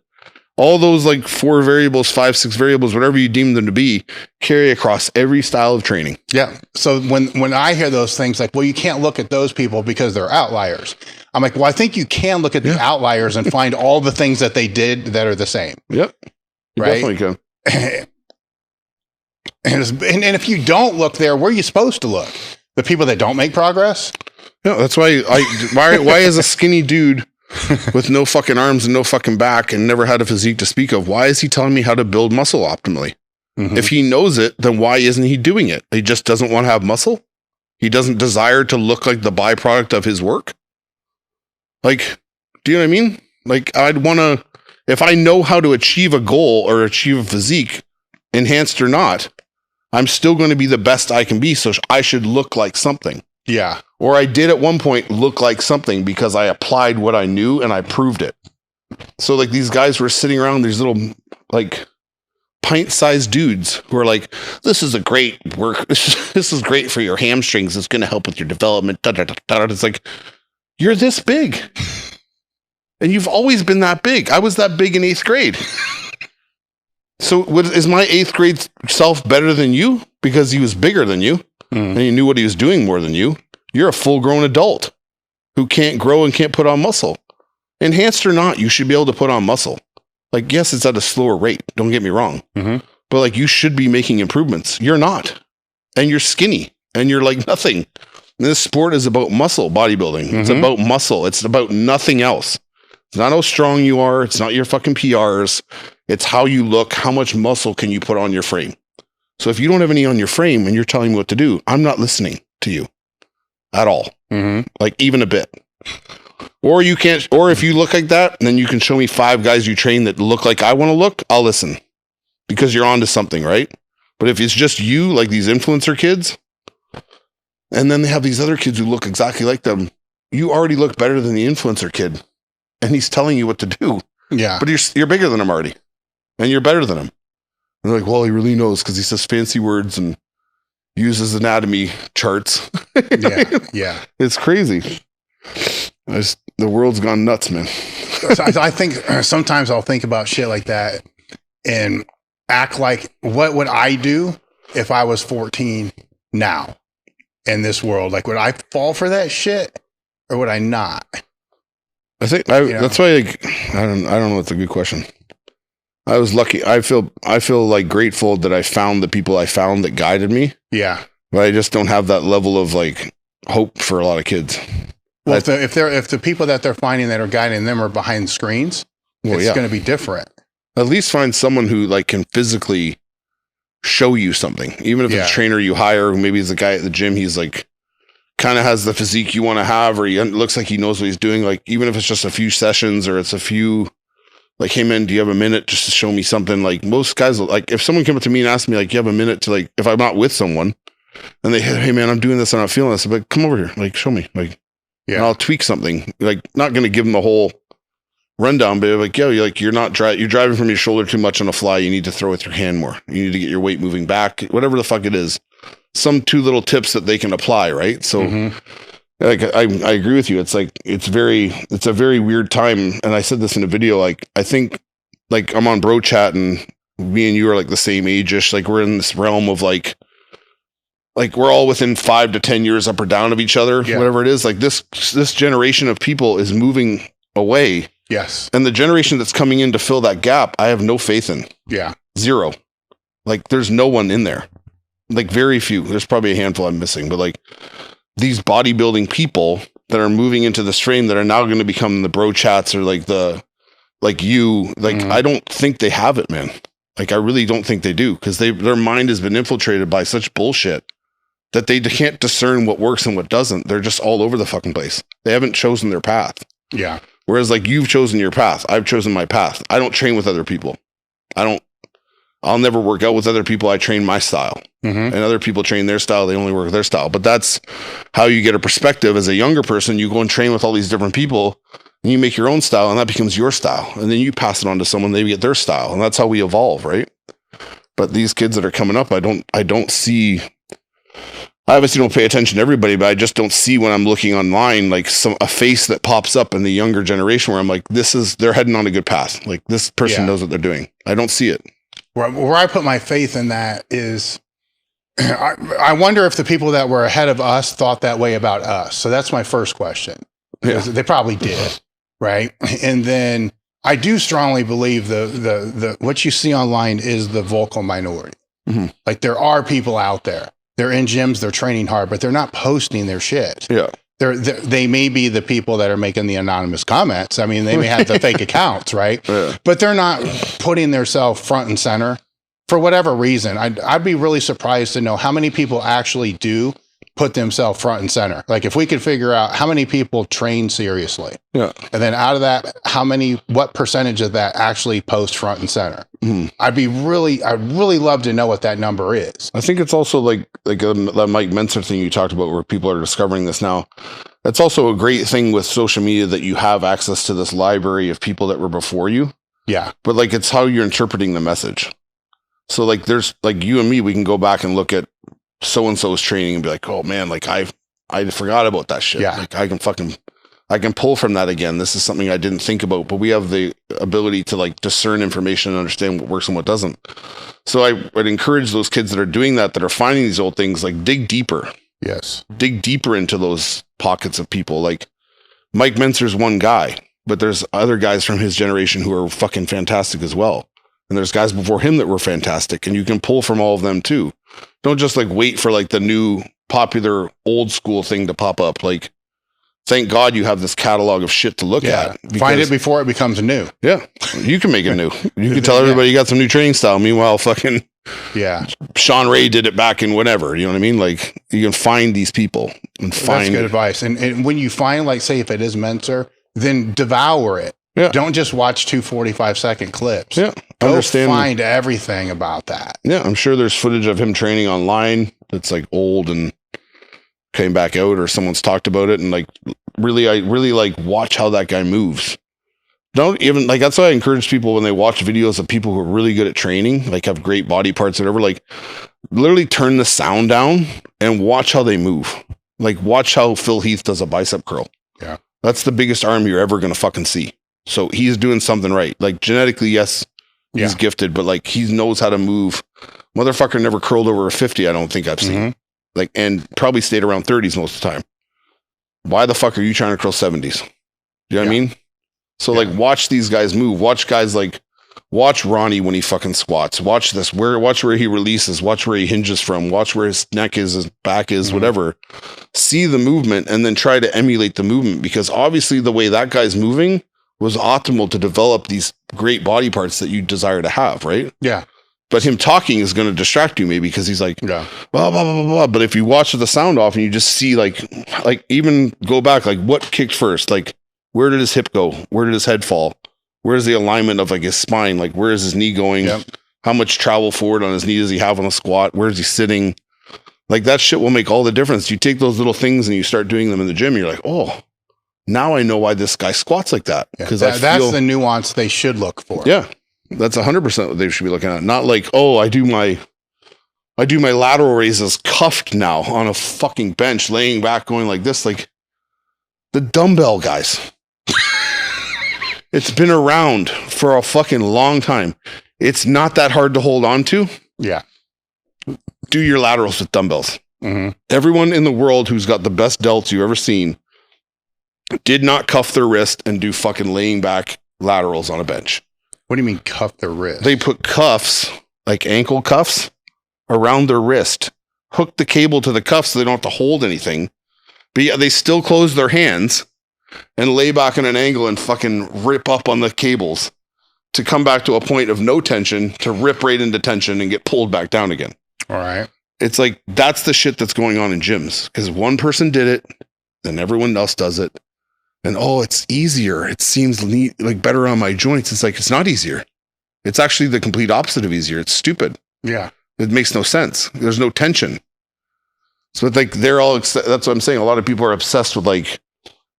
All those like 4 variables, 5, 6 variables, whatever you deem them to be, carry across every style of training. Yeah. So when I hear those things like, well, you can't look at those people because they're outliers. I'm like, well, I think you can look at the outliers and find all the things that they did that are the same. Yep. You right? definitely can. And if you don't look there, where are you supposed to look? The people that don't make progress? Yeah, that's why why is a skinny dude with no fucking arms and no fucking back and never had a physique to speak of, why is he telling me how to build muscle optimally? If he knows it, then why isn't he doing it? He just doesn't want to have muscle? He doesn't desire to look like the byproduct of his work. Like, do you know what I mean? Like, I'd want to, if I know how to achieve a goal or achieve a physique, enhanced or not, I'm still going to be the best I can be. So I should look like something. Yeah. Or I did at one point look like something because I applied what I knew and I proved it. So like these guys were sitting around, these little like pint-sized dudes who are like, this is a great work. This is great for your hamstrings. It's going to help with your development. It's like, you're this big. And you've always been that big. I was that big in 8th grade. So is my 8th grade self better than you because he was bigger than you and he knew what he was doing more than you? You're a full-grown adult who can't grow and can't put on muscle. Enhanced or not, you should be able to put on muscle. Like, yes, it's at a slower rate. Don't get me wrong. But like, you should be making improvements. You're not. And you're skinny and you're like nothing. And this sport is about muscle, bodybuilding. It's about muscle. It's about nothing else. It's not how strong you are. It's not your fucking PRs. It's how you look. How much muscle can you put on your frame? So if you don't have any on your frame and you're telling me what to do, I'm not listening to you at all. Like even a bit. Or you can't, or if you look like that, then you can show me 5 guys you train that look like I want to look, I'll listen because you're onto something, right? But if it's just you, like these influencer kids, and then they have these other kids who look exactly like them, you already look better than the influencer kid. And he's telling you what to do. Yeah. But you're bigger than him already. And you're better than him. And they're like, well, he really knows because he says fancy words and uses anatomy charts. Yeah. It's crazy. The world's gone nuts, man. So I think sometimes I'll think about shit like that and act like, what would I do if I was 14 now in this world? Like, would I fall for that shit or would I not? I think that's why I don't know. It's a good question. I was lucky. I feel like grateful that I found the people I found that guided me. Yeah. But I just don't have that level of like hope for a lot of kids. Well, if the people that they're finding that are guiding them are behind screens, it's going to be different. At least find someone who like can physically show you something. Even if it's a trainer you hire, maybe it's a guy at the gym, he's like kind of has the physique you want to have, or he looks like he knows what he's doing. Like, even if it's just a few sessions or it's a few, like, hey man, do you have a minute just to show me something? Like most guys, like if someone came up to me and asked me, like, you have a minute to, like, if I'm not with someone and they, hey man, I'm doing this and I'm not feeling this, I'm like, come over here, like, show me, like, and I'll tweak something. Like, not going to give them the whole rundown, but like, you're driving from your shoulder too much on a fly. You need to throw with your hand more. You need to get your weight moving back, whatever the fuck it is. Some 2 little tips that they can apply, right? So like I agree with you. It's like it's a very weird time. And I said this in a video, like I think like I'm on bro chat and me and you are like the same age-ish. Like we're in this realm of like we're all within 5 to 10 years up or down of each other, whatever it is. Like this generation of people is moving away. Yes. And the generation that's coming in to fill that gap, I have no faith in. Yeah. 0. Like there's no one in there. Like very few. There's probably a handful I'm missing, but like these bodybuilding people that are moving into this frame that are now going to become the bro chats or like I don't think they have it, man. Like I really don't think they do, because their mind has been infiltrated by such bullshit that they can't discern what works and what doesn't. They're just all over the fucking place. They haven't chosen their path. Yeah. Whereas like you've chosen your path. I've chosen my path. I don't train with other people. I'll never work out with other people. I train my style. And other people train their style. They only work with their style. But that's how you get a perspective as a younger person. You go and train with all these different people and you make your own style, and that becomes your style. And then you pass it on to someone, they get their style. And that's how we evolve, right? But these kids that are coming up, I don't see, I obviously don't pay attention to everybody, but I just don't see when I'm looking online, like a face that pops up in the younger generation where I'm like, they're heading on a good path. Like this person knows what they're doing. I don't see it. Where I put my faith in that is, I wonder if the people that were ahead of us thought that way about us. So that's my first question. Yeah. They probably did, right? And then I do strongly believe the what you see online is the vocal minority. Like there are people out there. They're in gyms, they're training hard, but they're not posting their shit. Yeah. They may be the people that are making the anonymous comments. I mean, they may have the fake accounts, right? Yeah. But they're not putting themselves front and center for whatever reason. I'd be really surprised to know how many people actually do put themselves front and center. Like if we could figure out how many people train seriously, and then out of that, what percentage of that actually post front and center? I'd really love to know what that number is. I think it's also like that Mike Mentzer thing you talked about, where people are discovering this now. That's also a great thing with social media, that you have access to this library of people that were before you. Yeah. But like, it's how you're interpreting the message. So like, there's like you and me, we can go back and look at so-and-so's training and be like, oh man, like I forgot about that shit. Yeah. Like I can pull from that again. This is something I didn't think about, but we have the ability to like discern information and understand what works and what doesn't. So I would encourage those kids that are doing that are finding these old things, like dig deeper. Yes. Dig deeper into those pockets of people. Like Mike Mentzer's one guy, but there's other guys from his generation who are fucking fantastic as well. And there's guys before him that were fantastic, and you can pull from all of them too. Don't just like wait for like the new popular old school thing to pop up. Like, thank God you have this catalog of shit to look at. Find it before it becomes new. Yeah. You can make it new. You can tell everybody you got some new training style. Meanwhile, fucking Sean Ray did it back in whatever. You know what I mean? Like, you can find these people and find. That's good advice. And when you find, like, say if it is Mentzer, then devour it. Yeah. Don't just watch 2 45-second clips. Yeah. Go find everything about that. Yeah. I'm sure there's footage of him training online that's like old and came back out, or someone's talked about it, and like I really like watch how that guy moves. Don't even like, that's why I encourage people when they watch videos of people who are really good at training, like have great body parts, whatever, like literally turn the sound down and watch how they move. Like watch how Phil Heath does a bicep curl. Yeah. That's the biggest arm you're ever going to fucking see. So he's doing something right. Like genetically, yes, he's gifted, but like he knows how to move. Motherfucker never curled over a 50. I don't think I've seen. Like, and probably stayed around 30s most of the time. Why the fuck are you trying to curl 70s? You know what I mean? So like, watch these guys move. Watch guys like, watch Ronnie when he fucking squats. Watch this. Watch where he releases. Watch where he hinges from. Watch where his neck is, his back is, whatever. See the movement and then try to emulate the movement, because obviously the way that guy's moving was optimal to develop these great body parts that you desire to have, right? Yeah. But him talking is going to distract you maybe, because he's like, blah, blah, blah, blah, blah. But if you watch the sound off and you just see like even go back, like what kicked first? Like, where did his hip go? Where did his head fall? Where's the alignment of like his spine? Like, where is his knee going? Yep. How much travel forward on his knee does he have on a squat? Where is he sitting? Like, that shit will make all the difference. You take those little things and you start doing them in the gym. You're like, oh, now I know why this guy squats like that. Because that's the nuance they should look for. Yeah. That's 100% what they should be looking at. Not like, oh, I do my lateral raises cuffed now on a fucking bench, laying back, going like this. Like, the dumbbell, guys. It's been around for a fucking long time. It's not that hard to hold on to. Yeah. Do your laterals with dumbbells. Everyone in the world who's got the best delts you've ever seen did not cuff their wrist and do fucking laying back laterals on a bench. What do you mean cuff their wrist? They put cuffs, like ankle cuffs, around their wrist, hook the cable to the cuffs so they don't have to hold anything. But yeah, they still close their hands and lay back in an angle and fucking rip up on the cables to come back to a point of no tension, to rip right into tension and get pulled back down again. All right. It's like, that's the shit that's going on in gyms, because one person did it, then everyone else does it. And oh, it's easier. It seems like better on my joints. It's like, it's not easier. It's actually the complete opposite of easier. It's stupid. Yeah. It makes no sense. There's no tension. So it's like, that's what I'm saying. A lot of people are obsessed with like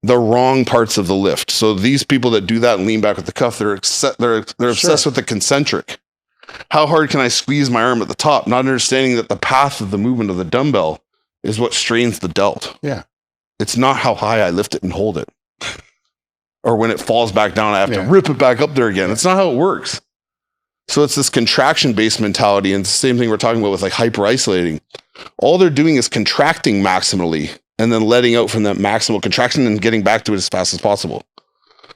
the wrong parts of the lift. So these people that do that and lean back with the cuff, they're obsessed with the concentric. How hard can I squeeze my arm at the top? Not understanding that the path of the movement of the dumbbell is what strains the delt. Yeah. It's not how high I lift it and hold it. Or when it falls back down, I have to rip it back up there again. It's not how it works. So it's this contraction-based mentality. And it's the same thing we're talking about with like hyper-isolating. All they're doing is contracting maximally and then letting out from that maximal contraction and getting back to it as fast as possible.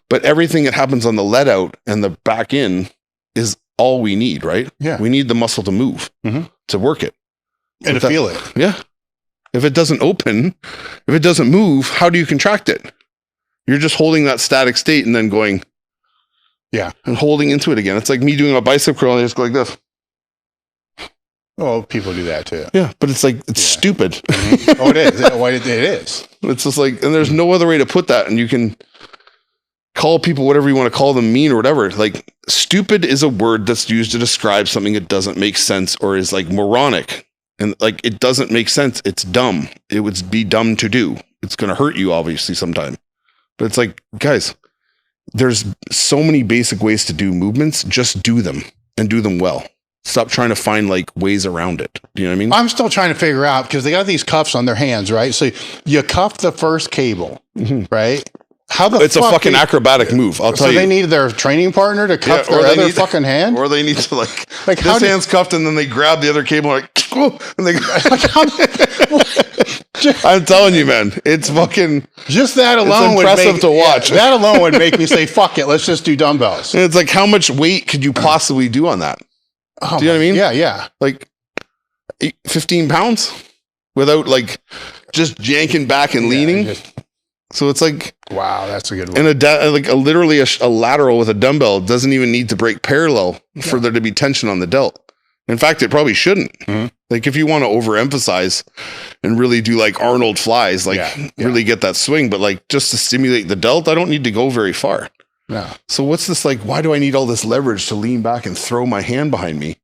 But everything that happens on the let out and the back in is all we need, right? Yeah. We need the muscle to move, to work it. And to feel it. Yeah. If it doesn't open, if it doesn't move, how do you contract it? You're just holding that static state and then going, and holding into it again. It's like me doing a bicep curl and I just go like this. Oh, people do that too. Yeah, but it's like, it's stupid. Oh, it is. It is. It's just like, and there's no other way to put that. And you can call people whatever you want to call them, mean or whatever. Like, stupid is a word that's used to describe something that doesn't make sense or is like moronic. And like, it doesn't make sense. It's dumb. It would be dumb to do. It's going to hurt you, obviously, sometime. But it's like, guys, there's so many basic ways to do movements. Just do them and do them well. Stop trying to find like ways around it. Do you know what I mean? I'm still trying to figure out, because they got these cuffs on their hands, right? So you cuff the first cable, right? How the It's a fucking acrobatic move. I'll tell you. So they need their training partner to cuff their other fucking hand? Or they need to like how this hand's cuffed and then they grab the other cable and like, and they I'm telling you, man, it's fucking just that alone it's impressive to watch. Yeah, that alone would make me say, fuck it, let's just do dumbbells. And it's like, how much weight could you possibly do on that? Oh, do you know what I mean? Yeah, yeah. Like 15 pounds without like just yanking back and leaning. So it's like, wow, that's a good one. And literally a lateral with a dumbbell doesn't even need to break parallel for there to be tension on the delt. In fact, it probably shouldn't. Like if you want to overemphasize and really do like Arnold flies, like really get that swing, but like just to stimulate the delt, I don't need to go very far. No. So what's this like? Why do I need all this leverage to lean back and throw my hand behind me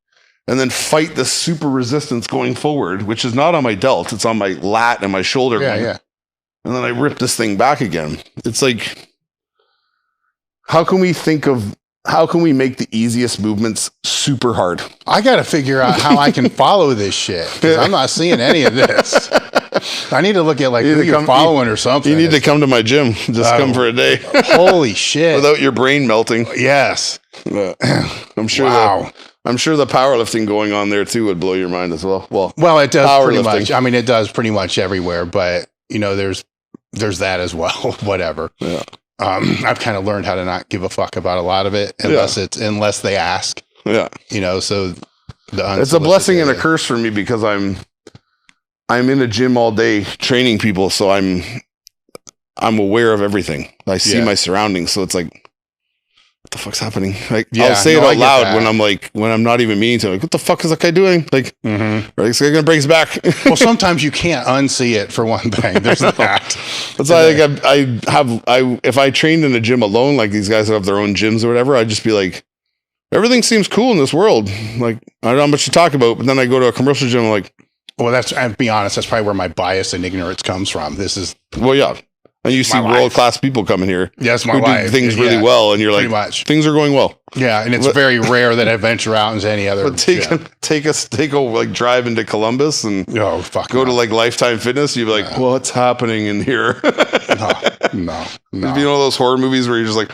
and then fight this super resistance going forward, which is not on my delt. It's on my lat and my shoulder. Yeah. And then I rip this thing back again. It's like, how can we make the easiest movements super hard? I got to figure out how I can follow this shit, because I'm not seeing any of this. I need to look at like who you're following or something. You need to come to my gym. Just come for a day. Holy shit. Without your brain melting. Yes. I'm sure I'm sure the powerlifting going on there too would blow your mind as well. Well, it does pretty much. I mean, it does pretty much everywhere, but you know, there's that as well. Whatever. Yeah. I've kind of learned how to not give a fuck about a lot of it unless they ask. Yeah. You know, so it's a blessing and a curse for me because I'm in a gym all day training people, so I'm aware of everything. I see my surroundings, so it's like, what the fuck's happening? Like I'll say it out loud when I'm not even meaning to. Like, what the fuck is that guy doing? Like, right, it's gonna break his back. Well, sometimes you can't unsee it for one thing. There's that. That's why if I trained in a gym alone, like these guys have their own gyms or whatever, I'd just be like, everything seems cool in this world. Like, I don't know how much to talk about, but then I go to a commercial gym, I'm like, well, I'll be honest, that's probably where my bias and ignorance comes from. And you see world-class people coming here. Yes, who do things really well, and you're like, things are going well. Yeah, and it's very rare that I venture out into any other. But take a like drive into Columbus and go to like Lifetime Fitness. You'd be like, what's happening in here? No. It'd be one of those horror movies where you're just like,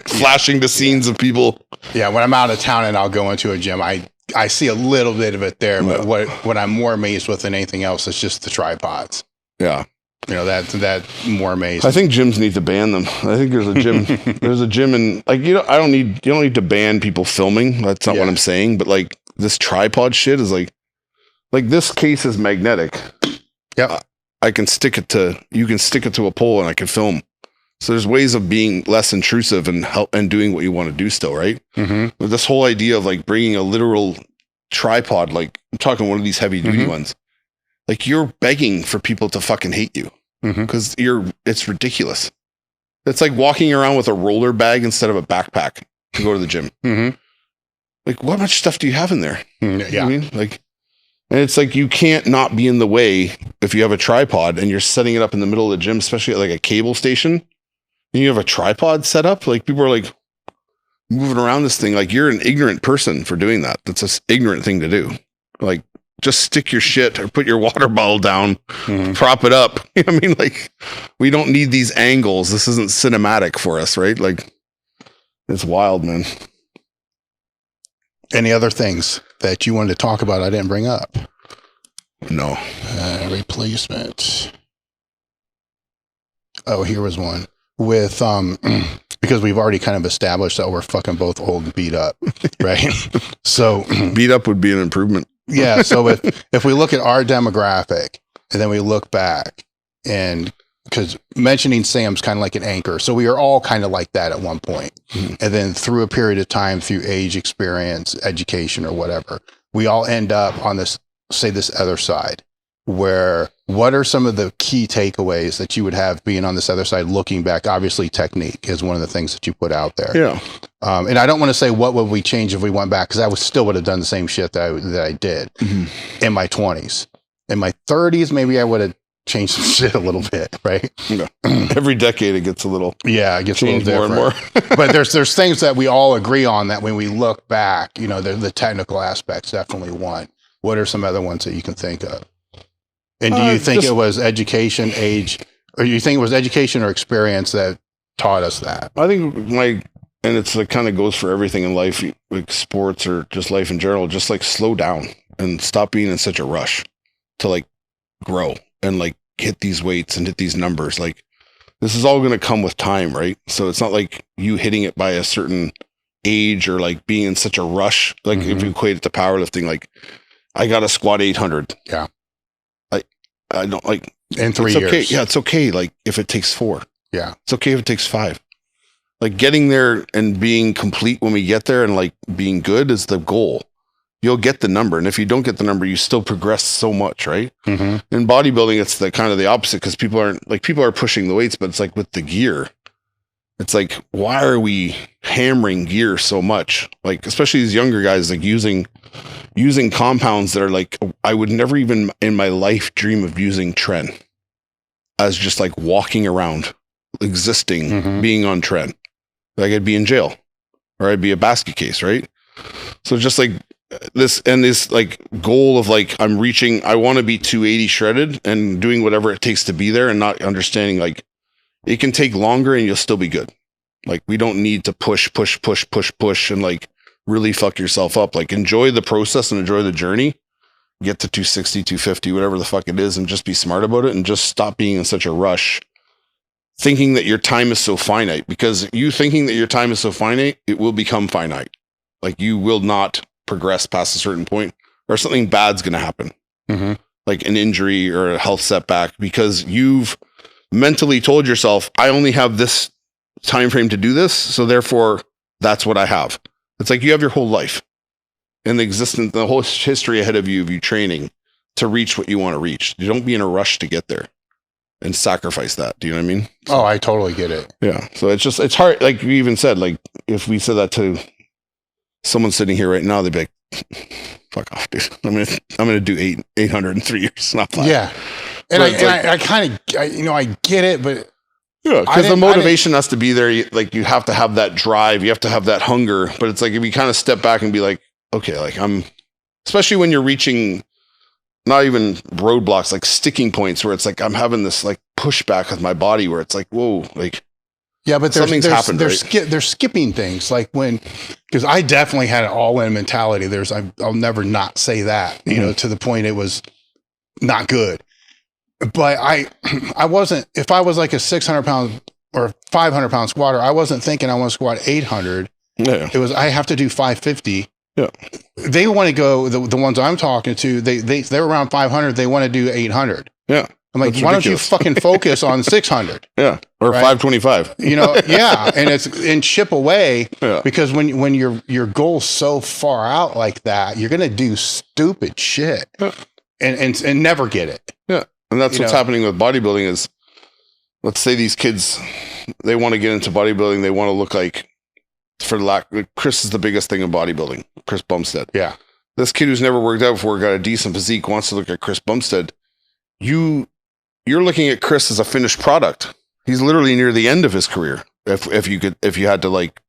flashing the scenes of people. Yeah, when I'm out of town and I'll go into a gym, I see a little bit of it there, but what I'm more amazed with than anything else is just the tripods. Yeah. You know, that more amazing. I think gyms need to ban them. I think there's a gym and like, you don't need to ban people filming. That's not what I'm saying. But like this tripod shit is like this case is magnetic. Yeah. You can stick it to a pole and I can film. So there's ways of being less intrusive and doing what you want to do still, right? Mm-hmm. But this whole idea of like bringing a literal tripod, like I'm talking one of these heavy duty ones, like you're begging for people to fucking hate you because it's ridiculous. It's like walking around with a roller bag instead of a backpack to go to the gym. Like, what much stuff do you have in there? Yeah. You know what I mean? Like, and it's like, you can't not be in the way if you have a tripod and you're setting it up in the middle of the gym, especially at like a cable station. And you have a tripod set up, like people are like moving around this thing. Like you're an ignorant person for doing that. That's an ignorant thing to do. Like just stick your shit or put your water bottle down, prop it up. You know what I mean? Like we don't need these angles. This isn't cinematic for us, right? Like it's wild, man. Any other things that you wanted to talk about I didn't bring up? No. Replacement. Oh, here was one. With because we've already kind of established that we're fucking both old and beat up, right? So beat up would be an improvement. Yeah. So if we look at our demographic and then we look back, and because mentioning Sam's kind of like an anchor, so we are all kind of like that at one point. And then through a period of time, through age, experience, education, or whatever, we all end up on this, say this other side, where what are some of the key takeaways that you would have being on this other side, looking back? Obviously technique is one of the things that you put out there. Yeah. And I don't want to say what would we change if we went back, because I still would have done the same shit that I did in my 20s. In my 30s, maybe I would have changed some shit a little bit, right? Yeah. Every decade it gets a little, it gets a little different. more and more. But there's things that we all agree on that when we look back, you know, the technical aspects definitely one. What are some other ones that you can think of? And do you think it was education, age, or you think it was education or experience that taught us that? I think and it's like kind of goes for everything in life, like sports or just life in general, just like slow down and stop being in such a rush to like grow and like hit these weights and hit these numbers. Like this is all going to come with time, right? So it's not like you hitting it by a certain age or like being in such a rush. Like if you equate it to powerlifting, like I got to squat 800. Yeah. I don't like in 3 it's years. Okay. Yeah, it's okay. Like if it takes 4. Yeah. It's okay if it takes 5. Like getting there and being complete when we get there and like being good is the goal. You'll get the number. And if you don't get the number, you still progress so much, right? In bodybuilding, it's the kind of the opposite, because people are pushing the weights, but it's like with the gear, it's like, why are we hammering gear so much? Like, especially these younger guys, like using compounds that are like, I would never even in my life dream of using tren as just like walking around, existing, being on tren. Like I'd be in jail or I'd be a basket case, right? So just like this like goal of like, I want to be 280 shredded and doing whatever it takes to be there, and not understanding like it can take longer and you'll still be good. Like we don't need to push and like really fuck yourself up. Like enjoy the process and enjoy the journey, get to 260, 250, whatever the fuck it is, and just be smart about it and just stop being in such a rush, thinking that your time is so finite. Because you thinking that your time is so finite, it will become finite. Like you will not progress past a certain point, or something bad's going to happen. Like an injury or a health setback, because you've mentally told yourself, I only have this time frame to do this, so therefore that's what I have. It's like you have your whole life and the whole history ahead of you training to reach what you want to reach. You don't be in a rush to get there and sacrifice that. Do you know what I mean? So, I totally get it. Yeah. So it's hard. Like you even said, like if we said that to someone sitting here right now, they'd be like, fuck off, dude. I'm going to do 800 in 3 years. Not 5. Yeah. And I kind of, I get it, but yeah, because the motivation has to be there. You have to have that drive. You have to have that hunger. But it's like, if you kind of step back and be like, okay, like especially when you're reaching not even roadblocks, like sticking points where it's like, I'm having this like pushback with my body where it's like, whoa, like, yeah, but something's happened. They're skipping things, like because I definitely had an all-in mentality. I'll never not say that, you know, to the point it was not good. But I wasn't, if I was like a 600 pound or 500 pound squatter, I wasn't thinking I want to squat 800. Yeah. It was, I have to do 550. Yeah. They want to go, the ones I'm talking to, they're around 500. They want to do 800. Yeah. I'm like, why don't you fucking focus on 600? Yeah. Or right? 525. You know, yeah. And chip away, because when your goal's so far out like that, you're going to do stupid shit and never get it. Yeah. And that's what's happening with bodybuilding is, let's say these kids, they want to get into bodybuilding. They want to look like, Chris is the biggest thing in bodybuilding. Chris Bumstead. Yeah. This kid who's never worked out before, got a decent physique, wants to look at Chris Bumstead. You're looking at Chris as a finished product. He's literally near the end of his career. If you had to like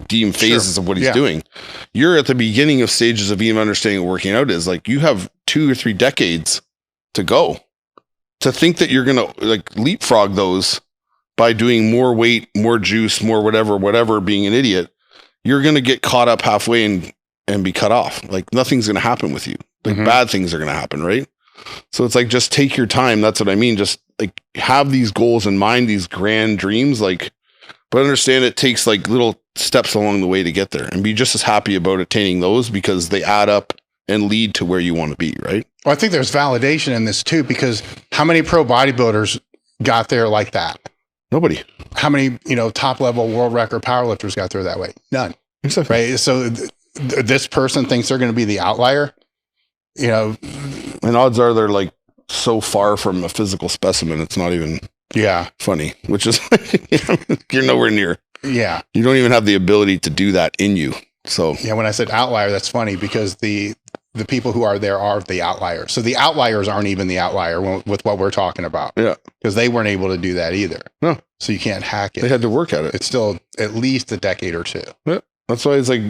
deem phases of what he's doing, you're at the beginning of stages of even understanding what working out is. Like you have 2 or 3 decades to go. To think that you're going to like leapfrog those by doing more weight, more juice, more whatever, being an idiot, you're going to get caught up halfway and be cut off. Like nothing's going to happen with you. Like bad things are going to happen. Right. So it's like, just take your time. That's what I mean. Just like have these goals in mind, these grand dreams, like, but understand it takes like little steps along the way to get there, and be just as happy about attaining those, because they add up and lead to where you want to be. Right. Well, I think there's validation in this too, because how many pro bodybuilders got there like that? Nobody. How many, top level world record powerlifters got there that way? None. Exactly. Right. So this person thinks they're going to be the outlier. And odds are they're like so far from a physical specimen, it's not even funny, which is you're nowhere near. Yeah. You don't even have the ability to do that in you. So yeah, when I said outlier, that's funny because the people who are there are the outliers. So the outliers aren't even the outlier with what we're talking about. Yeah. Because they weren't able to do that either. No. So you can't hack it. They had to work at it. It's still at least a decade or two. Yeah. That's why it's like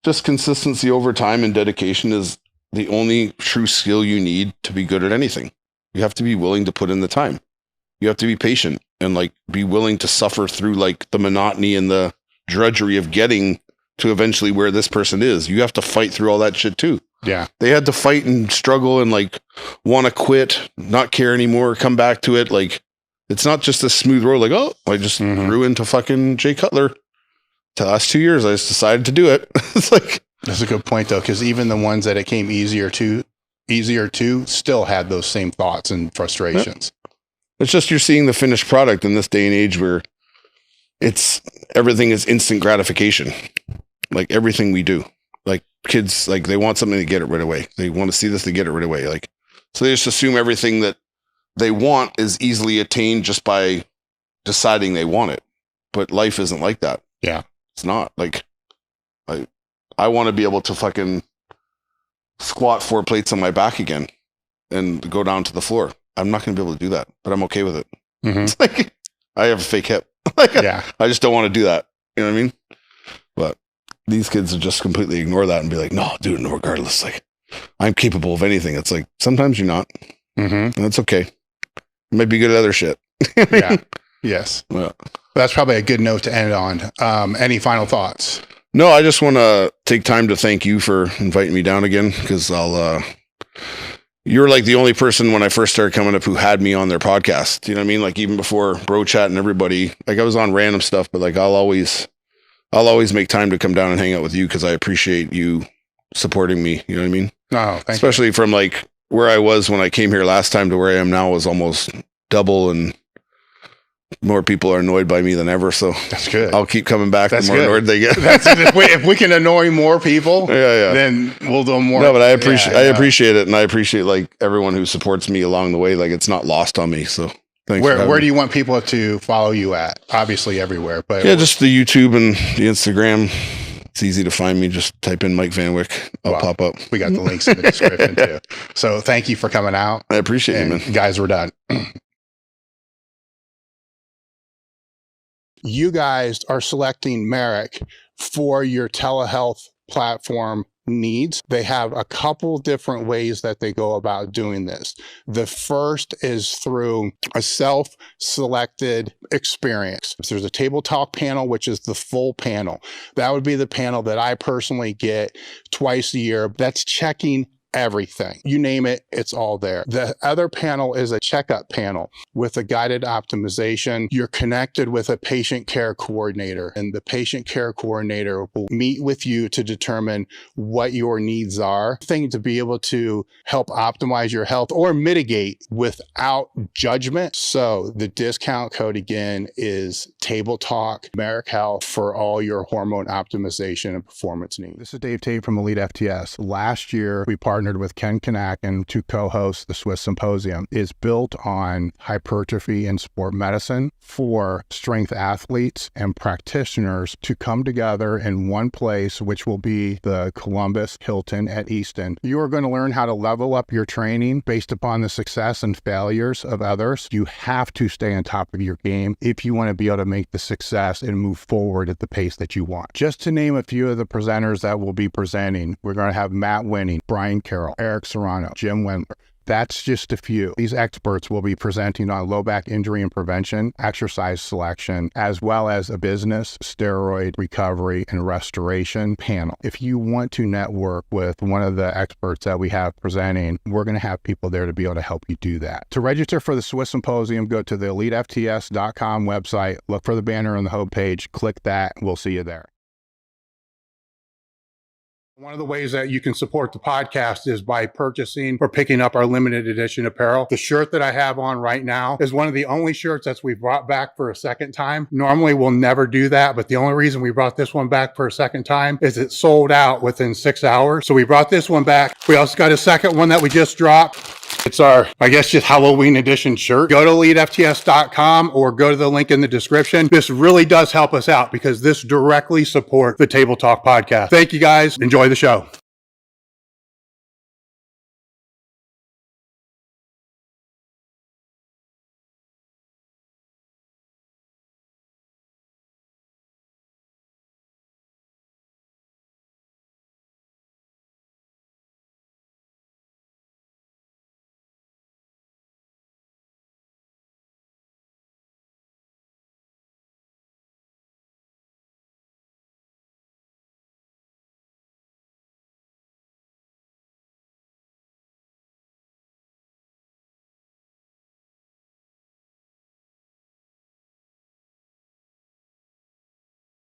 just consistency over time and dedication is the only true skill you need to be good at anything. You have to be willing to put in the time. You have to be patient and like be willing to suffer through like the monotony and the drudgery of getting to eventually where this person is. You have to fight through all that shit too. Yeah. They had to fight and struggle and like want to quit, not care anymore, come back to it. Like it's not just a smooth road. Like, oh, I just grew into fucking Jay Cutler. The last 2 years, I just decided to do it. It's like, that's a good point though. Cause even the ones that it came easier to still had those same thoughts and frustrations. Yeah. It's just, you're seeing the finished product in this day and age where everything is instant gratification. Like everything we do, like kids, like they want something to get it right away. They want to see this, they get it right away. Like, so they just assume everything that they want is easily attained just by deciding they want it. But life isn't like that. Yeah. It's not. Like, I want to be able to fucking squat 4 plates on my back again and go down to the floor. I'm not going to be able to do that, but I'm okay with it. It's like, I have a fake hip. Like, yeah. I just don't want to do that. You know what I mean? But these kids would just completely ignore that and be like, no, dude, no, regardless. Like, I'm capable of anything. It's like, sometimes you're not. And that's okay. You might be good at other shit. Yeah. Yes. Yeah. That's probably a good note to end on. Any final thoughts? No, I just want to take time to thank you for inviting me down again, because you're like the only person when I first started coming up who had me on their podcast. You know what I mean? Like even before Bro Chat and everybody, like I was on random stuff, but like I'll always make time to come down and hang out with you because I appreciate you supporting me. You know what I mean? No, especially you. From like where I was when I came here last time to where I am now is almost double, and more people are annoyed by me than ever. So that's good. I'll keep coming back. That's the more annoyed they get. if we can annoy more people, then we'll do more. No, but I appreciate it, and I appreciate like everyone who supports me along the way. Like it's not lost on me. So thanks. Where do you want people to follow you at? Obviously everywhere, but yeah, just the YouTube and the Instagram. It's easy to find me. Just type in Mike Van Wyck. I'll pop up. We got the links in the description too. So thank you for coming out. I appreciate it, man. Guys, we're done. You guys are selecting Merrick for your telehealth platform needs. They have a couple different ways that they go about doing this. The first is through a self-selected experience. There's a table talk panel, which is the full panel. That would be the panel that I personally get twice a year. That's checking everything. You name it, it's all there. The other panel is a checkup panel with a guided optimization. You're connected with a patient care coordinator, and the patient care coordinator will meet with you to determine what your needs are. Thing to be able to help optimize your health or mitigate without judgment. So the discount code again is Table Talk Merrick Health for all your hormone optimization and performance needs. This is Dave Tate from EliteFTS. Last year, we partnered with Ken Kanakin to co-host the Swiss Symposium. It's built on hypertrophy and sport medicine for strength athletes and practitioners to come together in one place, which will be the Columbus Hilton at Easton. You are going to learn how to level up your training based upon the success and failures of others. You have to stay on top of your game if you want to be able to make the success and move forward at the pace that you want. Just to name a few of the presenters that will be presenting, we're going to have Matt Winning, Brian Carroll, Eric Serrano, Jim Wendler. That's just a few. These experts will be presenting on low back injury and prevention, exercise selection, as well as a business, steroid recovery, and restoration panel. If you want to network with one of the experts that we have presenting, we're going to have people there to be able to help you do that. To register for the Swiss Symposium, go to the EliteFTS.com website, look for the banner on the homepage, click that, we'll see you there. One of the ways that you can support the podcast is by purchasing or picking up our limited edition apparel. The shirt that I have on right now is one of the only shirts that we've brought back for a second time. Normally we'll never do that, but the only reason we brought this one back for a second time is it sold out within 6 hours. So we brought this one back. We also got a second one that we just dropped. It's our, I guess, just Halloween edition shirt. Go to EliteFTS.com or go to the link in the description. This really does help us out because this directly supports the Table Talk podcast. Thank you guys. Enjoy the show.